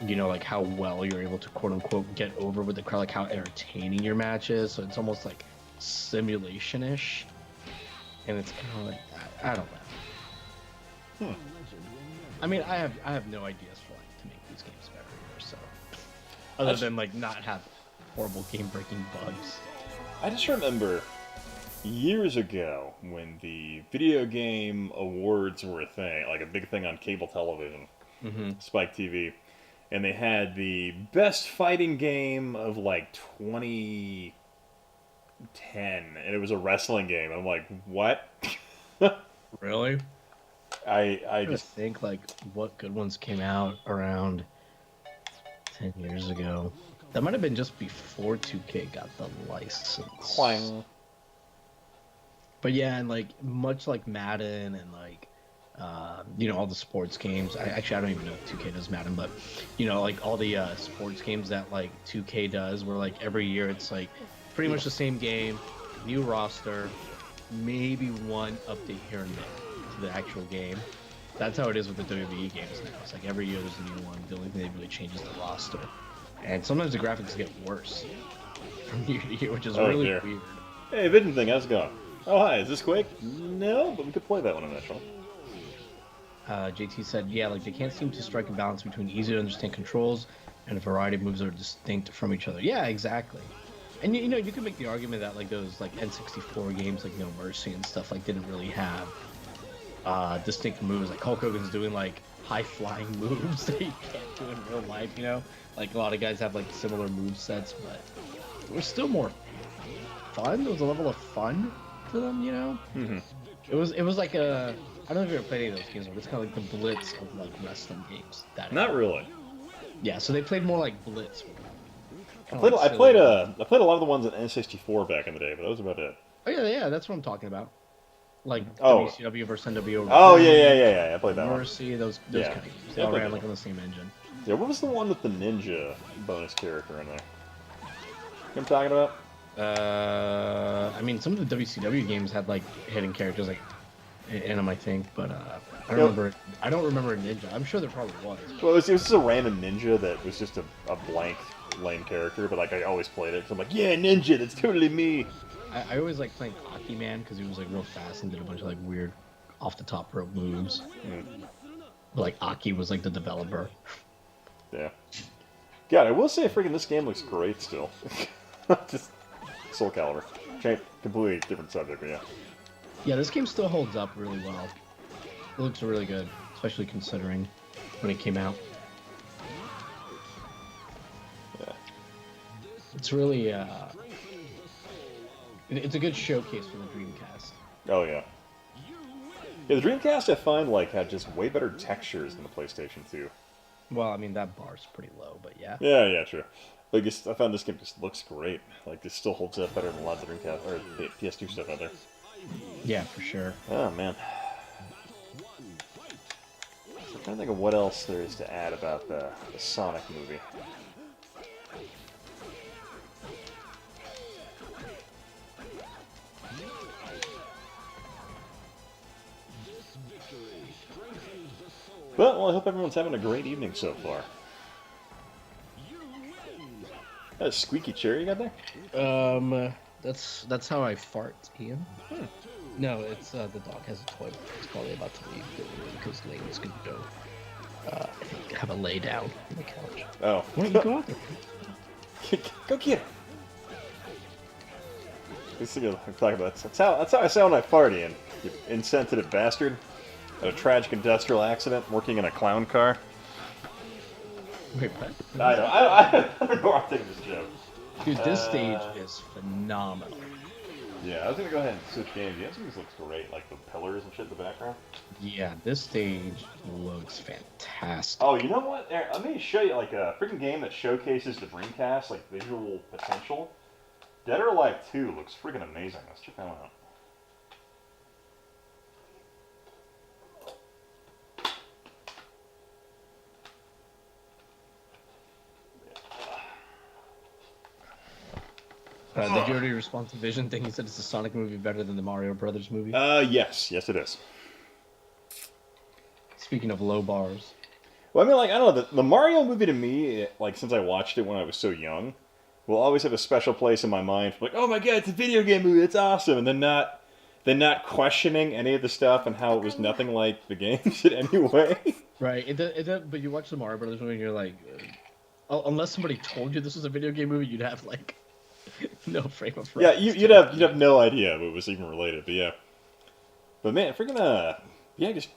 you know, like how well you're able to quote unquote get over with the crowd, like how entertaining your match is. So it's almost like simulation-ish. And it's kind of like, I don't know. I mean, I have no ideas for like to make these games better either, so other than like not have horrible game-breaking bugs. I just remember years ago when the video game awards were a thing, like a big thing on cable television, Spike TV, and they had the best fighting game of like 2010, and it was a wrestling game. I'm like, what? Really? I just think like what good ones came out around 10 years ago. That might have been just before 2K got the license. Clang. But yeah, and like much like Madden and like you know, all the sports games. I don't even know if 2K does Madden, but you know, like all the sports games that like 2K does, where like every year it's like pretty much the same game, new roster, maybe one update here and there to the actual game. That's how it is with the WWE games now. It's like every year there's a new one. The only thing that really changes the roster, and sometimes the graphics get worse from year to year, which is really dear. weird. Hey, Vision thing, how's it going? Oh, hi, is this Quake? No, but we could play that one eventually. JT said, yeah, like they can't seem to strike a balance between easy to understand controls and a variety of moves that are distinct from each other. Yeah, exactly. And you know, you can make the argument that like those like N64 games like No Mercy and stuff like didn't really have distinct moves. Like Hulk Hogan's doing like high flying moves that you can't do in real life, you know? Like a lot of guys have like similar move sets, but it was still more fun. There was a level of fun to them, you know? It was like a, I don't know if you ever played any of those games, but it's kind of like the Blitz of like wrestling games. Not really. Yeah, so they played more like Blitz. I played a lot of the ones in N64 back in the day, but that was about it. Oh yeah, that's what I'm talking about. Like WCW versus NWO. Oh yeah. I played that one. Mercy, those kind of games. They all ran like on the same engine. Yeah, what was the one with the ninja bonus character in there? You know what I'm talking about? I mean, some of the WCW games had like hidden characters like in them, I think, but I don't remember a ninja. I'm sure there probably was. Well, it was just a random ninja that was just a blank lame character, but like I always played it because I'm like, yeah, ninja, that's totally me. I always like playing Aki Man because he was like real fast and did a bunch of like weird off the top rope moves. But, like Aki was like the developer. Yeah. God, I will say, freaking this game looks great still. Just Soul Calibur. Completely different subject, but yeah. Yeah, this game still holds up really well. It looks really good, especially considering when it came out. Yeah. It's really, it's a good showcase for the Dreamcast. Oh, yeah. Yeah, the Dreamcast, I find, like, had just way better textures than the PlayStation 2. Well, I mean, that bar's pretty low, but yeah. Yeah, true. Like, I found this game just looks great. Like, this still holds up better than a lot of the Dreamcast, or the PS2 stuff out there. Yeah, for sure. Oh, man. So I'm trying to think of what else there is to add about the Sonic movie. Well, I hope everyone's having a great evening so far. That a squeaky chair you got there? That's how I fart, Ian. No, it's the dog has a toy. It's probably about to leave because Lane's gonna go. I think have a lay down on the couch. Oh. Why don't you go out there? Go get it. This thing I'm talking about. That's how I sound when I fart, Ian. You insensitive bastard. A tragic industrial accident, working in a clown car. Wait, what? I don't know how I'm taking this joke. Dude, this stage is phenomenal. Yeah, I was gonna go ahead and switch games. Yeah, this looks great, like the pillars and shit in the background. Yeah, this stage looks fantastic. Oh, you know what? Aaron, let me show you like a freaking game that showcases the Dreamcast, like visual potential. Dead or Alive 2 looks freaking amazing. Let's check that one out. Did you already respond to Vision thing? He said it's a Sonic movie better than the Mario Brothers movie. Yes it is. Speaking of low bars. Well, I mean, like, I don't know, the Mario movie to me, like, since I watched it when I was so young, will always have a special place in my mind. Like, oh my god, it's a video game movie, it's awesome, and then not questioning any of the stuff and how it was nothing like the games in any way. Right, but you watch the Mario Brothers movie and you're like, unless somebody told you this was a video game movie, you'd have, like, no frame of reference. Yeah, you'd have no idea if it was even related, but yeah. But man, freaking, yeah, just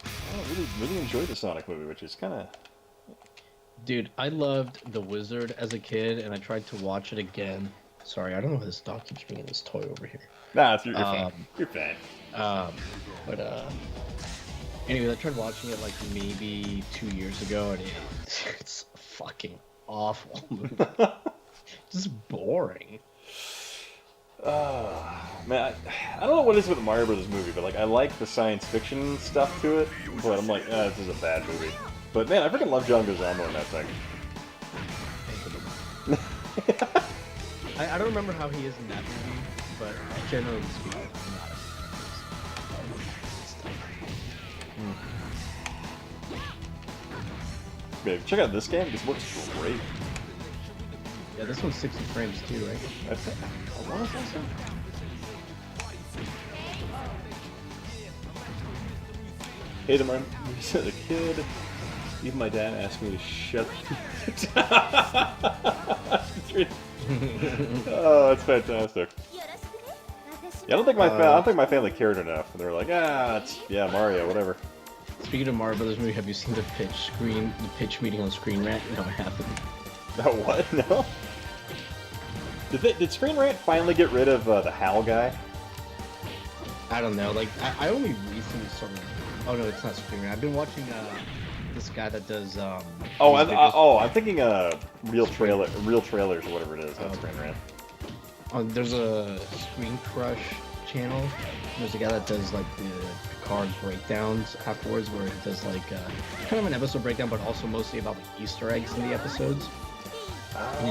really enjoyed the Sonic movie, which is kind of... Dude, I loved The Wizard as a kid, and I tried to watch it again. Sorry, I don't know why this dog keeps bringing this toy over here. Nah, you're fine. You're fine. Anyway, I tried watching it like maybe 2 years ago, and it's a fucking awful movie. Just boring. Man, I don't know what it is with the Mario Brothers movie, but like I like the science fiction stuff to it, but I'm like, this is a bad movie. But man, I freaking love John Leguizamo in that thing. I don't remember how he is in that movie, but generally speaking, I'm not a Babe, check out this game. This looks great. Yeah, this one's 60 frames too, right? That's it. I want to say so. Hey, the man, as a kid, even my dad asked me to shut. Oh, that's fantastic. Yeah, I don't think my family cared enough. They were like, it's Mario, whatever. Speaking of Mario Brothers movie, have you seen the pitch meeting on Screen Rant? No, I haven't. Oh, what? No. Did Screen Rant finally get rid of the HAL guy? I don't know. Like, I only recently sort of. Oh no, it's not Screen Rant. I've been watching this guy that does. I'm thinking real trailers or whatever it is. Not Screen Rant. There's a Screen Crush channel. There's a guy that does like the card breakdowns afterwards, where he does like kind of an episode breakdown, but also mostly about like Easter eggs in the episodes. And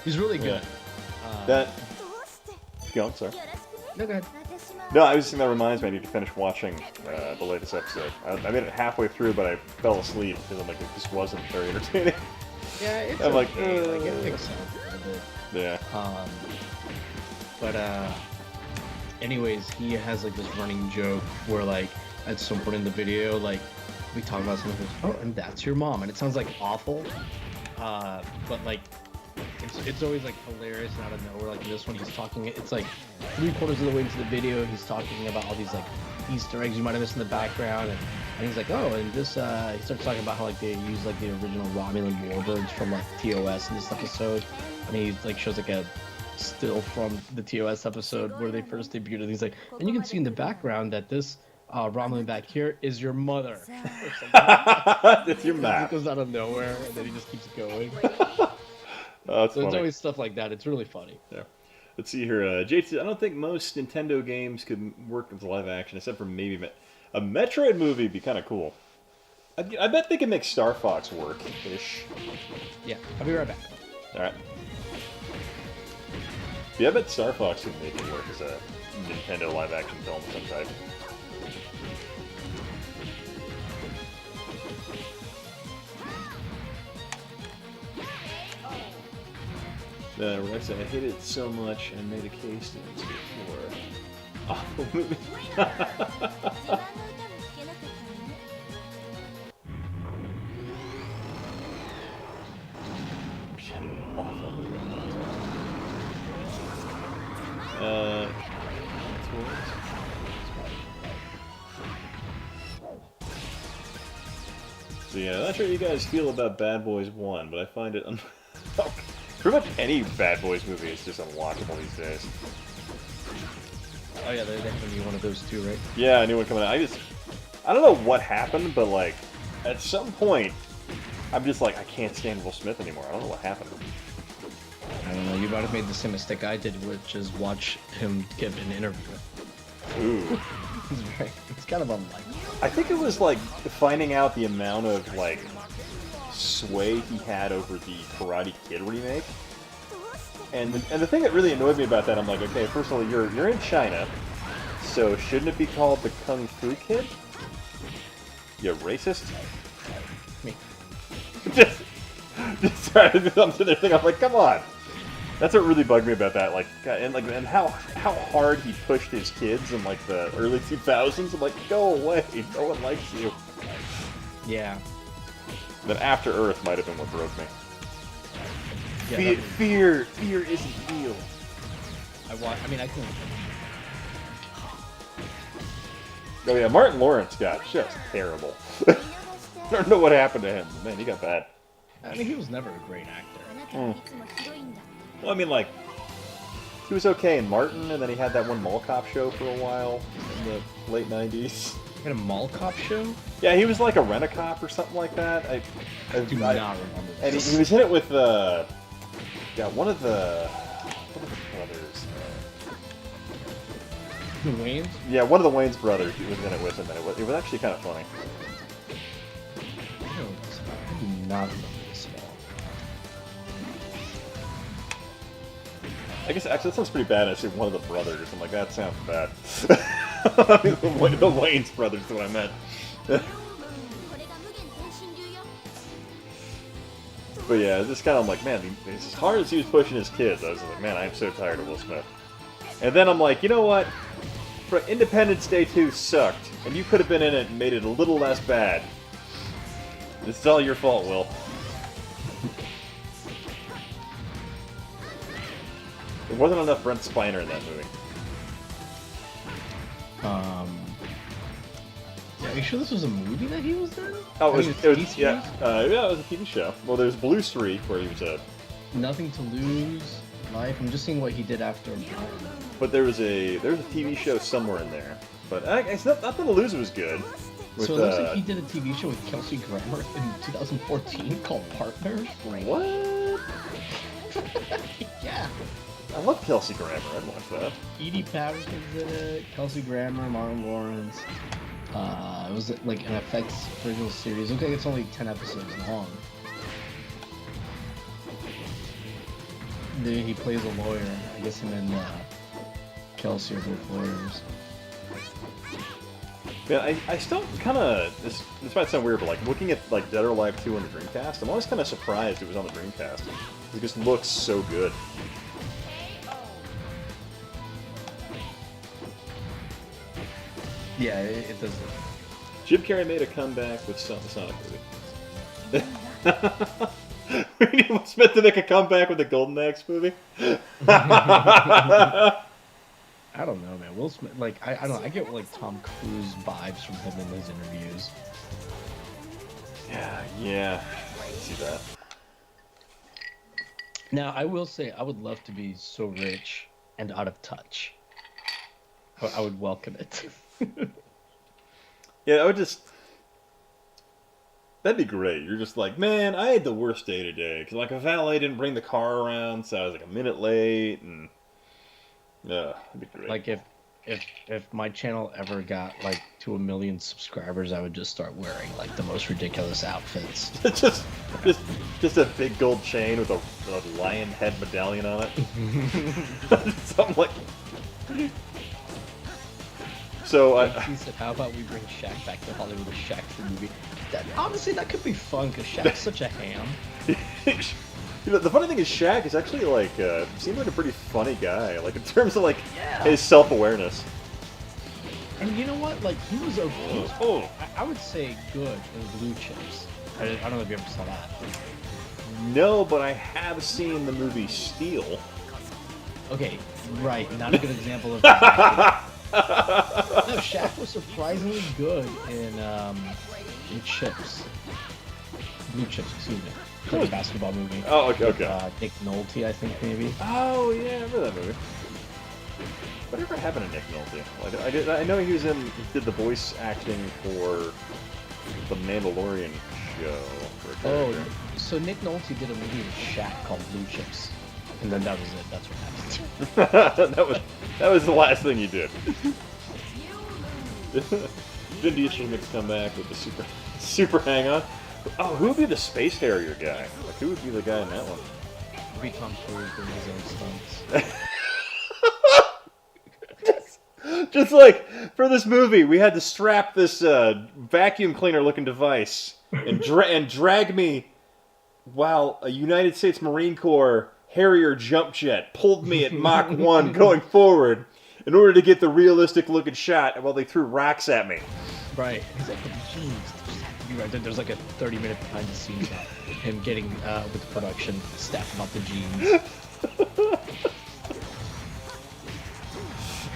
he's really good. Go on, sorry. No, go ahead. No, I was just thinking that reminds me, I need to finish watching the latest episode. I made it halfway through, but I fell asleep because I'm like, it just wasn't very entertaining. Yeah, it's I'm like, it picks up a little bit. Yeah. Anyways, he has like this running joke where like at some point in the video, like we talk about something, and that's your mom, and it sounds like awful, but like it's always like hilarious and out of nowhere. Like in this one, he's talking. It's like 3/4 of the way into the video, he's talking about all these like Easter eggs you might have missed in the background, and he's like, and this. He starts talking about how like they use like the original Romulan warbirds from like TOS in this episode, and he like shows like a still from the TOS episode where they first debuted, and he's like, and you can see in the background that this Romulan back here is your mother. It's your map. It goes out of nowhere, and then he just keeps going. So it's always stuff like that. It's really funny. Yeah. Let's see here. JT, I don't think most Nintendo games could work with live action, except for maybe a Metroid movie would be kind of cool. I bet they can make Star Fox work-ish. Yeah, I'll be right back. All right. Yeah, I bet Star Fox could make it work as a Nintendo live action film of some type. Rex, I hate it so much and made a case for awful movie. So yeah, I'm not sure how you guys feel about Bad Boys 1, but I find it Pretty much any Bad Boys movie is just unwatchable these days. Oh yeah, they're definitely one of those two, right? Yeah, a new one coming out. I don't know what happened, but like, at some point, I'm just like, I can't stand Will Smith anymore. I don't know what happened. I don't know, you might have made the same mistake I did, which is watch him give an interview. Ooh. It's kind of unlikely. I think it was like finding out the amount of like sway he had over the Karate Kid remake. And the thing that really annoyed me about that, I'm like, okay, first of all, you're in China, so shouldn't it be called the Kung Fu Kid? You racist? Me. just sorry, I'm sitting there thinking, I'm like, come on. That's what really bugged me about that, and how hard he pushed his kids in like the early 2000s. I'm like, go away, no one likes you. Yeah. Then After Earth might have been what broke me. Yeah, Fear isn't real. I mean, I can. Oh yeah, Martin Lawrence got just terrible. I don't know what happened to him. Man, he got bad. I mean, he was never a great actor. Mm. Well, I mean, like, he was okay in Martin, and then he had that one Mall Cop show for a while in the late 90s. He had a mall cop show? Yeah, he was like a rent-a-cop or something like that. I do not remember And this. he was in it with, one of the brothers. The Wayans? Yeah, one of the Wayans brothers. He was in it with him, and it was actually kind of funny. I do not remember this at all. I guess actually that sounds pretty bad. I said one of the brothers. I'm like, that sounds bad. the Wayans brothers is what I meant. But yeah, this kind of, I'm like, man, as hard as he was pushing his kids, I was like, man, I'm so tired of Will Smith. And then I'm like, you know what? Independence Day 2 sucked, and you could have been in it and made it a little less bad. This is all your fault, Will. There wasn't enough Brent Spiner in that movie. Yeah, are you sure this was a movie that he was in? Oh, it was yeah, it was a TV show. Well, there's Blue Streak, where he was a... Nothing to Lose, Life. I'm just seeing what he did after. But there was a TV show somewhere in there. But it's Nothing to Lose was good. So it looks like he did a TV show with Kelsey Grammer in 2014 called Partners. What? Yeah. I love Kelsey Grammer. I'd watch that. Edie Patterson's in it, Kelsey Grammer, Martin Lawrence. It was like an FX original series. Okay, it's only 10 episodes long. Then he plays a lawyer. I guess him and Kelsey are both lawyers. Yeah, I still kind of... This might sound weird, but like looking at like Dead or Alive 2 on the Dreamcast, I'm always kind of surprised it was on the Dreamcast. It just looks so good. Yeah, it does. Jim Carrey made a comeback with the Sonic movie. We need Will Smith to make a comeback with the Golden Axe movie. I don't know, man. Will Smith, like, I don't know. I get like Tom Cruise vibes from him in his interviews. Yeah, I can see that. Now, I will say, I would love to be so rich and out of touch. I would welcome it. Yeah, I would just... That'd be great. You're just like, man, I had the worst day today. Because, like, a valet didn't bring the car around, so I was, like, a minute late, and... Yeah, that'd be great. Like, if my channel ever got, like, to 1 million subscribers, I would just start wearing, like, the most ridiculous outfits. just a big gold chain with a lion head medallion on it. Something like... So he said, "How about we bring Shaq back to Hollywood? A Shaq for movie." Honestly, that could be fun because Shaq's such a ham. You know, the funny thing is, Shaq is actually like seems like a pretty funny guy. Like in terms of like his self-awareness. And you know what? Like he was I would say good in Blue Chips. I don't know if you ever saw that. No, but I have seen the movie Steel. Okay, right. Not a good example of. No, Shaq was surprisingly good in Chips. Blue Chips, excuse me. Like a basketball movie. Oh, okay. Nick Nolte, I think, maybe. Oh, yeah, I remember that movie. Whatever happened to Nick Nolte? Like, I know he did the voice acting for the Mandalorian show. Oh, so Nick Nolte did a movie with Shaq called Blue Chips, and then that was it. That's what happened. that was the last thing he did. Vin Diesel makes a comeback with the super hang-on. Oh, who would be the Space Harrier guy? Like, who would be the guy in that one? Maybe Tom Cruise doing his own stunts. Just like, for this movie, we had to strap this vacuum cleaner-looking device and drag me while a United States Marine Corps Harrier jump jet pulled me at Mach 1 going forward in order to get the realistic-looking shot while they threw rocks at me. Right. He's like, jeez. You're right. There's like a 30-minute behind-the-scenes shot of him getting with the production staff about the jeans.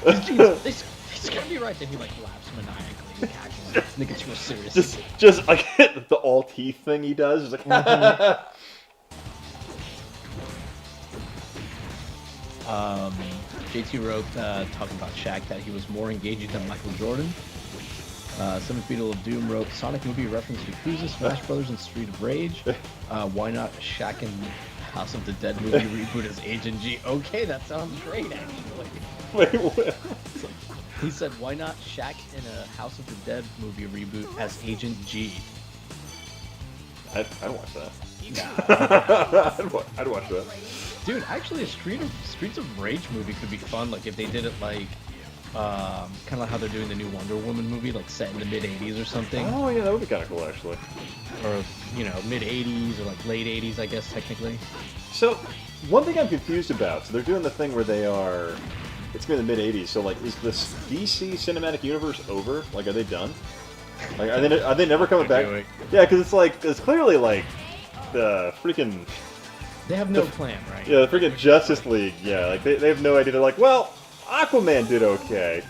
His jeans, it's gonna be right. Then he like laughs maniacally and casually. Nigga, too serious. Just like the all teeth thing he does. It's like. JT wrote talking about Shaq that he was more engaging than Michael Jordan. Seventh Beetle of Doom wrote Sonic movie reference to Yakuza, Smash Brothers, and Street of Rage. Why not Shaq and House of the Dead movie reboot as Agent G? Okay, that sounds great actually. Wait, what? He said, why not Shaq in a House of the Dead movie reboot as Agent G? I'd watch that. Nah. I'd watch that. Dude, actually, a Streets of Rage movie could be fun. Like if they did it like, kind of like how they're doing the new Wonder Woman movie, like set in the mid '80s or something. Oh yeah, that would be kind of cool actually. Or mid '80s or like late '80s, I guess technically. So one thing I'm confused about. So they're doing the thing where they are. It's been the mid '80s. So like, is this DC cinematic universe over? Like, are they done? Like, are they never coming back? Yeah, because it's clearly like the freaking. They have no plan, right? Yeah, the freaking Justice League. Yeah, like they have no idea. They're like, well, Aquaman did okay,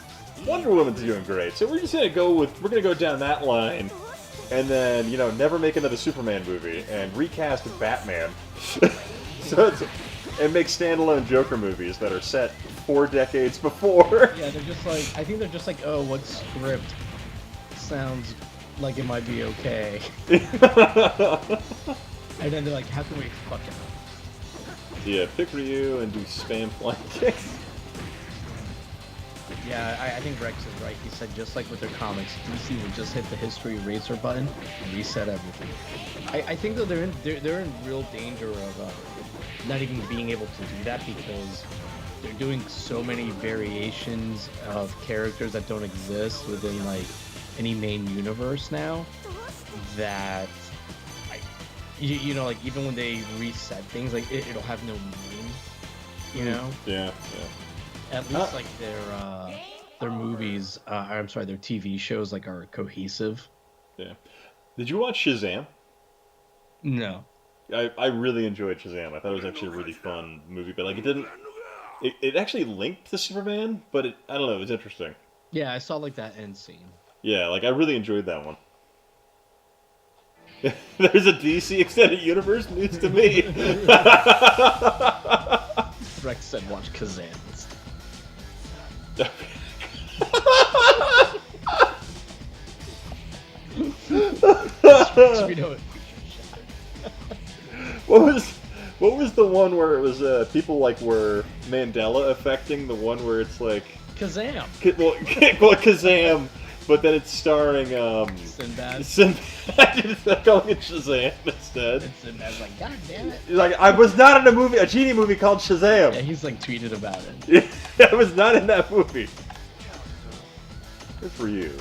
Wonder Woman's doing great, so we're gonna go down that line, and then never make another Superman movie and recast Batman. And make standalone Joker movies that are set 4 decades before. Yeah, I think they're just like, oh, what script sounds like it might be okay. And then they're like, how can we fuck it up? Yeah, pick Ryu and do spam flying kicks. Yeah, I think Rex is right. He said just like with their comics, DC would just hit the history eraser button and reset everything. I think that they're in real danger of not even being able to do that because they're doing so many variations of characters that don't exist within like any main universe now that like even when they reset things, like it'll have no meaning, Yeah. At least like their movies, I'm sorry, their TV shows like are cohesive. Yeah. Did you watch Shazam? No. I really enjoyed Shazam. I thought it was actually a really fun movie, but like it actually linked to Superman, but I don't know, it was interesting. Yeah, I saw like that end scene. Yeah, like I really enjoyed that one. There's a DC extended universe news to me. Rex said watch Kazam. What was the one where it was people like were Mandela affecting, the one where it's like Kazam. Well, Kazam, but then it's starring Sinbad. They're calling it Shazam instead. And Sinbad's like, God damn it! He's like, I was not in a genie movie called Shazam. Yeah, he's like tweeted about it. Yeah, I was not in that movie. Good for you.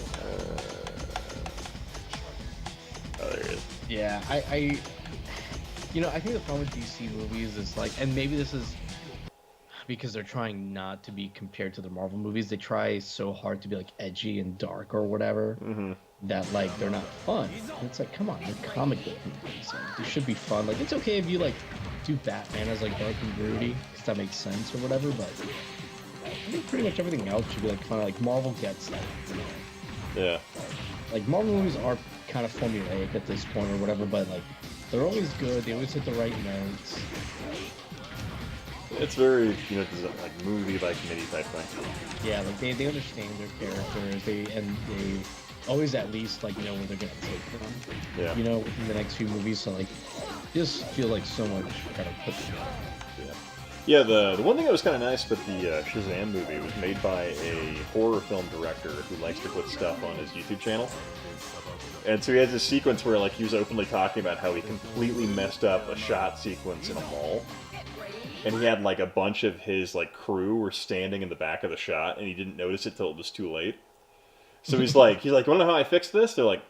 Oh, there it is. Yeah, I think the problem with DC movies is like, and maybe this is because they're trying not to be compared to the Marvel movies. They try so hard to be like edgy and dark or whatever that like they're not fun. And it's like, come on, they're comic book movies. Like, they should be fun. Like it's okay if you like do Batman as like dark and broody, because that makes sense or whatever. But I think pretty much everything else should be like fun. Like Marvel gets that. Yeah. Like Marvel movies are kind of formulaic at this point or whatever, but like They're always good. They always hit the right notes. It's very, you know, like movie like committee type thing. Yeah, like they understand their characters. They always at least like know where they're gonna take them. Yeah. You know, within the next few movies. So like, just feel like so much kind of put together. Yeah. Yeah, the one thing that was kind of nice about the Shazam movie was made by a horror film director who likes to put stuff on his YouTube channel. And so he has this sequence where like he was openly talking about how he completely messed up a shot sequence in a mall. And he had like a bunch of his like crew were standing in the back of the shot and he didn't notice it till it was too late. So he's like, you wanna know how I fixed this? They're like,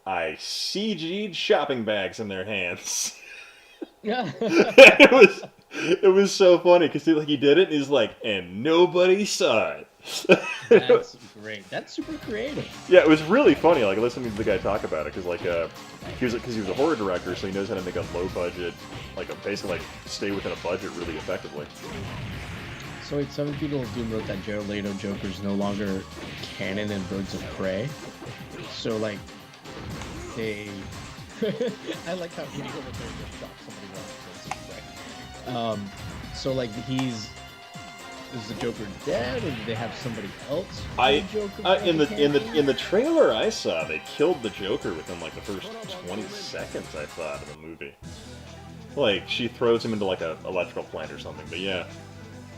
I CG'd shopping bags in their hands. Yeah. It was so funny because he did it and he's like, and nobody saw it. That's great. That's super creative. Yeah, it was really funny. Like listening to the guy talk about it because he was a horror director, so he knows how to make a low budget, basically stay within a budget really effectively. So wait, some people do note that Jared Leto Joker is no longer canon in Birds of Prey. So like they, I like how he over there just shot somebody else in Birds of Prey. So like is the Joker dead, or did they have somebody else? In the trailer I saw, they killed the Joker within like the first 20 seconds. I thought of the movie, like she throws him into like a electrical plant or something. But yeah,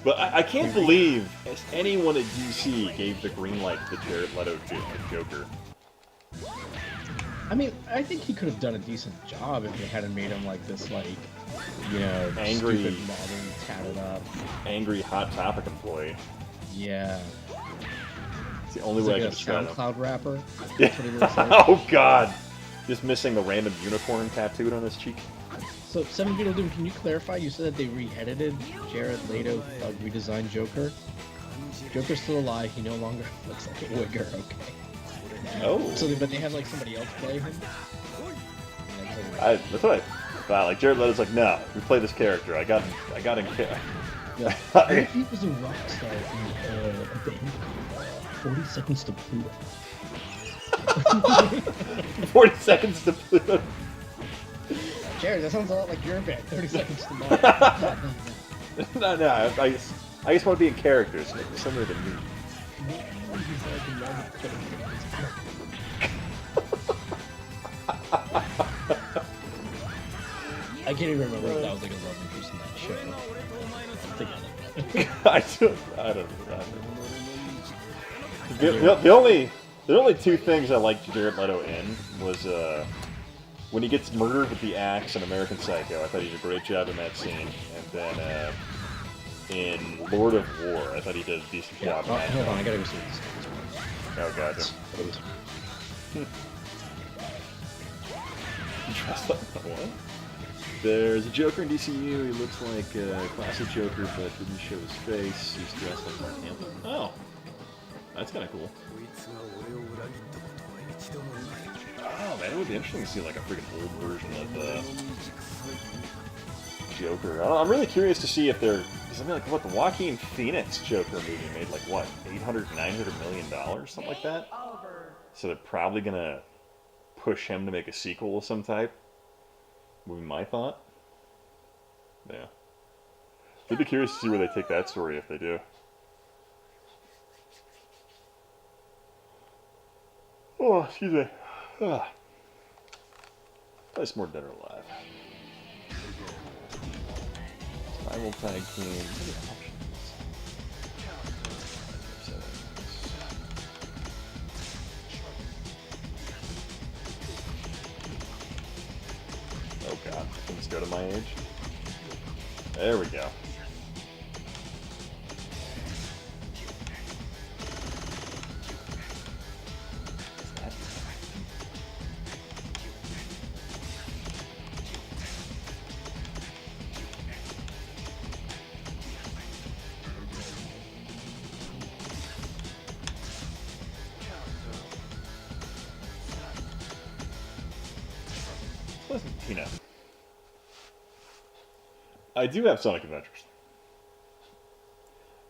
but I can't believe anyone at DC gave the green light to Jared Leto Joker. I mean, I think he could have done a decent job if they hadn't made him like this, like, you know, angry, stupid modern, tatted up, angry Hot Topic employee. Yeah. It's the only He's way like I a can describe him. SoundCloud rapper. Yeah. That's what he looks like. Oh God! Just missing the random unicorn tattooed on his cheek. So, Seven Beetle Doom, can you clarify? You said that they re-edited Jared Leto, redesigned Joker. Joker's still alive. He no longer looks like a wigger. Okay. Oh. So, but they have like somebody else play him. That's what I thought. Like Jared Leto's like, no, we play this character. I got him. Yeah. What if he was a rock star in a band called 40 Seconds to Pluto? 40 Seconds to Pluto. Jared, that sounds a lot like your band. 30 Seconds to Mars. No. I just want to be in characters, similar to me. I can't even remember if that was like a love interest in that show. I don't know. The only two things I liked Jared Leto in was when he gets murdered with the axe in American Psycho. I thought he did a great job in that scene, and then in Lord of War, I thought he did a decent job. Hold on, I gotta go see this. Oh god. What? There's a Joker in DCU. He looks like a classic Joker, but didn't show his face. He's dressed like Mark Hamill. Oh, that's kind of cool. Oh man, it would be interesting to see like a freaking old version of Joker. I'm really curious to see if they're. Because I mean, like, what the Joaquin Phoenix Joker movie made like what, $800, $900 million, something like that. So they're probably gonna push him to make a sequel of some type. Would be my thought. Yeah. I'd be curious to see where they take that story if they do. Oh, excuse me. That's more Dead or Alive. Survival Tag Team. Oh god, things go to my age. There we go. Listen, you know. I do have Sonic Adventures.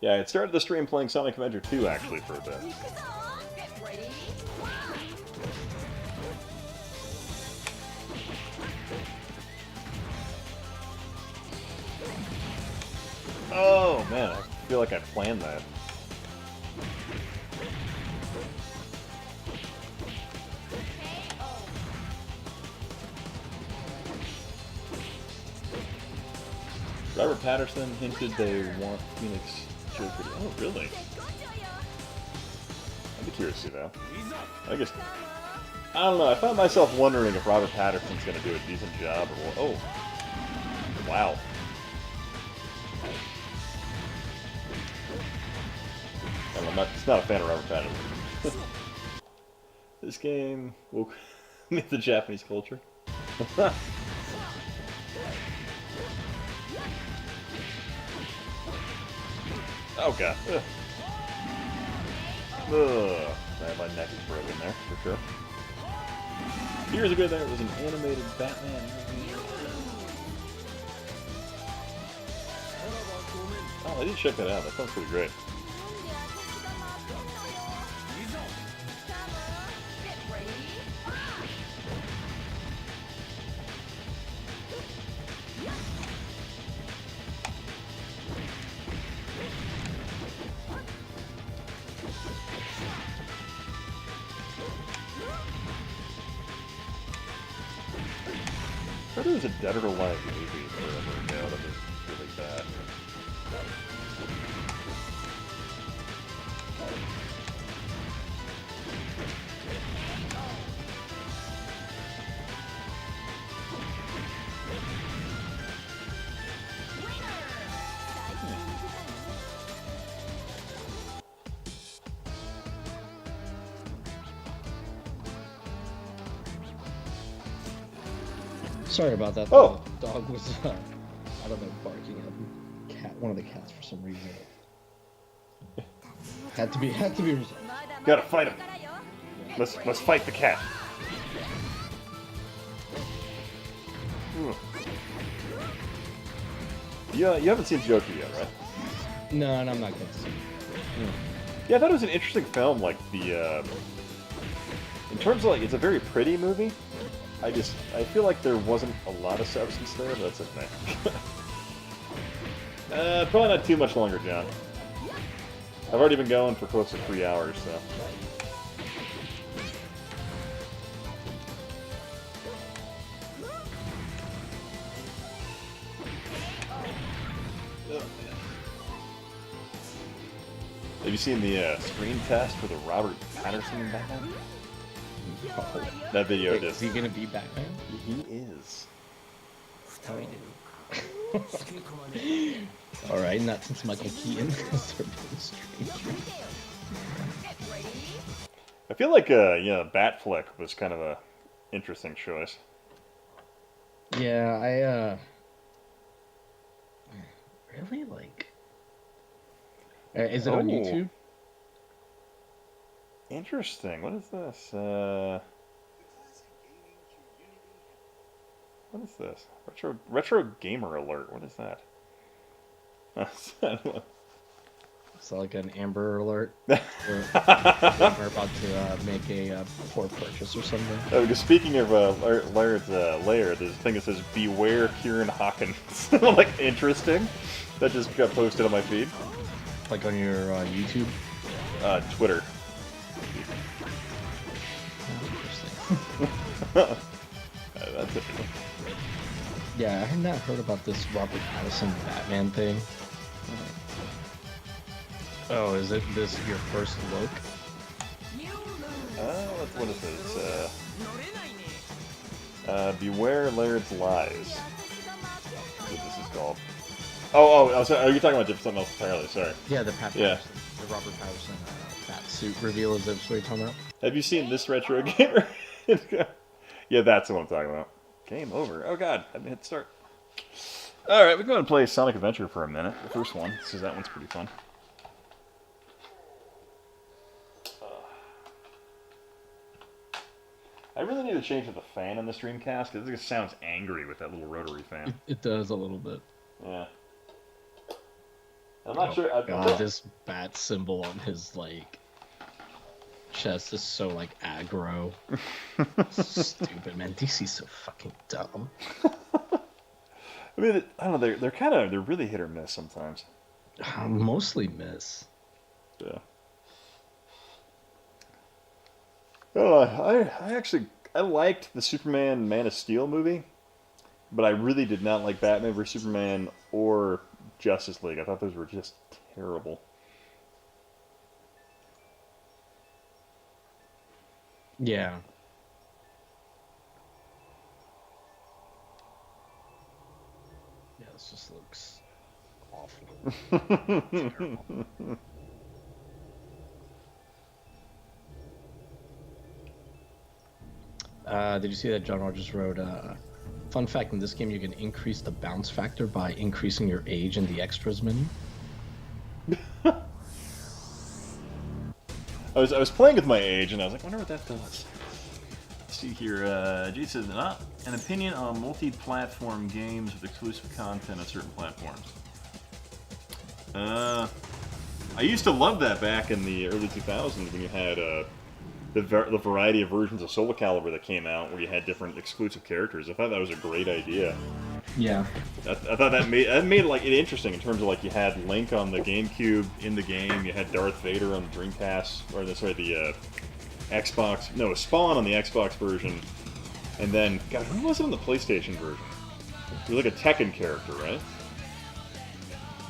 Yeah, I had started the stream playing Sonic Adventure 2 actually for a bit. Oh, man, I feel like I planned that. Robert Patterson hinted they want Phoenix Joker. Oh, really? I'd be curious to see that. I guess... I don't know, I found myself wondering if Robert Patterson's going to do a decent job or what. Oh. Wow. I'm not a fan of Robert Patterson. This game will meet the Japanese culture. Oh god. Ugh. Ugh. My neck is broken there, for sure. Years ago there was an animated Batman movie. Oh, I did check that out. That sounds pretty great. I thought it was a Dead or Alive movie forever ago. That was really bad. Sorry about that. Oh. The dog was, I don't know, barking at one of the cats for some reason. Had to be resolved. Gotta fight him. Let's fight the cat. You haven't seen Joker yet, right? No, and I'm not going to see it. Yeah, I thought it was an interesting film. Like in terms of it's a very pretty movie. I feel like there wasn't a lot of substance there, but that's okay. Probably not too much longer, John. I've already been going for close to 3 hours, so. Have you seen the screen test for the Robert Patterson Batman? Oh. That video Wait, is. is he going to be Batman? He is. Oh, he did. Alright, not since Michael Keaton has been strange. I feel like Batfleck was kind of a interesting choice. Yeah, really? Is it on YouTube? Interesting. What is this? What is this? Retro gamer alert. What is that? It's like an Amber Alert. We're about to make a poor purchase or something. Oh, because speaking of Laird's lair, there's a thing that says "Beware Kieran Hawkins." Like interesting. That just got posted on my feed. Like on your YouTube? Twitter. Interesting. That's interesting. Yeah, I had not heard about this Robert Pattinson Batman thing. Oh, is it this your first look? What is this? Beware Laird's lies. That's what this is called. Oh, sorry. Are you talking about something else entirely? Sorry. Yeah, the Patterson, the Robert Pattinson bat suit reveal. Is that what you're talking about? Have you seen this retro gamer? Yeah, that's what I'm talking about. Game over. Oh god, I hit start. Alright, we're going to play Sonic Adventure for a minute. The first one, because that one's pretty fun. I really need to change the fan in this Dreamcast, because it sounds angry with that little rotary fan. It does a little bit. Yeah. I'm not sure. God, this bat symbol on his, chest is so, aggro. Stupid, man. DC's so fucking dumb. I mean, I don't know, they're really hit or miss sometimes. Mostly miss. Yeah. I don't know. I liked the Superman Man of Steel movie, but I really did not like Batman vs Superman or Justice League. I thought those were just terrible. Yeah. Yeah, this just looks awful. It's terrible. Did you see that John Rogers wrote? Fun fact: in this game, you can increase the bounce factor by increasing your age in the extras menu. I was playing with my age, and I was like, I wonder what that does. Let's see here. G says, not an opinion on multi-platform games with exclusive content on certain platforms. I used to love that back in the early 2000s when you had the variety of versions of Soul Calibur that came out where you had different exclusive characters. I thought that was a great idea. Yeah. I thought that made like it interesting in terms of like you had Link on the GameCube in the game, you had Darth Vader on the Dreamcast, or the Xbox. No, Spawn on the Xbox version, and then God, who was it on the PlayStation version? It was like a Tekken character, right?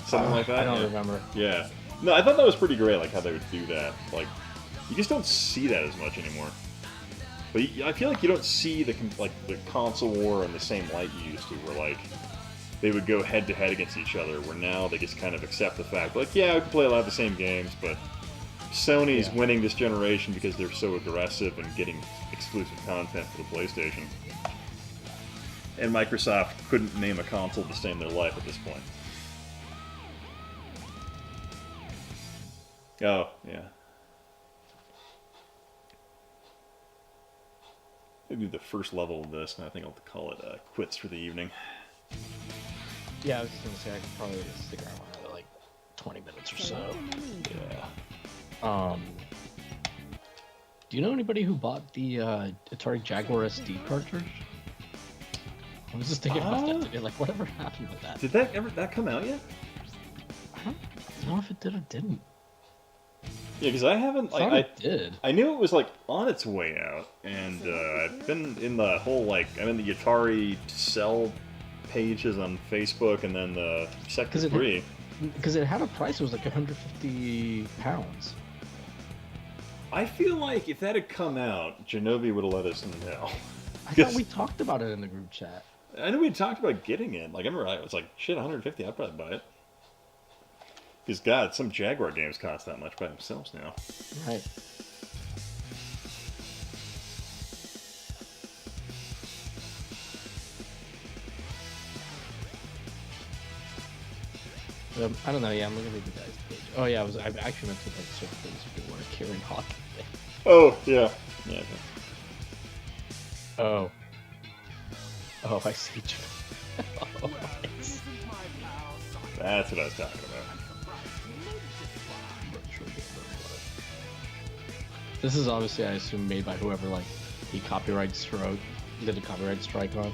Something like that. I don't remember. Yeah. No, I thought that was pretty great, like how they would do that. Like, you just don't see that as much anymore. But I feel like you don't see the console war in the same light you used to, where like they would go head to head against each other. Where now they just kind of accept the fact, like, yeah, we can play a lot of the same games, but Sony's winning this generation because they're so aggressive and getting exclusive content for the PlayStation. And Microsoft couldn't name a console to stay in their life at this point. Oh, yeah. Maybe the first level of this, and I think I'll call it quits for the evening. Yeah, I was just gonna say I could probably stick around for like 20 minutes or so. Yeah. Do you know anybody who bought the Atari Jaguar SD cartridge? I was just thinking about that today. Like, whatever happened with that? Did that come out yet? I don't know if it did or didn't. Yeah, because I haven't. I did. I knew it was like on its way out, and I've been in the whole I'm in the Atari sell pages on Facebook, and then the Sector 3. Because it had a price. It was like £150. I feel like if that had come out, Genovi would have let us know. I thought we talked about it in the group chat. I know we talked about getting it. Like I remember, I was like, "Shit, 150. I'd probably buy it." Because God, some Jaguar games cost that much by themselves now. Right. I don't know. Yeah, I'm looking at the guy's page. Oh yeah, I actually meant to like search for this before Kieran Hawk. Oh yeah. Yeah. Okay. Oh, I see. Oh, that's what I was talking about. This is obviously, I assume, made by whoever like did a copyright strike on.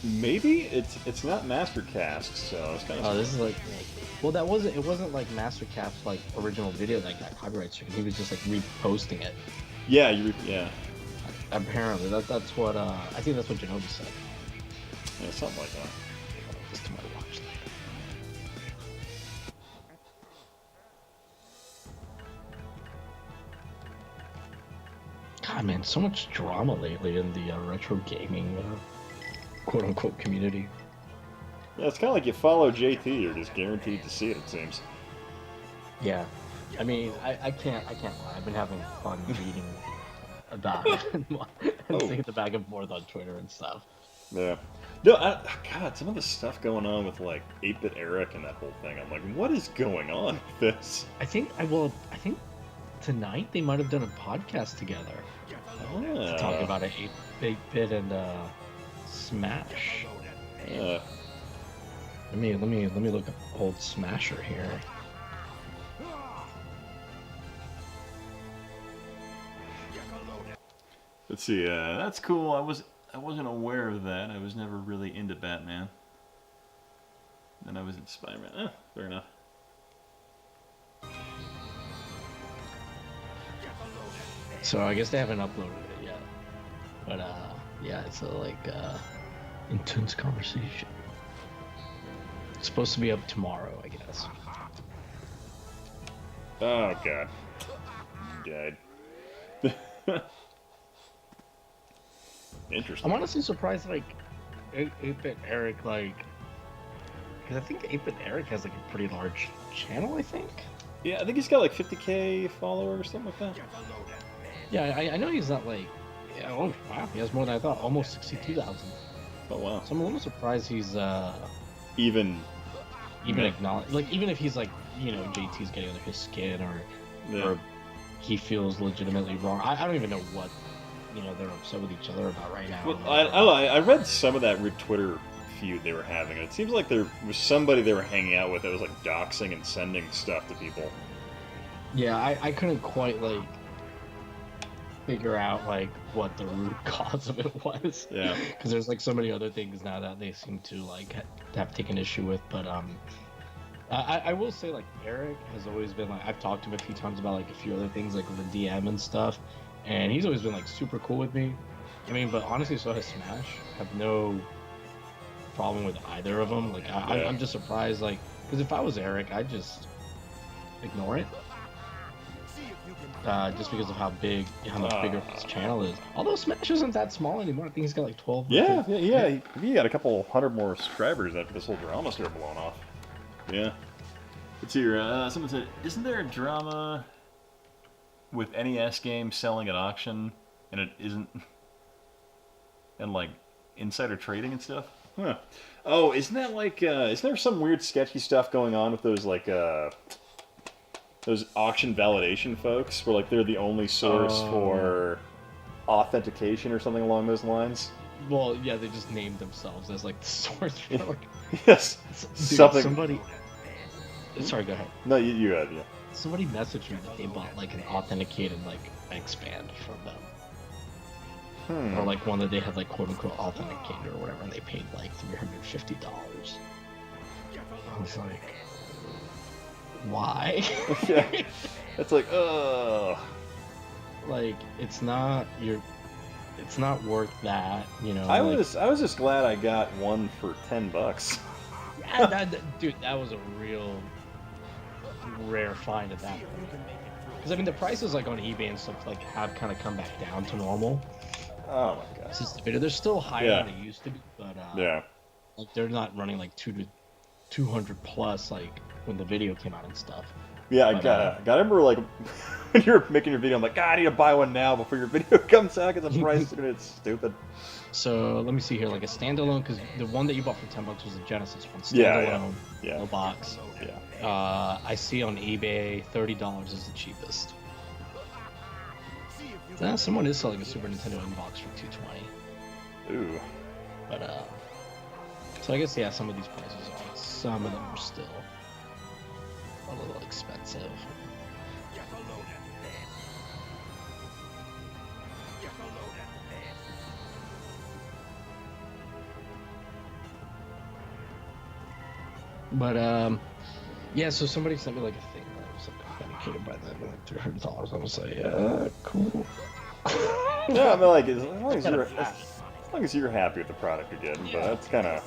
Maybe it's not Mastercast, so it's kind of. Oh, this is like, well, it wasn't like Mastercap's like original video that got copyright stricken. He was just like reposting it. Yeah, yeah. Apparently, that's what I think that's what Genovi said. Yeah, something like that. Just to my watch later. God, man, so much drama lately in the retro gaming quote-unquote community. Yeah, it's kind of like you follow JT, you're just guaranteed to see it, it seems. Yeah. I mean, I can't lie. I've been having fun reading about it and seeing the back and forth on Twitter and stuff. Yeah. No, God, some of the stuff going on with, like, 8-Bit Eric and that whole thing, I'm like, what is going on with this? I think tonight they might have done a podcast together. Talking about an 8-bit and Smash. Yeah. Let me look up old Smasher here. Let's see. That's cool. I wasn't aware of that. I was never really into Batman. Then I was in Spider-Man. Fair enough. So I guess they haven't uploaded it yet. But yeah, it's a intense conversation. It's supposed to be up tomorrow, I guess. Oh god. Died. Interesting. I'm honestly surprised, like, 8-Bit Eric, like, because I think 8-Bit Eric has like a pretty large channel, I think. Yeah, I think he's got like 50K followers or something like that. Yeah, I know he's not like, yeah, oh wow, he has more than I thought, almost 62,000. Oh wow. So I'm a little surprised he's even acknowledged, like, even if he's like, you know, JT's getting under his skin or he feels legitimately wrong. I don't even know what, you know, they're upset with each other about right now. Well, I read some of that Twitter feud they were having, and it seems like there was somebody they were hanging out with that was like doxing and sending stuff to people. Yeah, I couldn't quite like figure out like what the root cause of it was. Yeah. Because there's like so many other things now that they seem to like have taken issue with, but I will say, like, Eric has always been, like, I've talked to him a few times about, like, a few other things, like, with the DM and stuff, and he's always been, like, super cool with me. I mean, but honestly, so has Smash. I have no problem with either of them. Like, I'm just surprised, like, because if I was Eric, I'd just ignore it. Just because of how much bigger his channel is. Although Smash isn't that small anymore. I think he's got, like, 12. Yeah. He got a couple hundred more subscribers after this whole drama started blowing off. Yeah. Let's hear. Someone said, "Isn't there a drama with NES games selling at auction, and it isn't, and like insider trading and stuff?" Huh. Oh, isn't that like? Isn't there some weird sketchy stuff going on with those like those auction validation folks, where like they're the only source for authentication or something along those lines? Well, yeah, they just named themselves as like the source for like. Yes. Dude, something. Somebody. Sorry, go ahead. No, you had, yeah. Somebody messaged me that they bought like an authenticated like expand from them, or like one that they had like quote unquote authenticated or whatever, and they paid like $350. I was like, why? Yeah. It's like, like it's not worth that, you know. I was just glad I got one for $10. Yeah, dude, that was a real rare find at that point. Because I mean, the prices like on eBay and stuff like have kind of come back down to normal. Oh my god! Since the video, they're still higher than they used to be, but like they're not running like 200 plus like when the video came out and stuff. Yeah, I remember like when you were making your video, I'm like, God, I need to buy one now before your video comes out because the price is gonna get stupid. So let me see here, like a standalone, because the one that you bought for $10 was a Genesis one, standalone, no box. Yeah. I see on eBay $30 is the cheapest. Someone is selling a Super Nintendo inbox for $220. Ooh. But so I guess some of these prices are, some of them are still a little expensive. But yeah, so somebody sent me like a thing that was like authenticated by them, like $300. I was like, cool. Yeah, I mean, like as long as you're happy with the product you're getting, but that's kind of.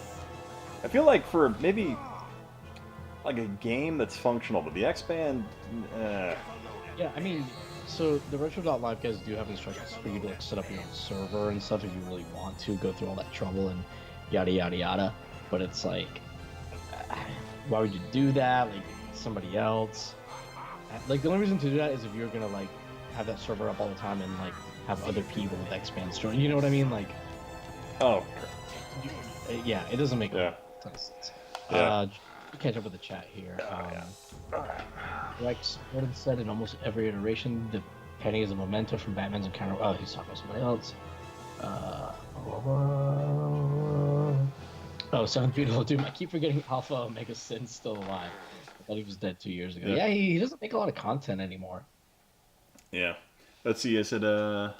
I feel like for maybe like a game that's functional, but the X-Band. Yeah, I mean, so the Retro.live guys do have instructions for you to like set up your own server and stuff if you really want to go through all that trouble and yada yada yada. But it's like, why would you do that? Like somebody else. Like the only reason to do that is if you're gonna like have that server up all the time and like have other people with X-Bands join. You know what I mean? Like. Oh. Yeah, it doesn't make a ton of sense. Yeah. Catch up with the chat here. Rex Gordon said in almost every iteration, the penny is a memento from Batman's encounter. Oh, he's talking about somebody else. Seventh Beautiful Doom. I keep forgetting Alpha Omega Sin's still alive. I thought he was dead 2 years ago. Yeah, he doesn't make a lot of content anymore. Yeah. Let's see. I said, what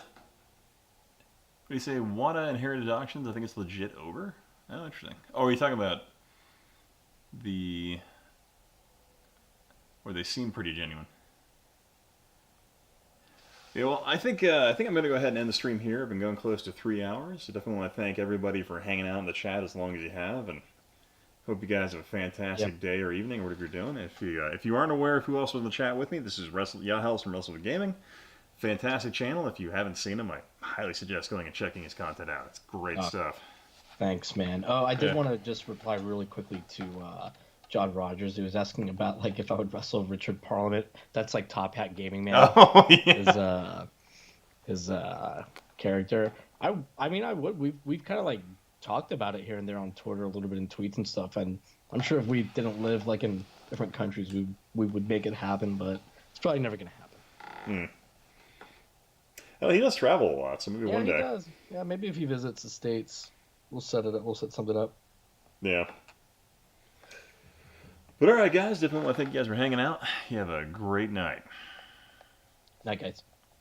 do you say? Wanna inherited auctions? I think it's legit over. Oh, interesting. Oh, are you talking about where they seem pretty genuine? Yeah, well, I think I'm going to go ahead and end the stream here. I've been going close to 3 hours. So definitely want to thank everybody for hanging out in the chat as long as you have, and hope you guys have a fantastic day or evening, or whatever you're doing. If you aren't aware of who else was in the chat with me, this is Yahels from Wrestle with Gaming. Fantastic channel. If you haven't seen him, I highly suggest going and checking his content out. It's great stuff. Thanks, man. Oh, I did want to just reply really quickly to John Rogers, who was asking about like if I would wrestle Richard Parliament. That's like Top Hat Gaming Man. Oh, yeah. His character. I mean, I would. We've kind of like talked about it here and there on Twitter a little bit in tweets and stuff. And I'm sure if we didn't live like in different countries, we would make it happen. But it's probably never gonna happen. Well, he does travel a lot, so maybe one day. Yeah, he does. Yeah, maybe if he visits the States, we'll set it up. We'll set something up. Yeah. But all right, guys. Definitely want to thank you guys for hanging out. You have a great night. Night, guys.